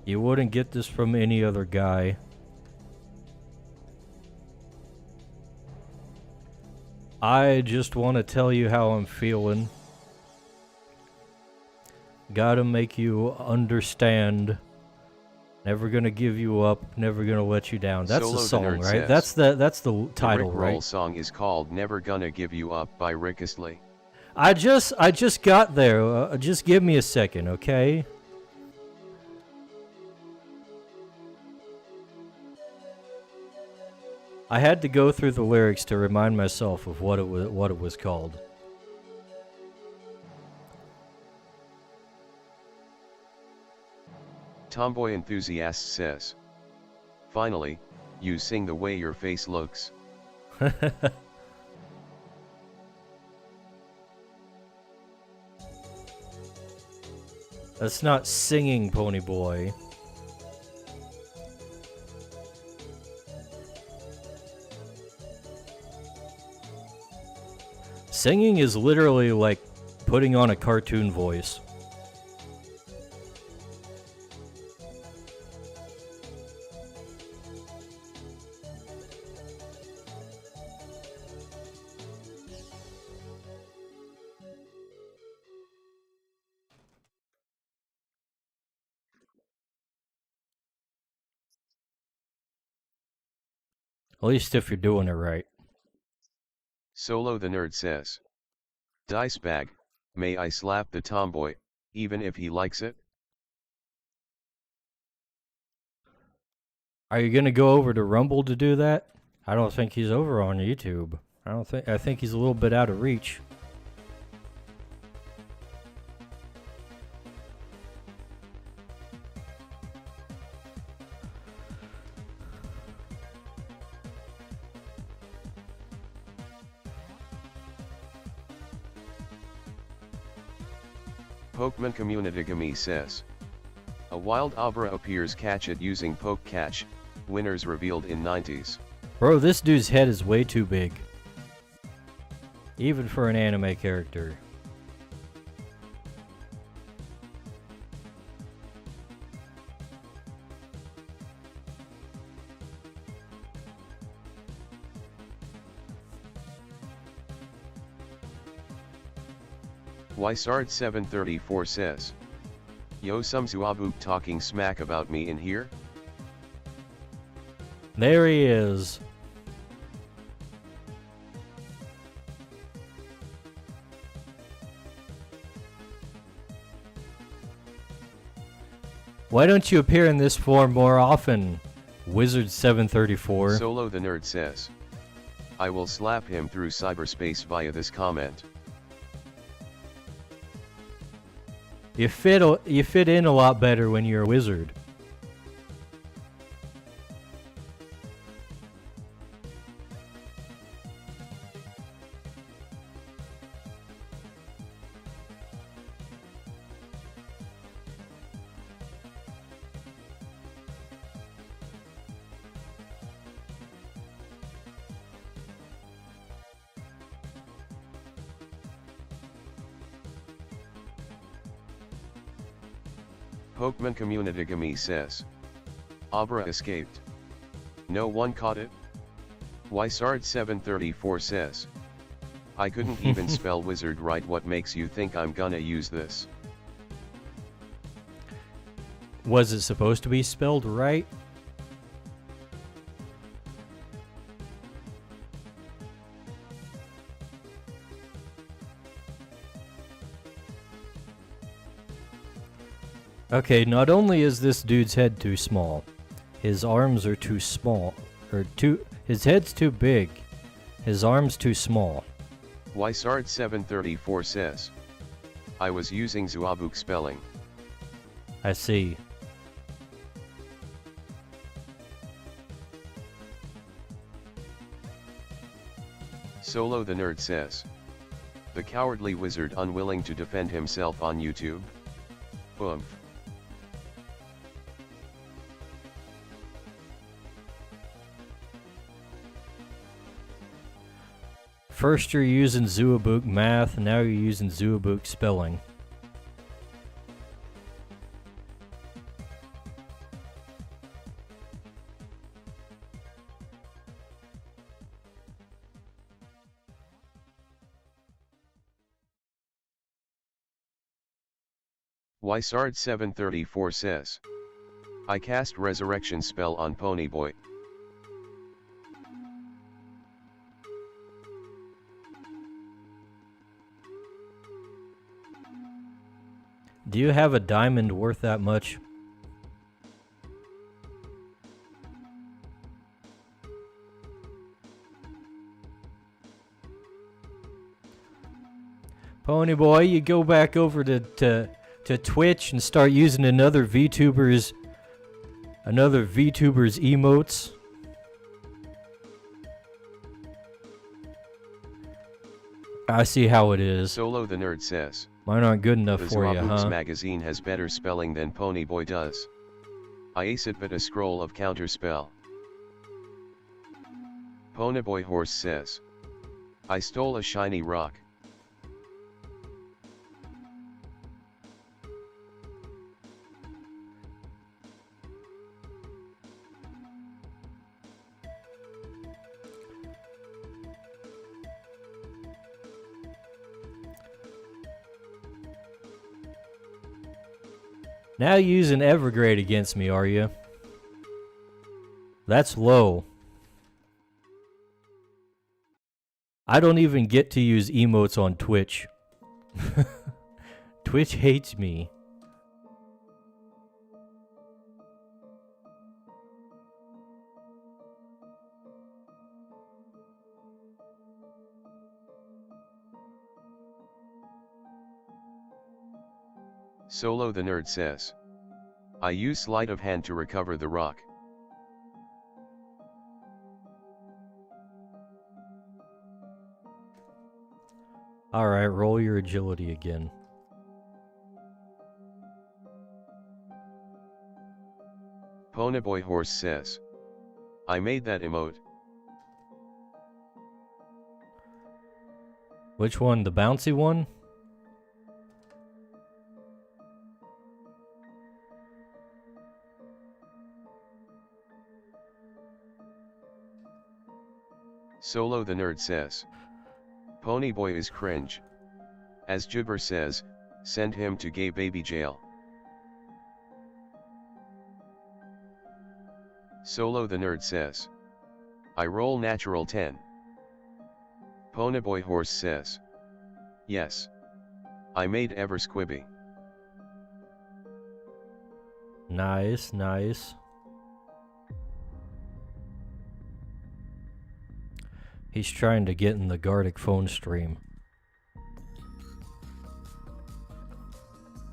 wouldn't get this from any other guy. I just want to tell you how I'm feeling. Gotta make you understand. Never gonna give you up, never gonna let you down. That's Solo the the song, Nerd right? says. That's the title, The Rick Roll right? song is called Never Gonna Give You Up by Rick Astley. I just got there. Just give me a second, okay? I had to go through the lyrics to remind myself of what it was called. Tomboy Enthusiast says. Finally, you sing the way your face looks. That's not singing, Ponyboy. Singing is literally like putting on a cartoon voice. At least if you're doing it right. Solo the Nerd says. Dice bag, may I slap the tomboy, even if he likes it? Are you gonna go over to Rumble to do that? I don't think he's over on YouTube. I think he's a little bit out of reach. Pokemon Community Gami says. A wild Abra appears, catch it using Poke Catch, winners revealed in 90s. Bro, this dude's head is way too big. Even for an anime character. Ysard734 says. Yo, some Zuabuk talking smack about me in here? There he is. Why don't you appear in this form more often, Wizard734? Solo the Nerd says. I will slap him through cyberspace via this comment. You fit in a lot better when you're a wizard. Pokemon Community Gami says. Abra escaped. No one caught it? Ysard734 says. I couldn't even spell wizard right, what makes you think I'm gonna use this? Was it supposed to be spelled right? Okay, not only is this dude's head too small, his arms are too small, his head's too big, his arms too small. Ysard734 says. I was using Zuabuk spelling. I see. Solo the Nerd says. The cowardly wizard unwilling to defend himself on YouTube? Oomph. First you're using Zuabuk math, now you're using Zuabuk spelling. Ysard734 says. I cast resurrection spell on Ponyboy. Do you have a diamond worth that much? Ponyboy, you go back over to Twitch and start using another VTuber's emotes. I see how it is. Solo the Nerd says. Mine aren't good enough The for you, Zuabuk's huh? magazine has better spelling than Ponyboy does. I ace it but a scroll of counterspell. Ponyboy Horse says. I stole a shiny rock, Now you're using Evergrade against me, are you? That's low. I don't even get to use emotes on Twitch. Twitch hates me. Solo the Nerd says. I use sleight of hand to recover the rock. Alright, roll your agility again. Ponyboy Horse says. I made that emote. Which one? The bouncy one? Solo the Nerd says. Ponyboy is cringe. As Jibber says, send him to gay baby jail. Solo the Nerd says. I roll natural 10. Ponyboy Horse says. Yes. I made ever squibby. Nice, nice. He's trying to get in the Gartic phone stream.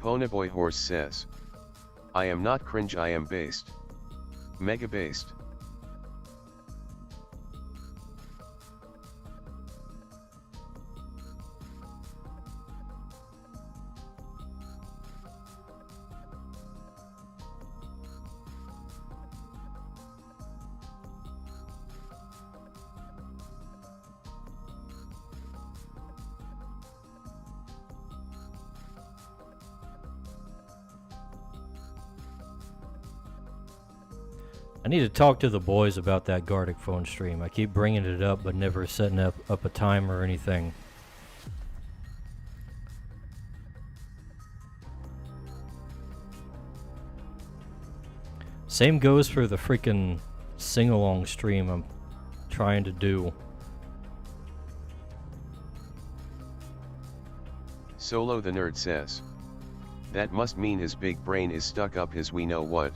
Ponyboy Horse says. I am not cringe, I am based. Mega based. I need to talk to the boys about that Gartic phone stream. I keep bringing it up, but never setting up a time or anything. Same goes for the freaking sing-along stream I'm trying to do. Solo the Nerd says. That must mean his big brain is stuck up his we know what.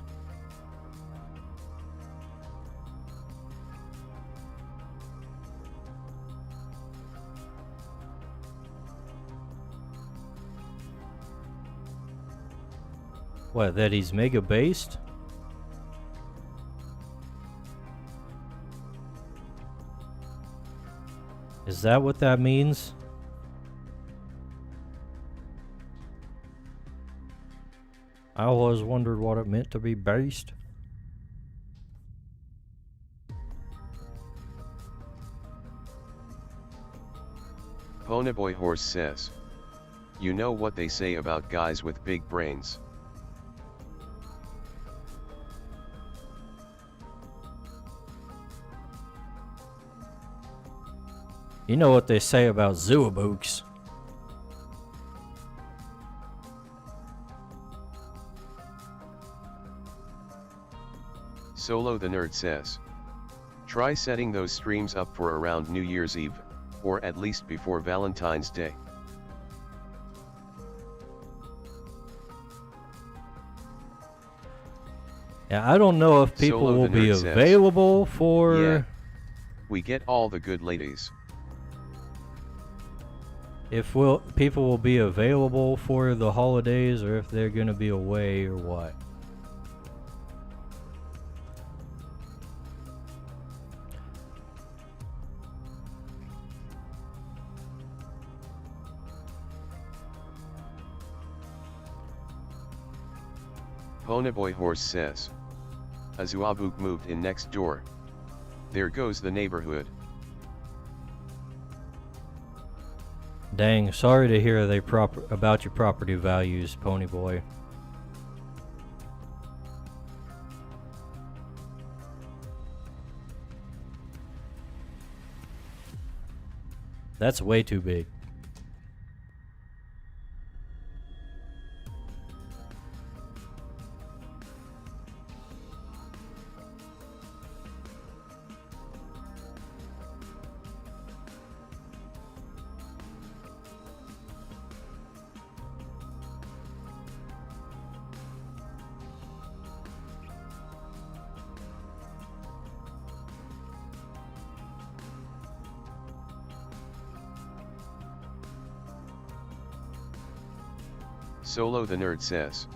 What, that he's mega based? Is that what that means? I always wondered what it meant to be based. Ponyboy Horse says. You know what they say about guys with big brains. You know what they say about Zoobooks. Solo the Nerd says. Try setting those streams up for around New Year's Eve, or at least before Valentine's Day. Yeah, I don't know if people Solo will the be Nerd says. available for... Yeah. We get all the good ladies. If people will be available for the holidays, or if they're gonna be away, or what. Ponyboy Horse says. Azuabuk moved in next door. There goes the neighborhood. Dang, sorry to hear about your property values, Ponyboy. That's way too big. Solo the Nerd says.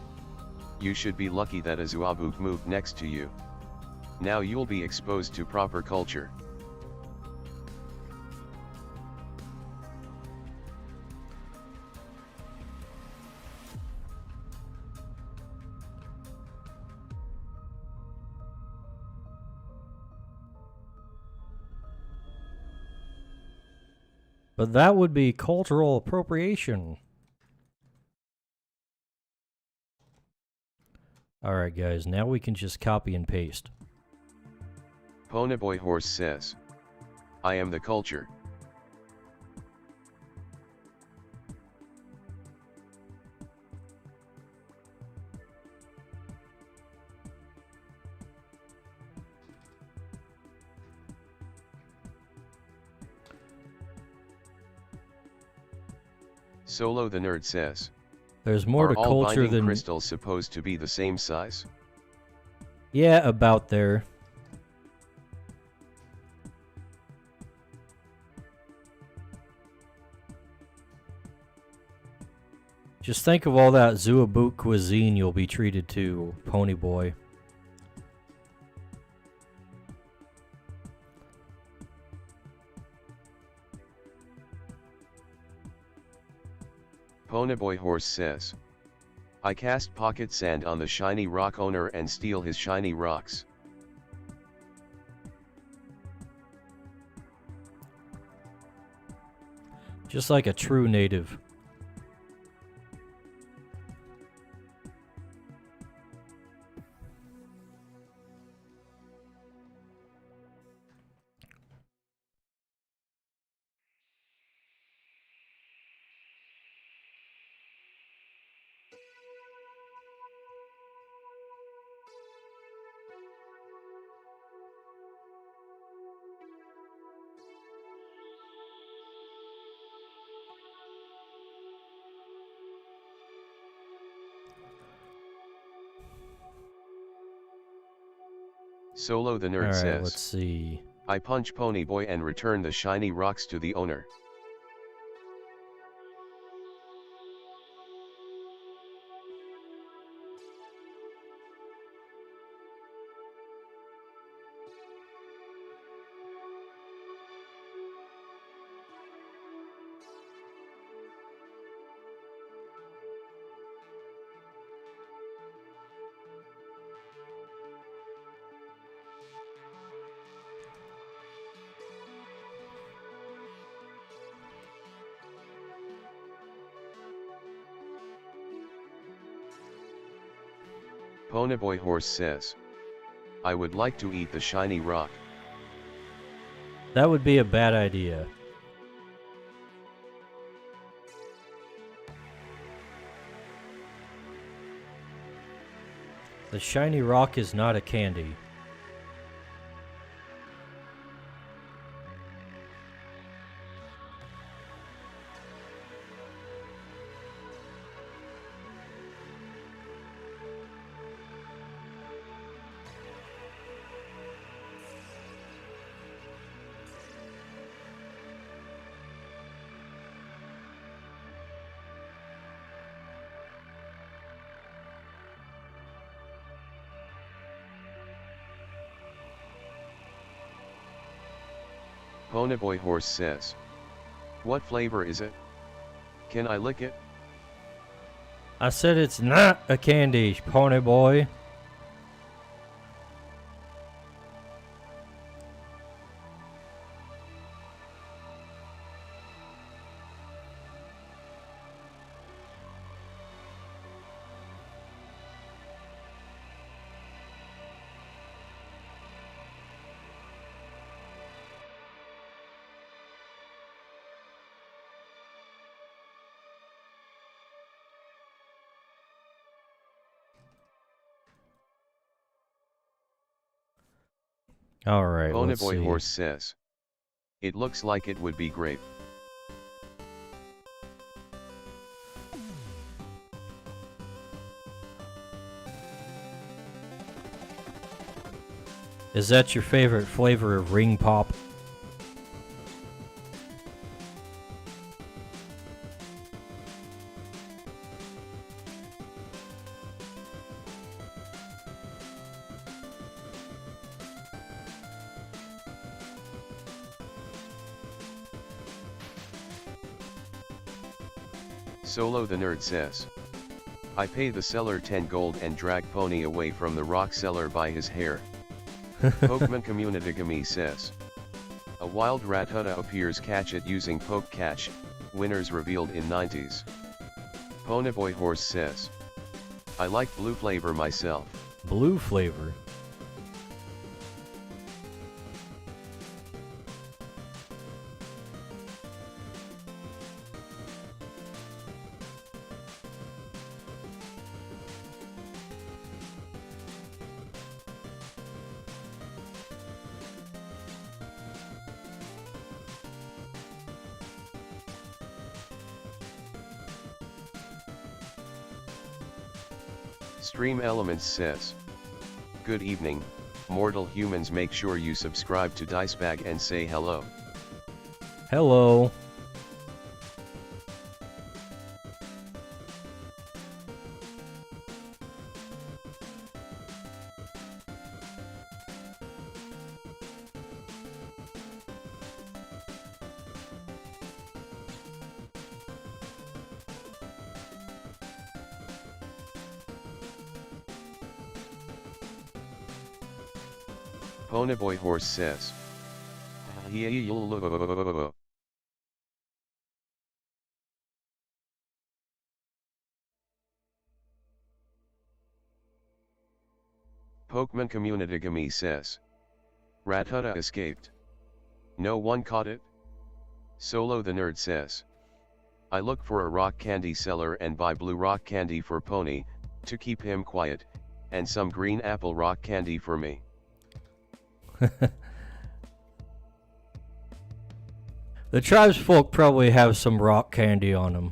You should be lucky that Azuabuk moved next to you. Now you'll be exposed to proper culture. But that would be cultural appropriation. Alright guys, now we can just copy and paste. Ponyboy Horse says. I am the culture. Solo the Nerd says. There's more to Are all culture binding than... crystals supposed to be the same size? Yeah, about there. Just think of all that Zuabuk cuisine you'll be treated to, Ponyboy. Ponyboy Horse says. I cast pocket sand on the shiny rock owner and steal his shiny rocks. Just like a true native. Solo the Nerd Alright, says. let's see. I punch Ponyboy and return the shiny rocks to the owner. Ponyboy Horse says. I would like to eat the shiny rock. That would be a bad idea. The shiny rock is not a candy. Ponyboy Horse says. What flavor is it? Can I lick it? I said it's not a candy, Ponyboy. Alright, let's see. Ponyboy Horse says. It looks like it would be grape. Is that your favorite flavor of ring pop? Solo the Nerd says. I pay the seller 10 gold and drag Pony away from the rock seller by his hair. Pokemon Community says. A wild Rattata appears, catch it using Poke Catch, winners revealed in 90s. Ponyboy Horse says. I like blue flavor myself. Blue flavor. Stream Elements says. Good evening, mortal humans, make sure you subscribe to Dicebag and say hello. Hello. Ponyboy Horse says. Pokemon Community says. Rattata escaped. No one caught it? Solo the Nerd says. I look for a rock candy seller and buy blue rock candy for Pony, to keep him quiet, and some green apple rock candy for me. The tribesfolk probably have some rock candy on them.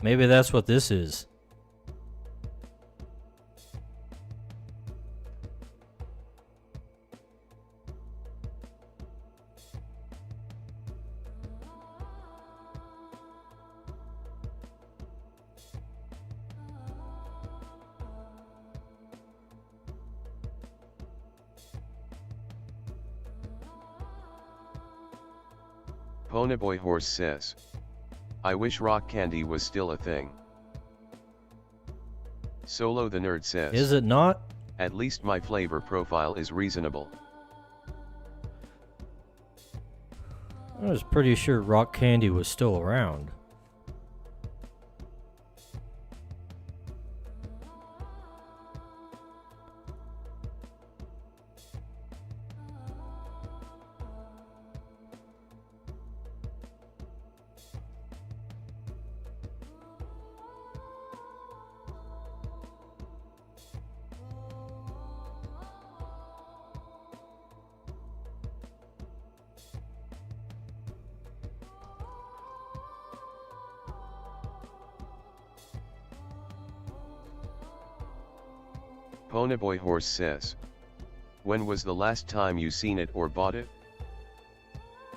Maybe that's what this is. Ponyboy Horse says. I wish rock candy was still a thing. Solo the Nerd says. Is it not? At least my flavor profile is reasonable. I was pretty sure rock candy was still around. Ponyboy Horse says. When was the last time you seen it or bought it?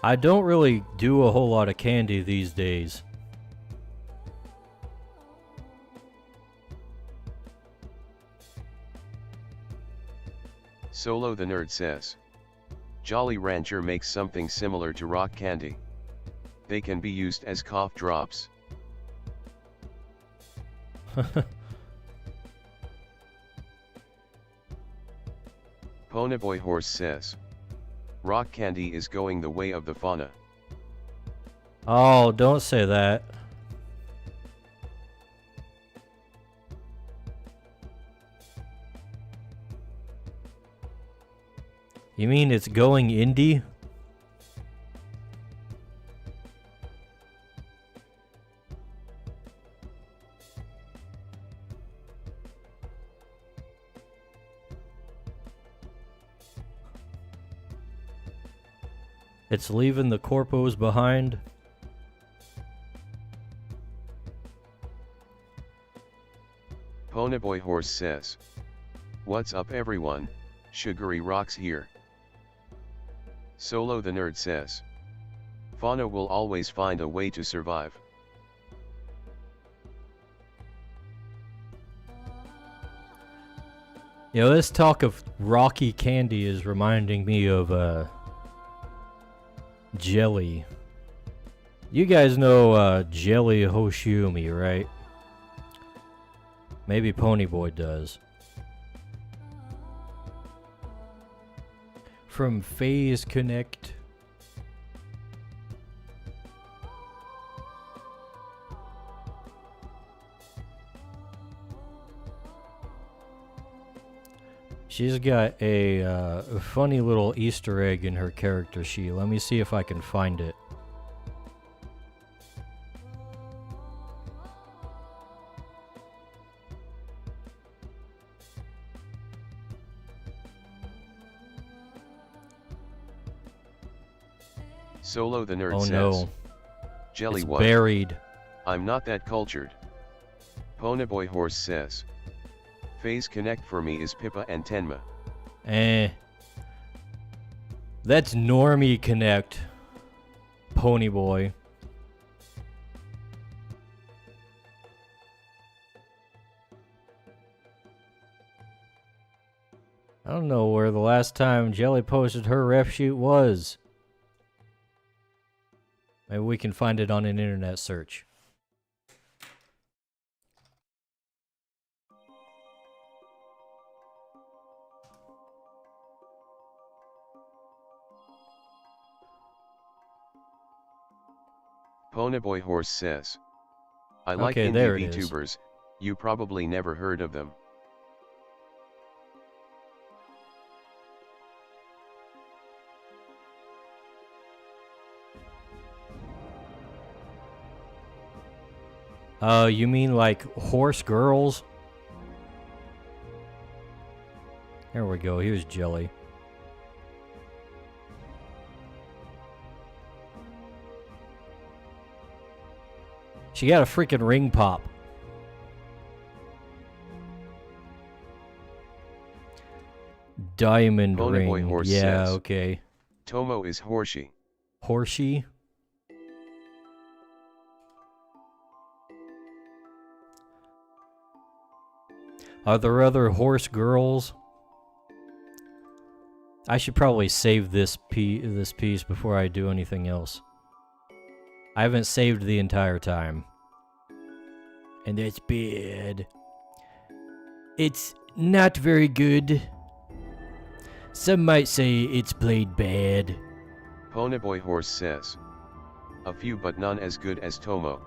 I don't really do a whole lot of candy these days. Solo the Nerd says. Jolly Rancher makes something similar to rock candy. They can be used as cough drops. Ponyboy Horse says. Rock candy is going the way of the fauna. Oh, don't say that. You mean it's going indie? It's leaving the corpos behind. Ponyboy Horse says. What's up everyone, Sugary Rocks here. Solo the Nerd says. Fauna will always find a way to survive. You know, this talk of rocky candy is reminding me of jelly. You guys know Jelly Hoshumi, right? Maybe Ponyboy does. From Phase Connect. She's got a funny little Easter egg in her character sheet. Let me see if I can find it. Solo the Nerd Oh says. no. Jelly It's what? buried. I'm not that cultured. Ponyboy Horse says. Phase Connect for me is Pippa and Tenma. That's Normie Connect. Ponyboy. I don't know where the last time Jelly posted her ref sheet was. Maybe we can find it on an internet search. Ponyboy Horse says. I like Okay, indie there it is. VTubers, you probably never heard of them. You mean like horse girls? Here we go, here's Jelly. She got a freaking ring pop. Diamond Ponyboy ring. Horse Yeah, says. okay. Tomo is Horsey. Horsey? Are there other horse girls? I should probably save this piece before I do anything else. I haven't saved the entire time. And that's bad. It's not very good. Some might say it's played bad. Ponyboy Horse says. A few but none as good as Tomo.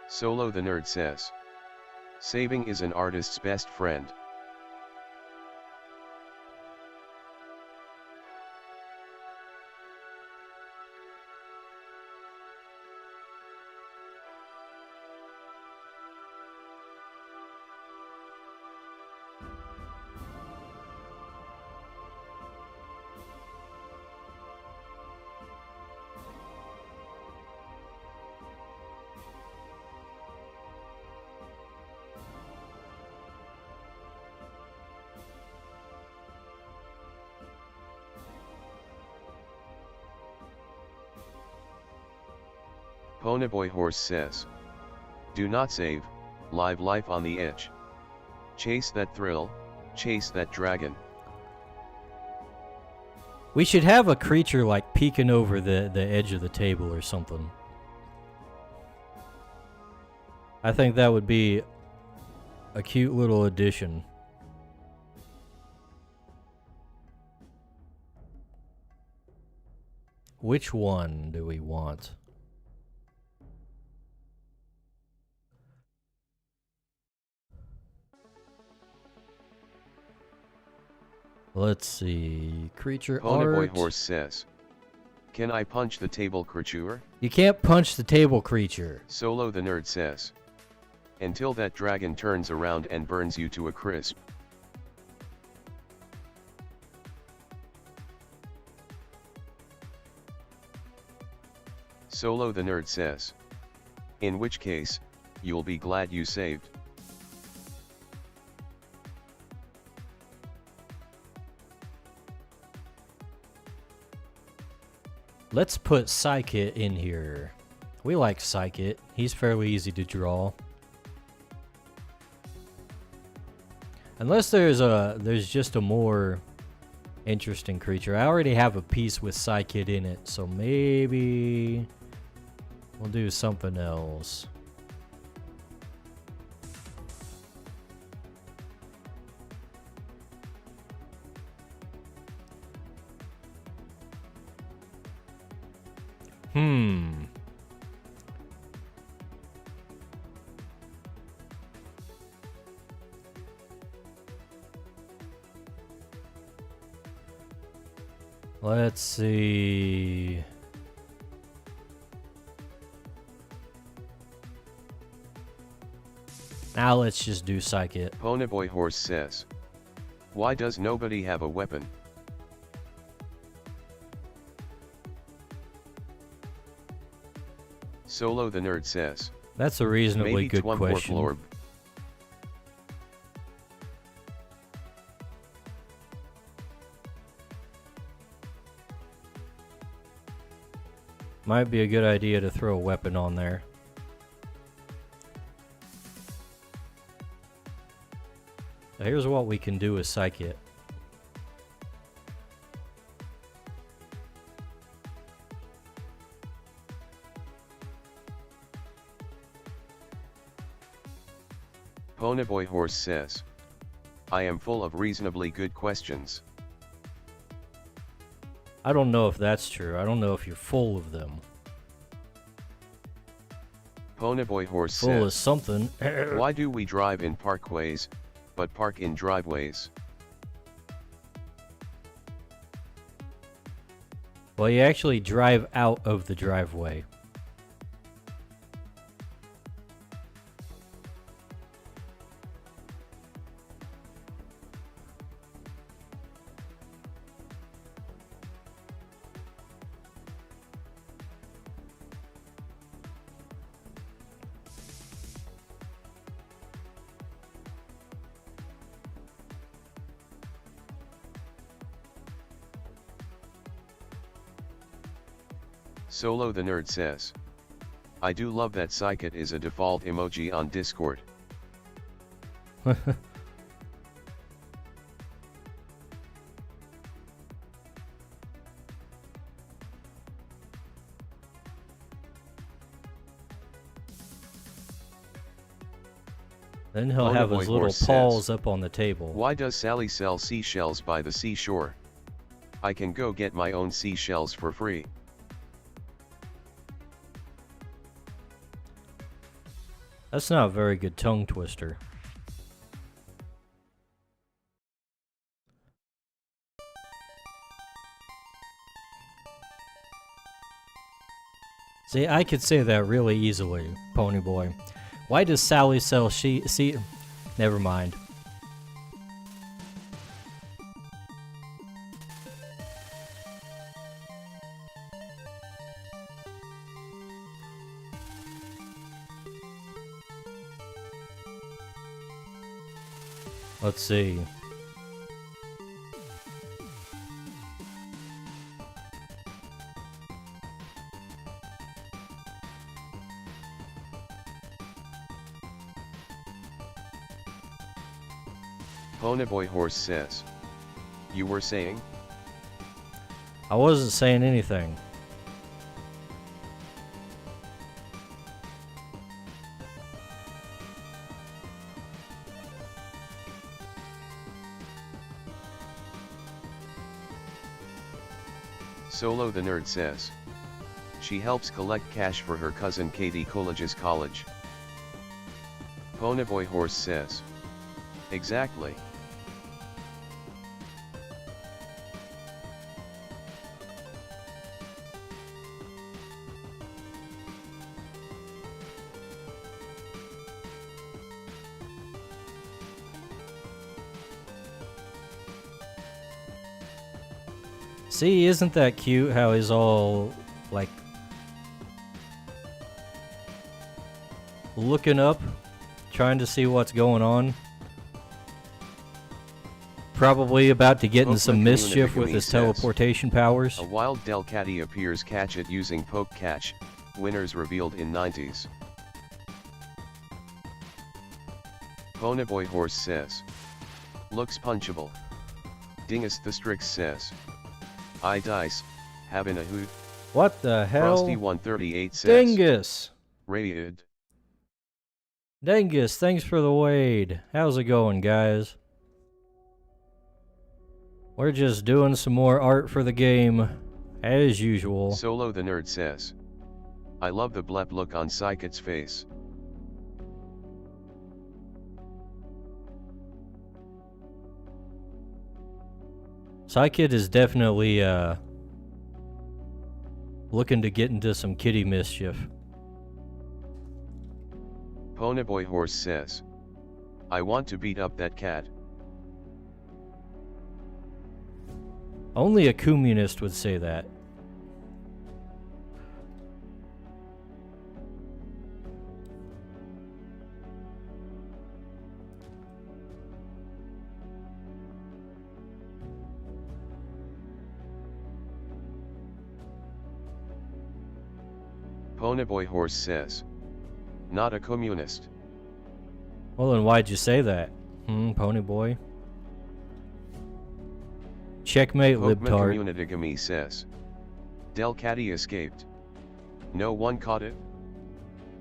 Solo the Nerd says. Saving is an artist's best friend. Ponyboy Horse says. Do not save, live life on the edge. Chase that thrill, chase that dragon. We should have a creature like peeking over the edge of the table or something. I think that would be a cute little addition. Which one do we want? Let's see. Creature Ponyboy art. Horse says. Can I punch the table creature? You can't punch the table creature. Solo the Nerd says. Until that dragon turns around and burns you to a crisp. Solo the Nerd says. In which case, You'll be glad you saved. Let's put Psykit in here. We like Psykit. He's fairly easy to draw. Unless there's just a more interesting creature. I already have a piece with Psykit in it, so maybe we'll do something else. Let's see. Now let's just do Psykit. Ponyboy Horse says, why does nobody have a weapon? Solo the Nerd says, That's a reasonably maybe good Twump question. Florb. Might be a good idea to throw a weapon on there. So here's what we can do with Psykit. Ponyboy Horse says, I am full of reasonably good questions. I don't know if that's true. I don't know if you're full of them. Ponyboy Horse Full of says, something. why do we drive in parkways, but park in driveways? Well, you actually drive out of the driveway. Solo the Nerd says, I do love that Psykit is a default emoji on Discord. Then he'll Ponyboy have his little Horse paws says, up on the table. why does Sally sell seashells by the seashore? I can go get my own seashells for free. That's not a very good tongue twister. See, I could say that really easily, Ponyboy. Why does Sally sell see? Never mind. Let's see. Ponyboy Horse says, you were saying? I wasn't saying anything. Solo the Nerd says, she helps collect cash for her cousin Katie Coolidge's college. Ponyboy Horse says, exactly. See, isn't that cute how he's all, like, looking up, trying to see what's going on. Probably about to get in some mischief with his teleportation powers. A wild Delcatty appears. Catch it using poke catch. Winners revealed in 90s. Ponyboy Horse says. Looks punchable. Dingus the Strix says. I dice. Having a hoot. What the hell? Frosty 138 says. Dingus! Raid. Dingus, thanks for the wade. How's it going, guys? We're just doing some more art for the game, as usual. Solo the Nerd says. I love the blep look on Psychit's face. Psychit is definitely, looking to get into some kitty mischief. Ponyboy Horse says. I want to beat up that cat. Only a communist would say that. Ponyboy Horse says. Not a communist. Well, then why'd you say that? Ponyboy? Checkmate, libtard. Communitygamy says. Delcatty escaped. No one caught it?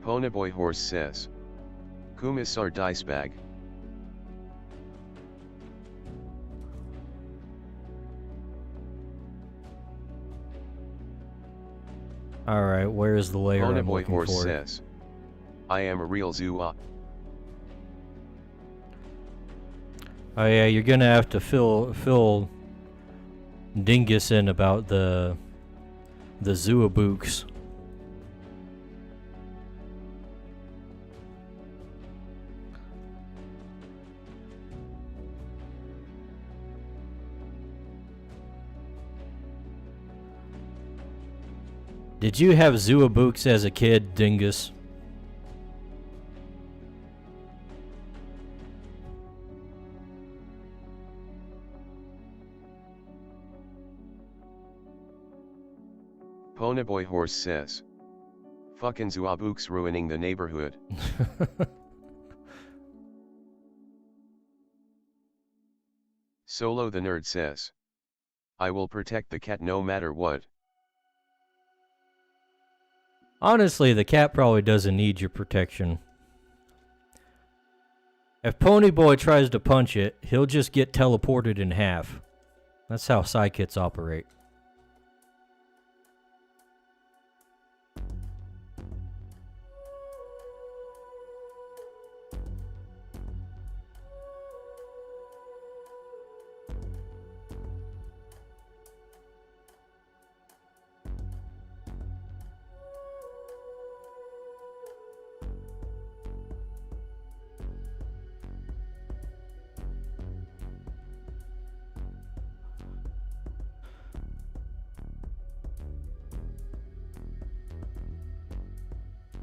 Ponyboy Horse says. Kumisar dice bag. Alright, where's the layer I'm Ponyboy looking Horse for? says. I am a real zoo. Oh yeah, you're gonna have to fill Dingus in about the Zoobooks. Did you have Zoobooks as a kid, Dingus? Ponyboy Horse says. Fucking Zoobooks ruining the neighborhood. Solo the Nerd says. I will protect the cat no matter what. Honestly, the cat probably doesn't need your protection. If Ponyboy tries to punch it, he'll just get teleported in half. That's how Psychits operate.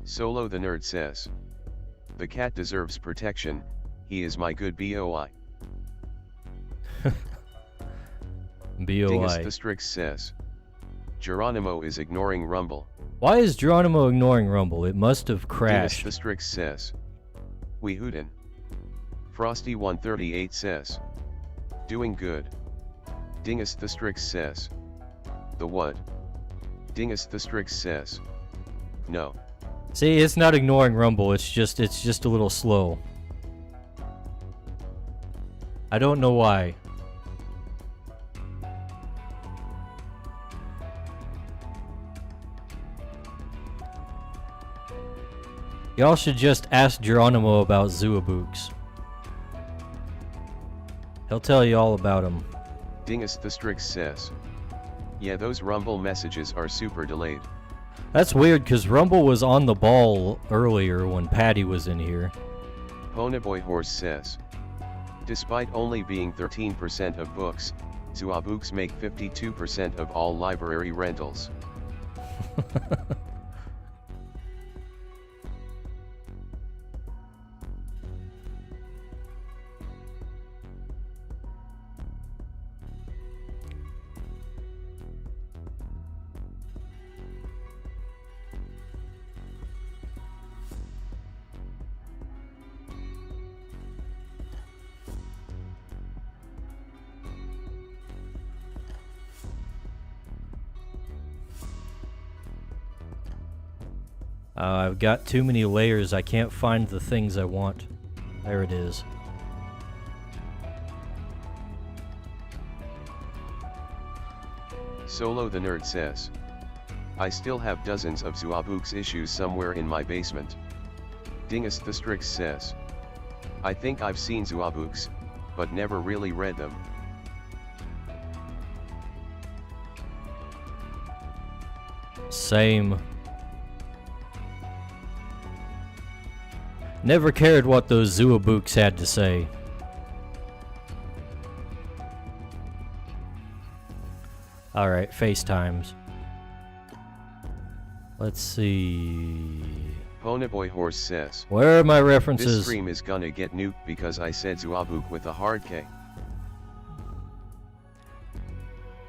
Solo the Nerd says. The cat deserves protection, he is my good boy. Dingus the Strix says. Geronimo is ignoring Rumble. Why is Geronimo ignoring Rumble? It must have Dingus crashed. the Strix says. We hootin'. Frosty 138 says. Doing good. Dingus the Strix says. The what? Dingus the Strix says. No. See, it's not ignoring Rumble, it's just a little slow. I don't know why. Y'all should just ask Geronimo about Zoobooks. He'll tell you all about them. Dingus the Strix says. Yeah, those Rumble messages are super delayed. That's weird, because Rumble was on the ball earlier when Patty was in here. Ponyboy Horse says. Despite only being 13% of books, Zoobooks make 52% of all library rentals. I've got too many layers. I can't find the things I want. There it is. Solo the Nerd says, I still have dozens of Zuabooks issues somewhere in my basement. Dingus the Strix says, I think I've seen Zuabooks, but never really read them. Same. Never cared what those Zuabooks had to say. Alright, FaceTimes. Let's see. Ponyboy Horse says, Where are my references? This stream is gonna get nuked because I said Zuabook with a hard K.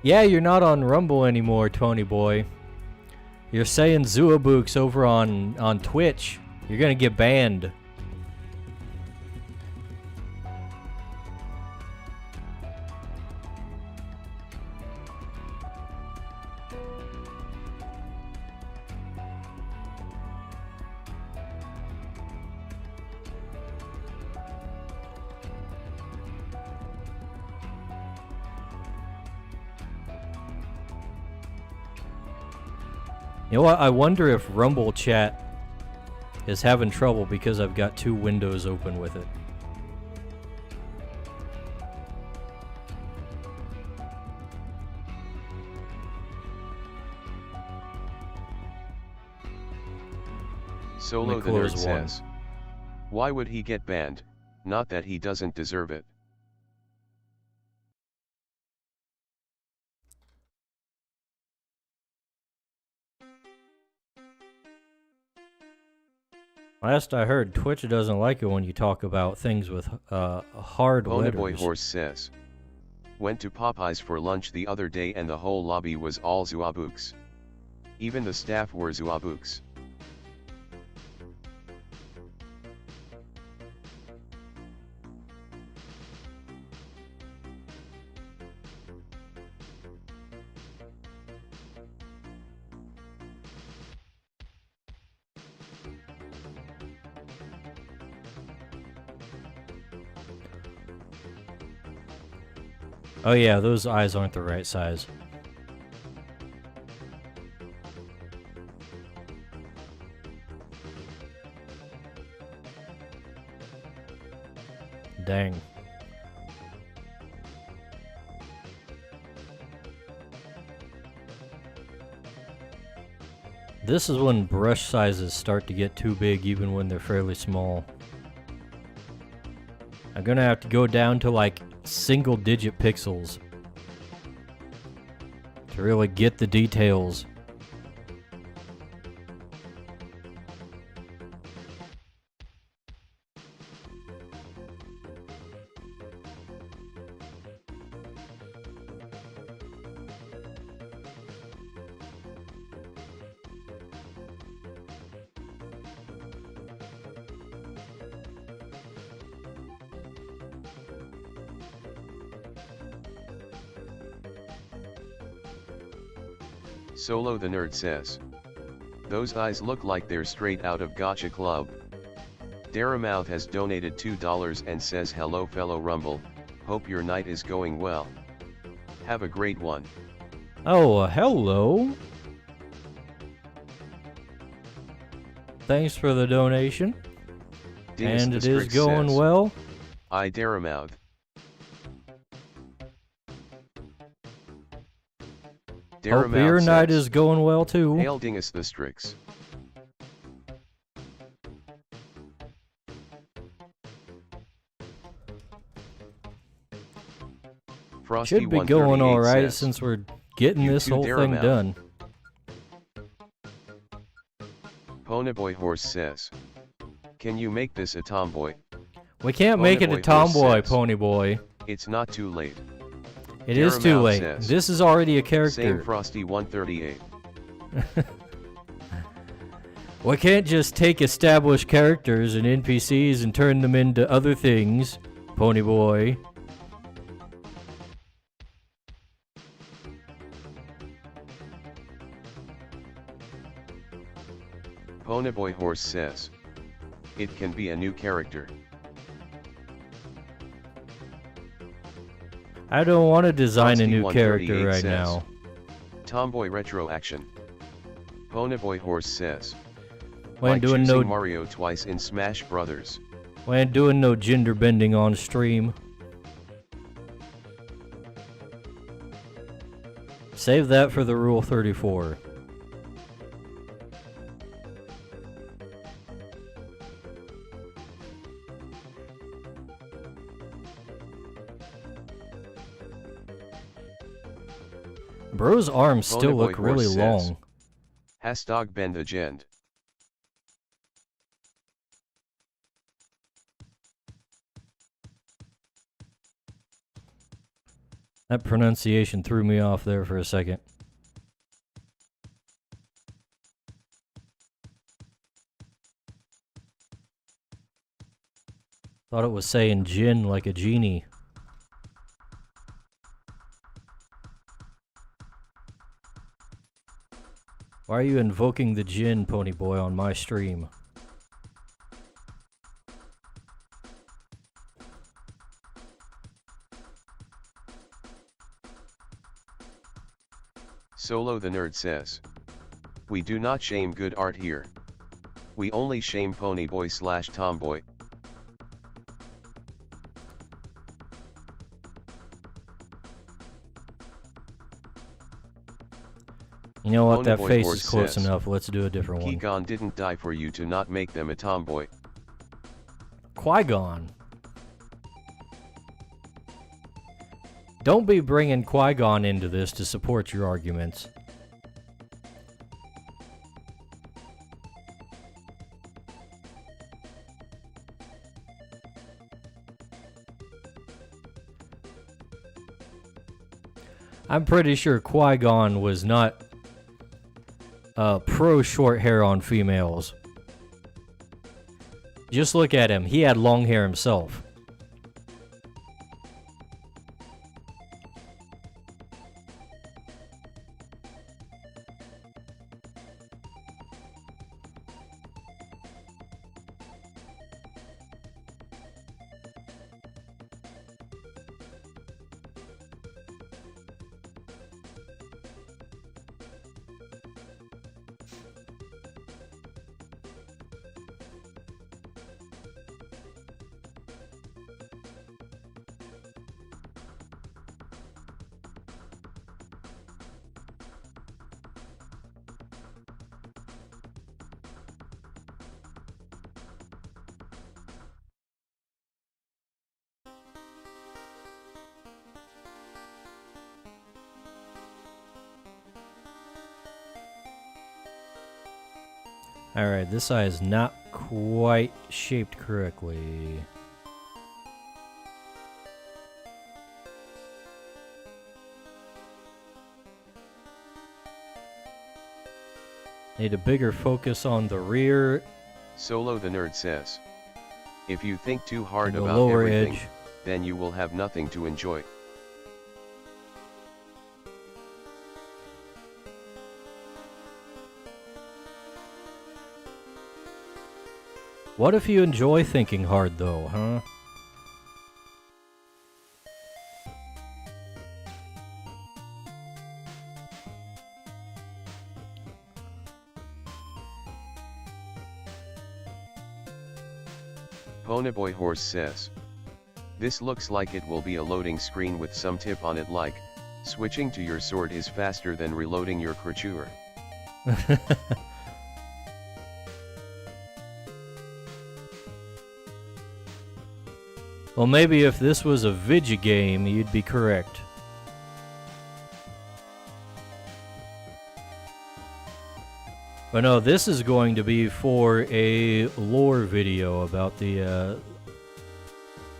Yeah, you're not on Rumble anymore, Tony Boy. You're saying Zuabooks over on Twitch. You're gonna get banned. You know what? I wonder if Rumble chat is having trouble because I've got two windows open with it. Solo the Nerd says, why would he get banned? Not that he doesn't deserve it. Last I heard, Twitch doesn't like it when you talk about things with hard letters. Ponyboy Horse says, went to Popeyes for lunch the other day and the whole lobby was all Zuabooks. Even the staff were Zuabooks. Oh yeah, those eyes aren't the right size. Dang. This is when brush sizes start to get too big even when they're fairly small. I'm gonna have to go down to like single-digit pixels to really get the details. Solo the Nerd says, those eyes look like they're straight out of Gotcha Club. Daramouth has donated $2 and says hello fellow Rumble, hope your night is going well. Have a great one. Oh, hello. Thanks for the donation. Dingus And the it is Strix going says, well. I Daramouth. Hope your night is going well too. Hail Dingus the Strix. Frosty Should be going 138 alright says, since we're getting "You this too, whole thing Daramouth." done. Ponyboy Horse says, can you make this a tomboy? We can't make it a Ponyboy Horse tomboy, says, Pony Boy. It's not too late. It is too Daramouth late. says, This is already a Same character. Frosty 138. We can't just take established characters and NPCs and turn them into other things, Pony Boy. Ponyboy Horse says. It can be a new character. I don't want to design a new Frosty138 character right says, now. Tomboy Retro Action. Ponyboy Horse says. We ain't Like doing choosing no Mario twice in Smash Brothers. We ain't doing no gender bending on stream. Save that for the Rule 34. Bro's arms still Ponyboy look really Horse long. says, Hashtag bend agend. That pronunciation threw me off there for a second. Thought it was saying gin like a genie. Why are you invoking the gin, Ponyboy, on my stream? Solo the Nerd says. We do not shame good art here. We only shame Ponyboy / Tomboy. You know what, that Ponyboy face Horse is close says, enough. Let's do a different one. Qui-Gon didn't die for you to not make them a tomboy. Qui-Gon. Don't be bringing Qui-Gon into this to support your arguments. I'm pretty sure Qui-Gon was not pro short hair on females. Just look at him. He had long hair himself. Alright, this eye is not quite shaped correctly. Need a bigger focus on the rear. Solo the Nerd says. If you think too hard and the about lower everything, edge. then you will have nothing to enjoy. What if you enjoy thinking hard though, huh? Ponyboy Horse says. This looks like it will be a loading screen with some tip on it like, switching to your sword is faster than reloading your creature. Well, maybe if this was a Vidya game, you'd be correct. But no, this is going to be for a lore video about the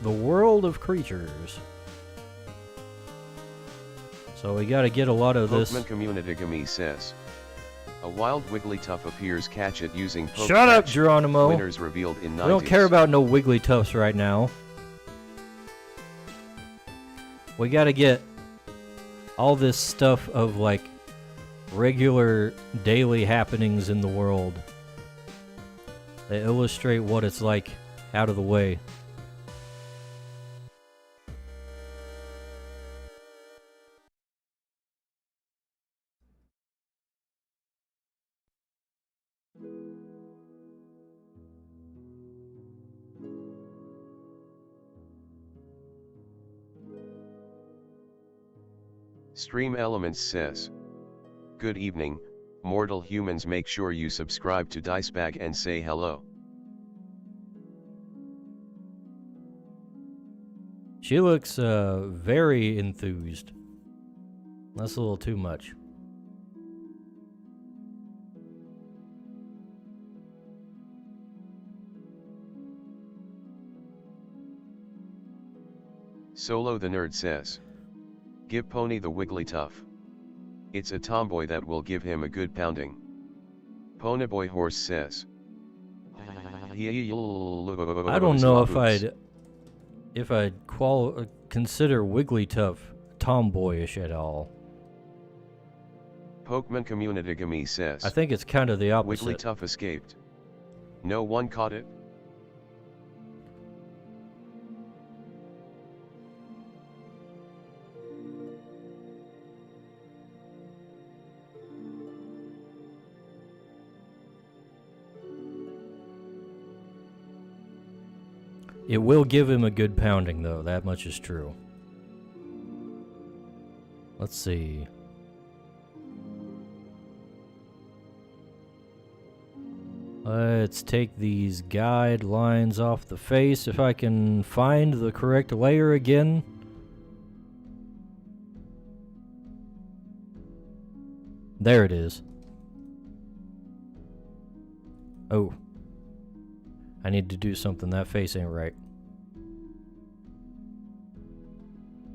world of creatures. So we got to get a lot of this. Pokemon Community says. A wild Wigglytuff appears, catch it using Poke Shut up, Catch. Geronimo. Winners revealed in 90s. We don't care about no Wigglytuffs right now. We got to get all this stuff of like regular daily happenings in the world. They illustrate what it's like out of the way. Stream Elements says, "Good evening, mortal humans, make sure you subscribe to Dicebag and say hello." She looks very enthused. That's a little too much. Solo the Nerd says, "Give Pony the Wigglytuff. It's a tomboy that will give him a good pounding." Ponyboy Horse says, I don't know if I'd consider Wigglytuff tomboyish at all. Pokemon Communitygami says, I think it's kind of the opposite. Wigglytuff escaped. No one caught it? It will give him a good pounding, though. That much is true. Let's see. Let's take these guidelines off the face if I can find the correct layer again. There it is. Oh. I need to do something. That face ain't right.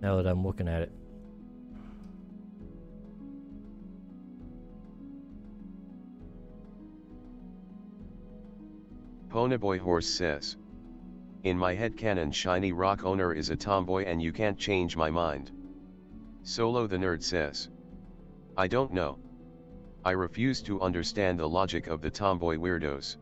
Now that I'm looking at it. Ponyboy Horse says, "In my headcanon, Shiny Rock Owner is a tomboy and you can't change my mind." Solo the Nerd says, "I don't know. I refuse to understand the logic of the tomboy weirdos."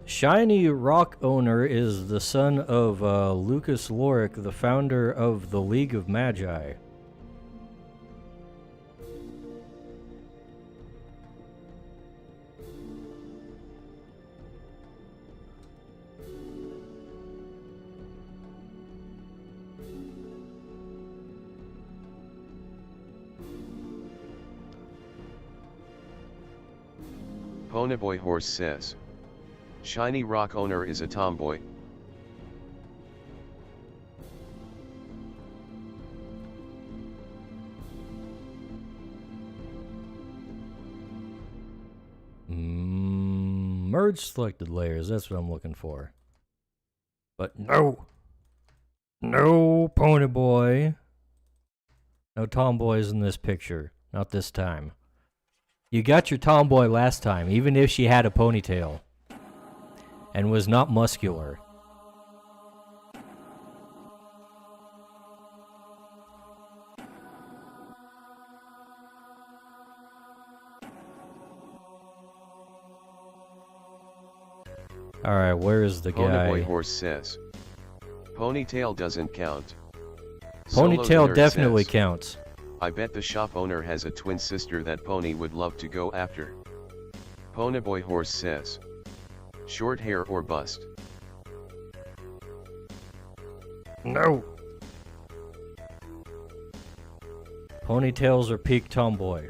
Shiny Rock Owner is the son of Lucas Lorick, the founder of the League of Magi. Ponyboy Horse says, "Shiny Rock Owner is a tomboy." Merge selected layers, that's what I'm looking for. But no! No, Ponyboy! No tomboys in this picture. Not this time. You got your tomboy last time, even if she had a ponytail. And was not muscular. Alright, where is the guy? Ponyboy Horse says, "Ponytail doesn't count." Solo the Ponytail Nerd definitely says, counts. "I bet the shop owner has a twin sister that Pony would love to go after." Ponyboy Horse says, "Short hair or bust." No! Ponytails are peak tomboy.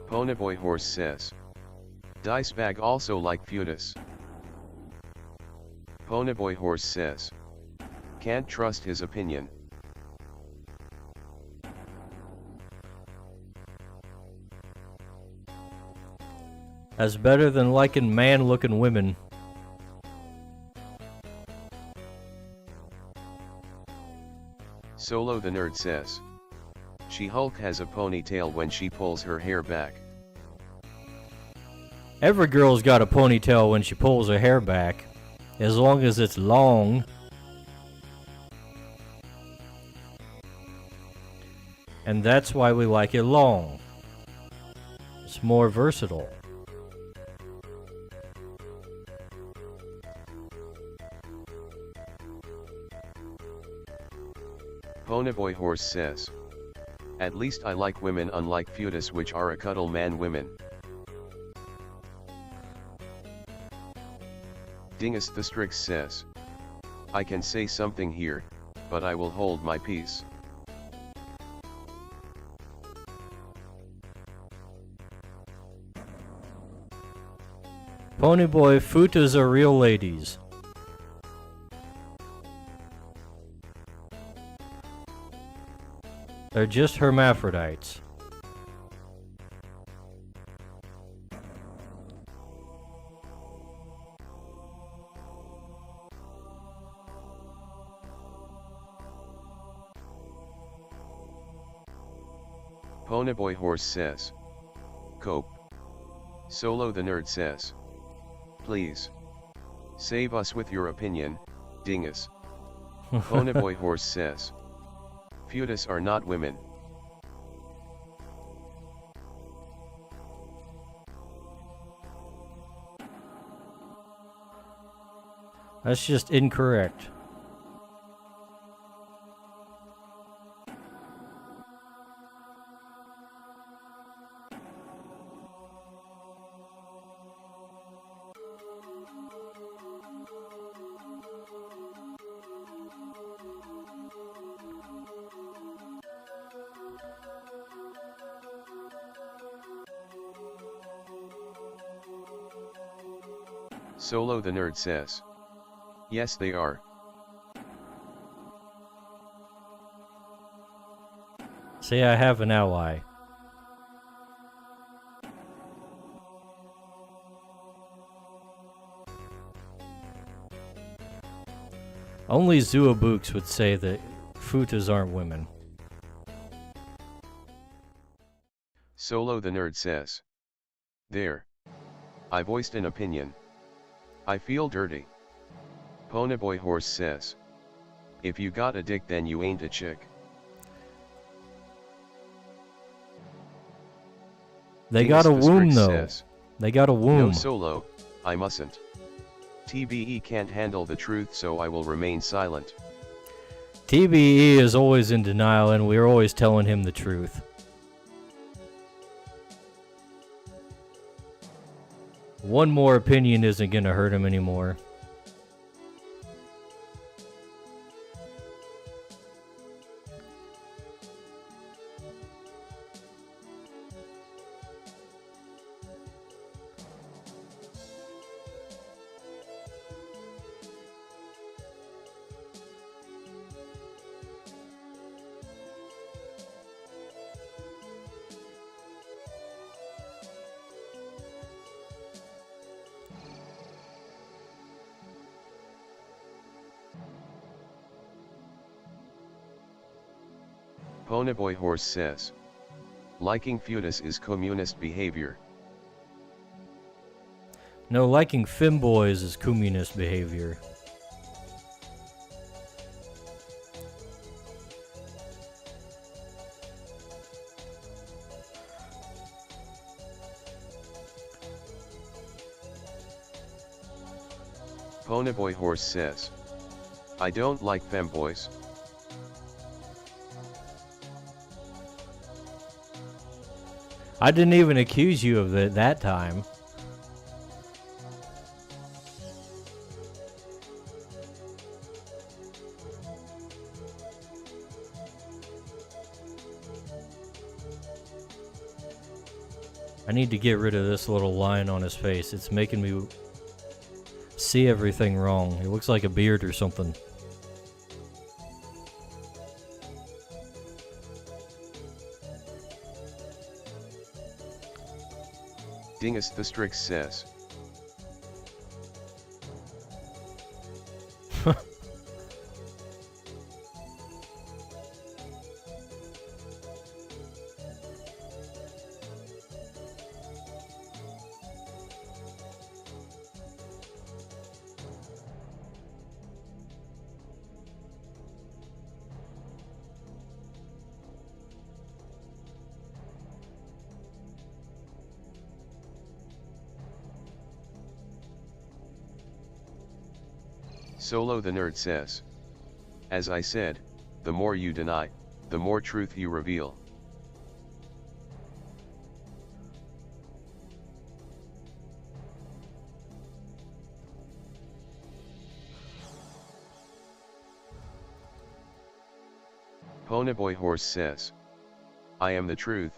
Ponyboy Horse says, "Dicebag also like Feudus." Ponyboy Horse says, "Can't trust his opinion." That's better than liking man-looking women. Solo the Nerd says. She-Hulk has a ponytail when she pulls her hair back. Every girl's got a ponytail when she pulls her hair back, as long as it's long. And that's why we like it long. It's more versatile. Ponyboy Horse says. At least I like women unlike Feudus which are a cuddle man women. Dingus the Strix says. I can say something here, but I will hold my peace. Ponyboy, futas are real ladies. They're just hermaphrodites. Ponyboy Horse says. Cope. Solo the Nerd says. Please. Save us with your opinion, Dingus. Ponyboy Horse says. Feudus are not women. That's just incorrect. Solo the Nerd says. Yes they are. See, I have an ally. Only Zoobooks would say that futas aren't women. Solo the Nerd says. There. I voiced an opinion. I feel dirty. Ponyboy Horse says. If you got a dick then you ain't a chick. They Dingus got a the womb Strix though. says. They got a womb. No Solo, I mustn't. TBE can't handle the truth so I will remain silent. TBE is always in denial and we're always telling him the truth. One more opinion isn't gonna hurt him anymore. Ponyboy Horse says. Liking Feudus is communist behavior. No, liking femboys is communist behavior. Ponyboy Horse says. I don't like femboys. I didn't even accuse you of it that time. I need to get rid of this little line on his face. It's making me see everything wrong. It looks like a beard or something. Dingus the Strix says. Solo the Nerd says. As I said, the more you deny, the more truth you reveal. Ponyboy Horse says. I am the truth.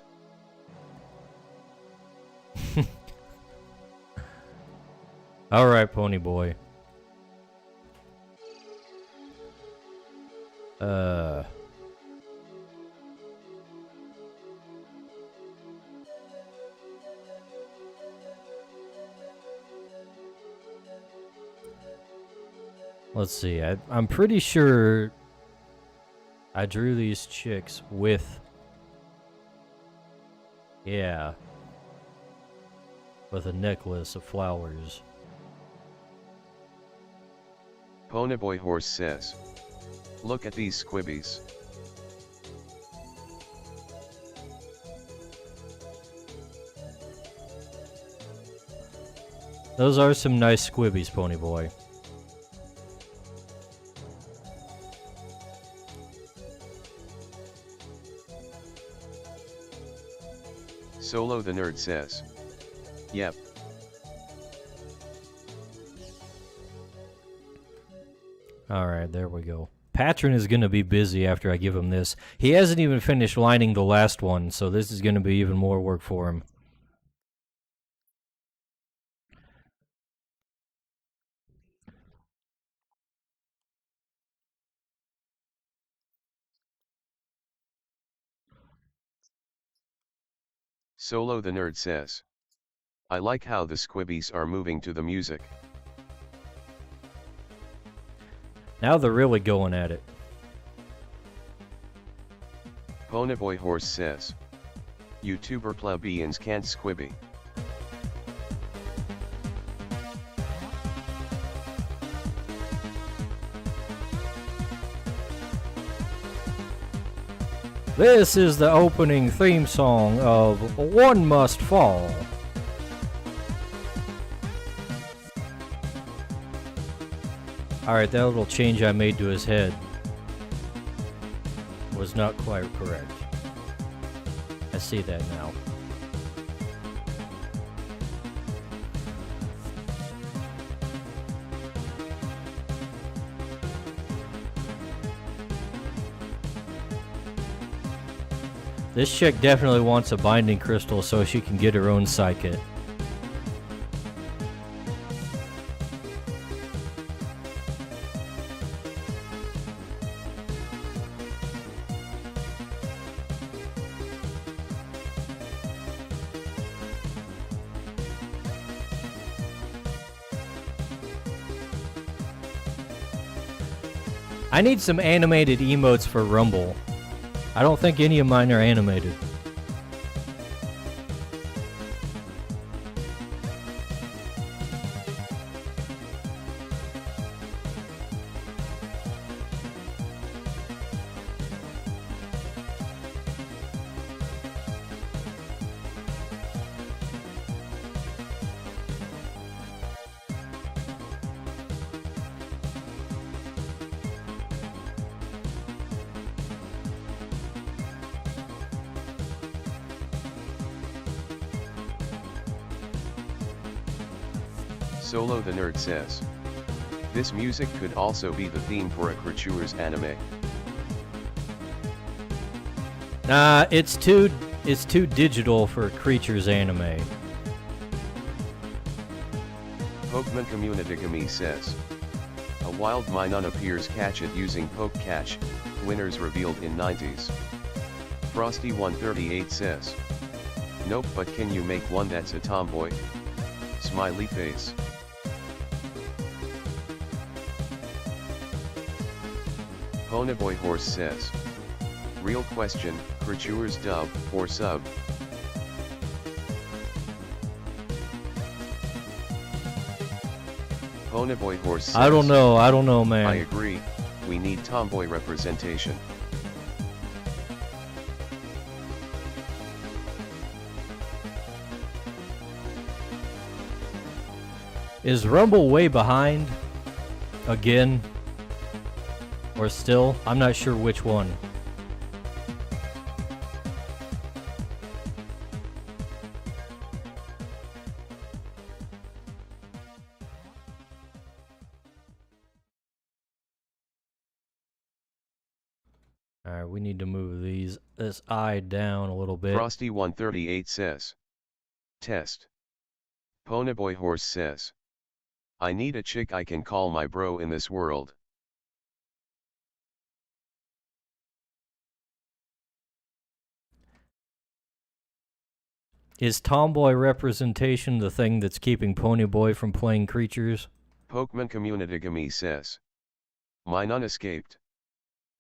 Alright, Ponyboy. Let's see. I'm pretty sure I drew these chicks with, yeah, with a necklace of flowers. Ponyboy Horse says. Look at these squibbies. Those are some nice squibbies, Ponyboy. Solo the Nerd says. Yep. Alright, there we go. Patron is going to be busy after I give him this. He hasn't even finished lining the last one, so this is going to be even more work for him. Solo the Nerd says. I like how the squibbies are moving to the music. Now they're really going at it. Ponyboy Horse says. YouTuber plebeians can't squibby. This is the opening theme song of One Must Fall. Alright, that little change I made to his head was not quite correct. I see that now. This chick definitely wants a binding crystal so she can get her own psychic. I need some animated emotes for Rumble. I don't think any of mine are animated. Solo the Nerd says. This music could also be the theme for a Creatures anime. Nah, it's too digital for Creatures anime. Pokemon Community Gami says. A wild Minun appears, catch it using Poke Catch, winners revealed in 90s. Frosty138 says. Nope, but can you make one that's a tomboy? Smiley face. Ponyboy Horse says. Real question, Creatures dub or sub? Ponyboy Horse says. I don't know, man. I agree, we need tomboy representation. Is Rumble way behind? again, or still. I'm not sure which one. Alright, we need to move this eye down a little bit. Frosty138 says. Test. Ponyboy Horse says. I need a chick I can call my bro in this world. Is tomboy representation the thing that's keeping Ponyboy from playing creatures? Pokemon Communitygami says. Mine unescaped.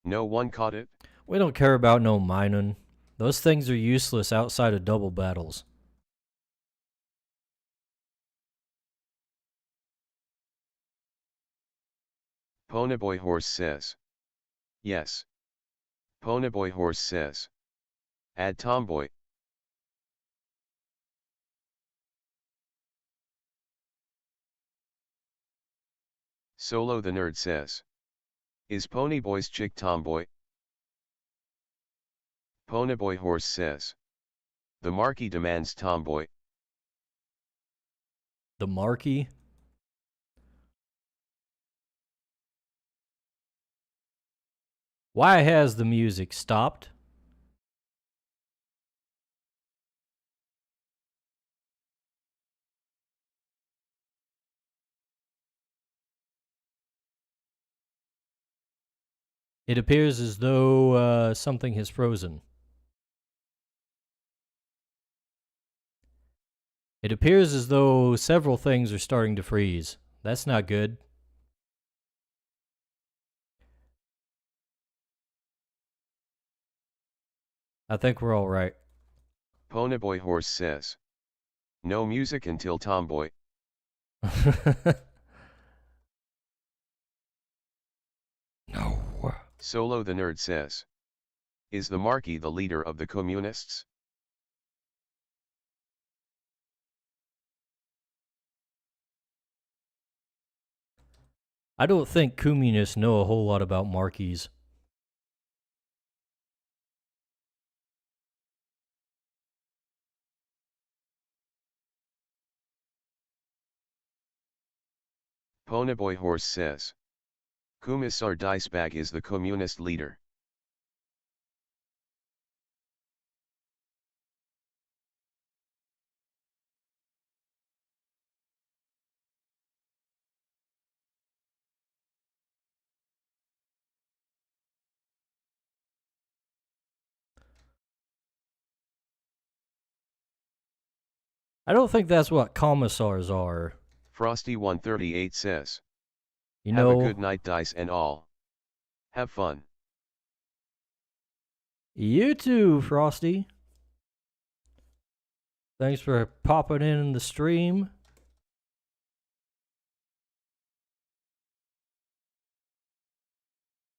No one caught it? We don't care about no Minun. Those things are useless outside of double battles. Ponyboy Horse says. Yes. Ponyboy Horse says. Add Tomboy. Solo the Nerd says. Is Ponyboy's chick Tomboy? Ponyboy Horse says. The Marquis demands Tomboy. The Marquis? Why has the music stopped? It appears as though something has frozen. It appears as though several things are starting to freeze. That's not good. I think we're all right. Ponyboy Horse says. No music until Tomboy. No. Solo the Nerd says. Is the Marquis the leader of the communists? I don't think communists know a whole lot about Marquies. Ponyboy Horse says. Commissar Dicebag is the communist leader. I don't think that's what commissars are. Frosty138 says. You Have know, a good night, Dice and all. Have fun. you too, Frosty. Thanks for popping in the stream.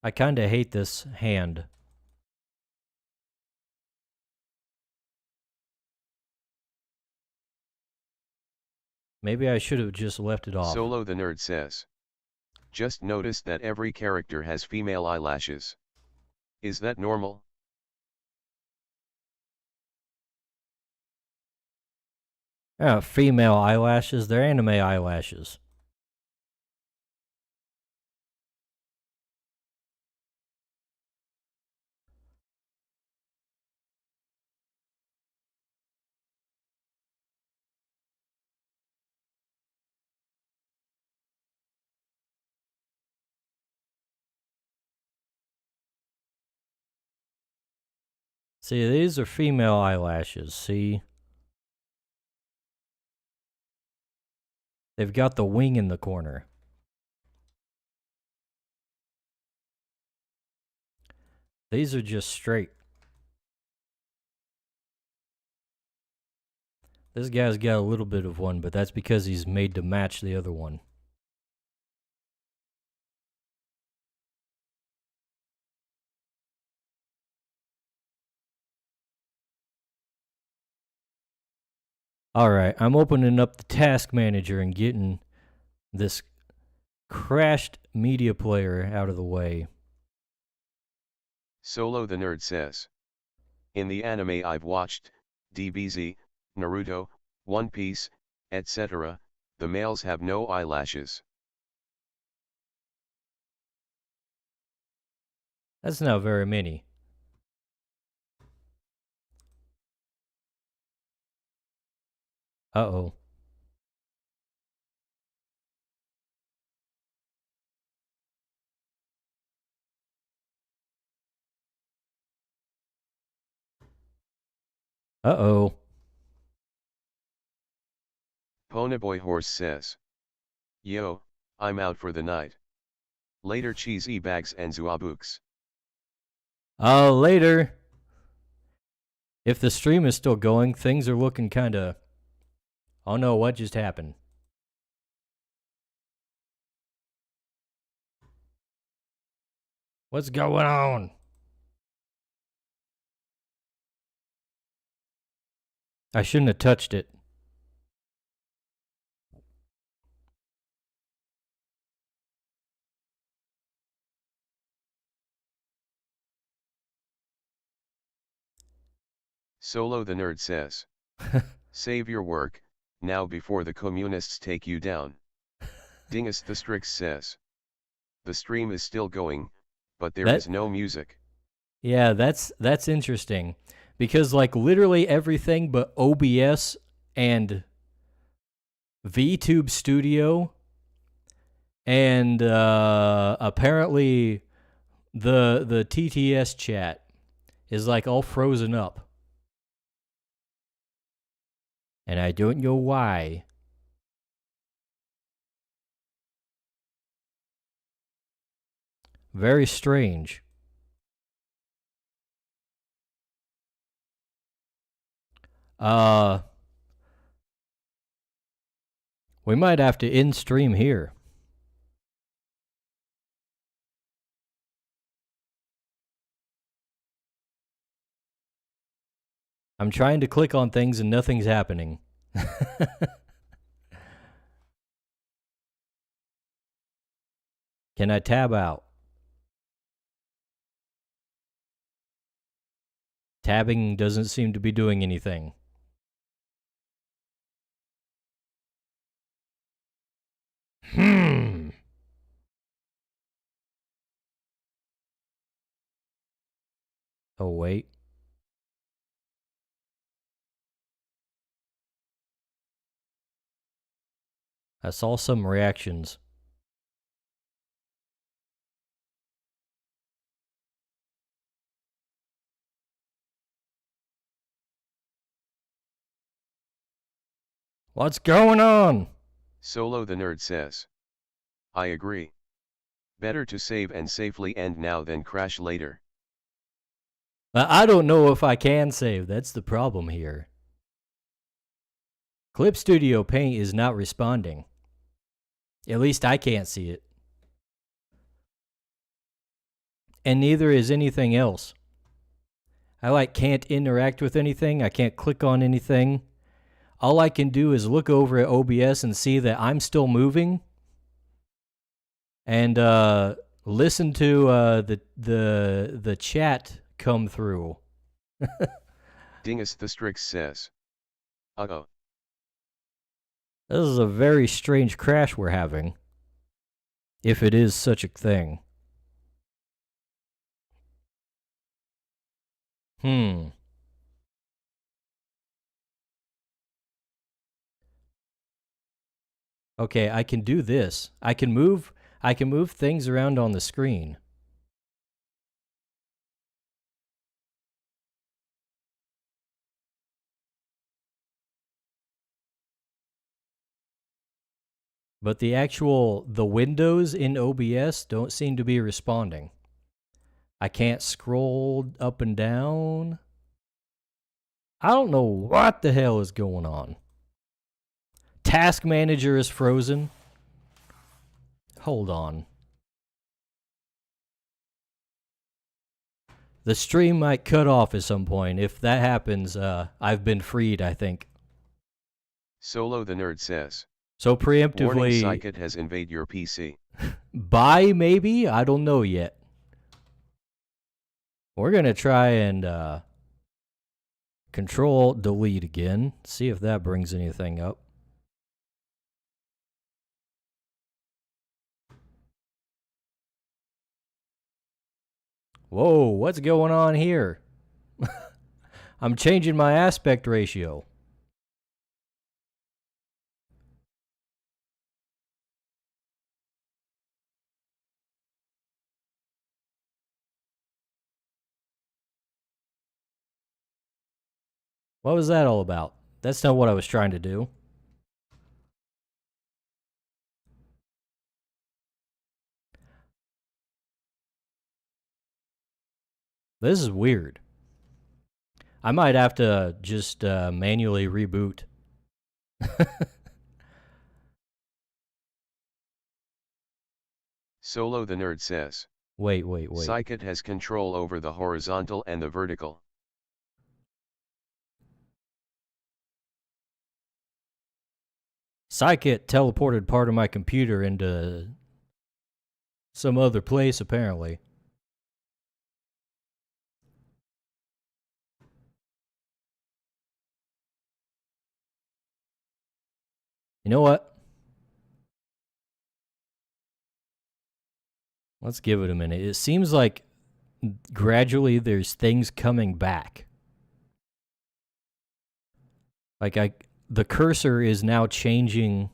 I kinda hate this hand. Maybe I should have just left it off. Solo the Nerd says. Just noticed that every character has female eyelashes. Is that normal? Female eyelashes, they're anime eyelashes. See, these are female eyelashes, see? They've got the wing in the corner. These are just straight. This guy's got a little bit of one, but that's because he's made to match the other one. Alright, I'm opening up the task manager and getting this crashed media player out of the way. Solo the Nerd says. In the anime I've watched, DBZ, Naruto, One Piece, etc., the males have no eyelashes. That's not very many. Uh-oh. Uh-oh. Ponyboy Horse says. Yo, I'm out for the night. Later cheesy bags and zuabuks. Later. If the stream is still going, things are looking kinda... Oh no, what just happened? What's going on? I shouldn't have touched it. Solo the Nerd says. Save your work, now before the communists take you down. Dingus the Strix says. The stream is still going, but there is no music. Yeah, that's interesting. Because like literally everything but OBS and VTube Studio and apparently the TTS chat is like all frozen up. And I don't know why. Very strange. We might have to end stream here. I'm trying to click on things and nothing's happening. Can I tab out? Tabbing doesn't seem to be doing anything. Oh, wait. I saw some reactions. What's going on? Solo the Nerd says. I agree. Better to save and safely end now than crash later. I don't know if I can save. That's the problem here. Clip Studio Paint is not responding. At least I can't see it. And neither is anything else. I can't interact with anything. I can't click on anything. All I can do is look over at OBS and see that I'm still moving. And listen to the chat come through. Dingus the Strix says. Uh-oh. This is a very strange crash we're having. If it is such a thing. Okay, I can do this. I can move things around on the screen. But the windows in OBS don't seem to be responding. I can't scroll up and down. I don't know what the hell is going on. Task Manager is frozen. Hold on. The stream might cut off at some point. If that happens, I've been freed, I think. Solo the Nerd says. So Warning, preemptively, Psychot has invaded your PC. buy maybe? I don't know yet. We're going to try and Control delete again. See if that brings anything up. Whoa, what's going on here? I'm changing my aspect ratio. What was that all about? That's not what I was trying to do. This is weird. I might have to just manually reboot. Solo the Nerd says. Wait. Psychot has control over the horizontal and the vertical. Psychot teleported part of my computer into some other place, apparently. You know what? Let's give it a minute. It seems like gradually there's things coming back. Like the cursor is now changing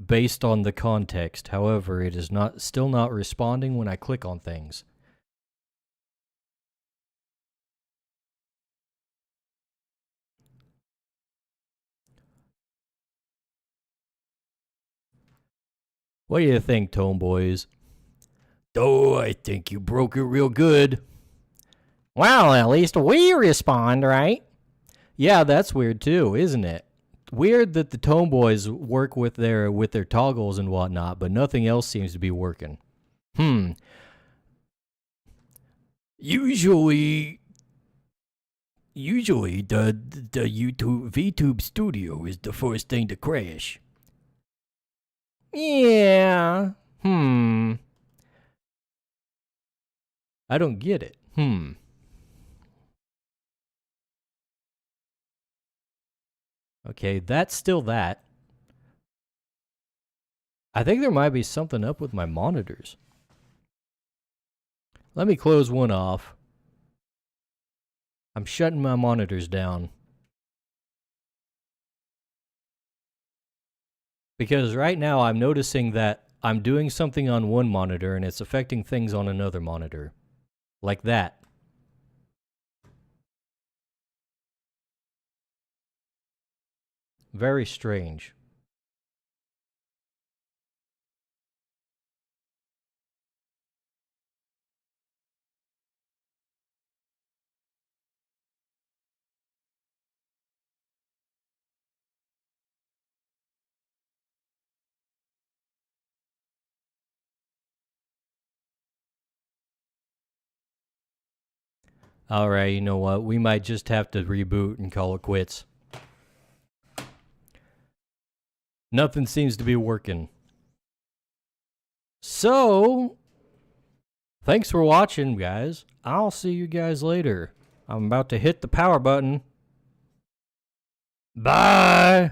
based on the context. However, it is still not responding when I click on things. What do you think, Tone Boys? Oh, I think you broke it real good. Well, at least we respond, right? Yeah, that's weird too, isn't it? Weird that the Tone Boys work with their toggles and whatnot, but nothing else seems to be working. Usually the YouTube VTube Studio is the first thing to crash. Yeah. I don't get it. Okay, that's still that. I think there might be something up with my monitors. Let me close one off. I'm shutting my monitors down. Because right now I'm noticing that I'm doing something on one monitor and it's affecting things on another monitor. Like that. Very strange. Alright, you know what? We might just have to reboot and call it quits. Nothing seems to be working. So, thanks for watching, guys. I'll see you guys later. I'm about to hit the power button. Bye!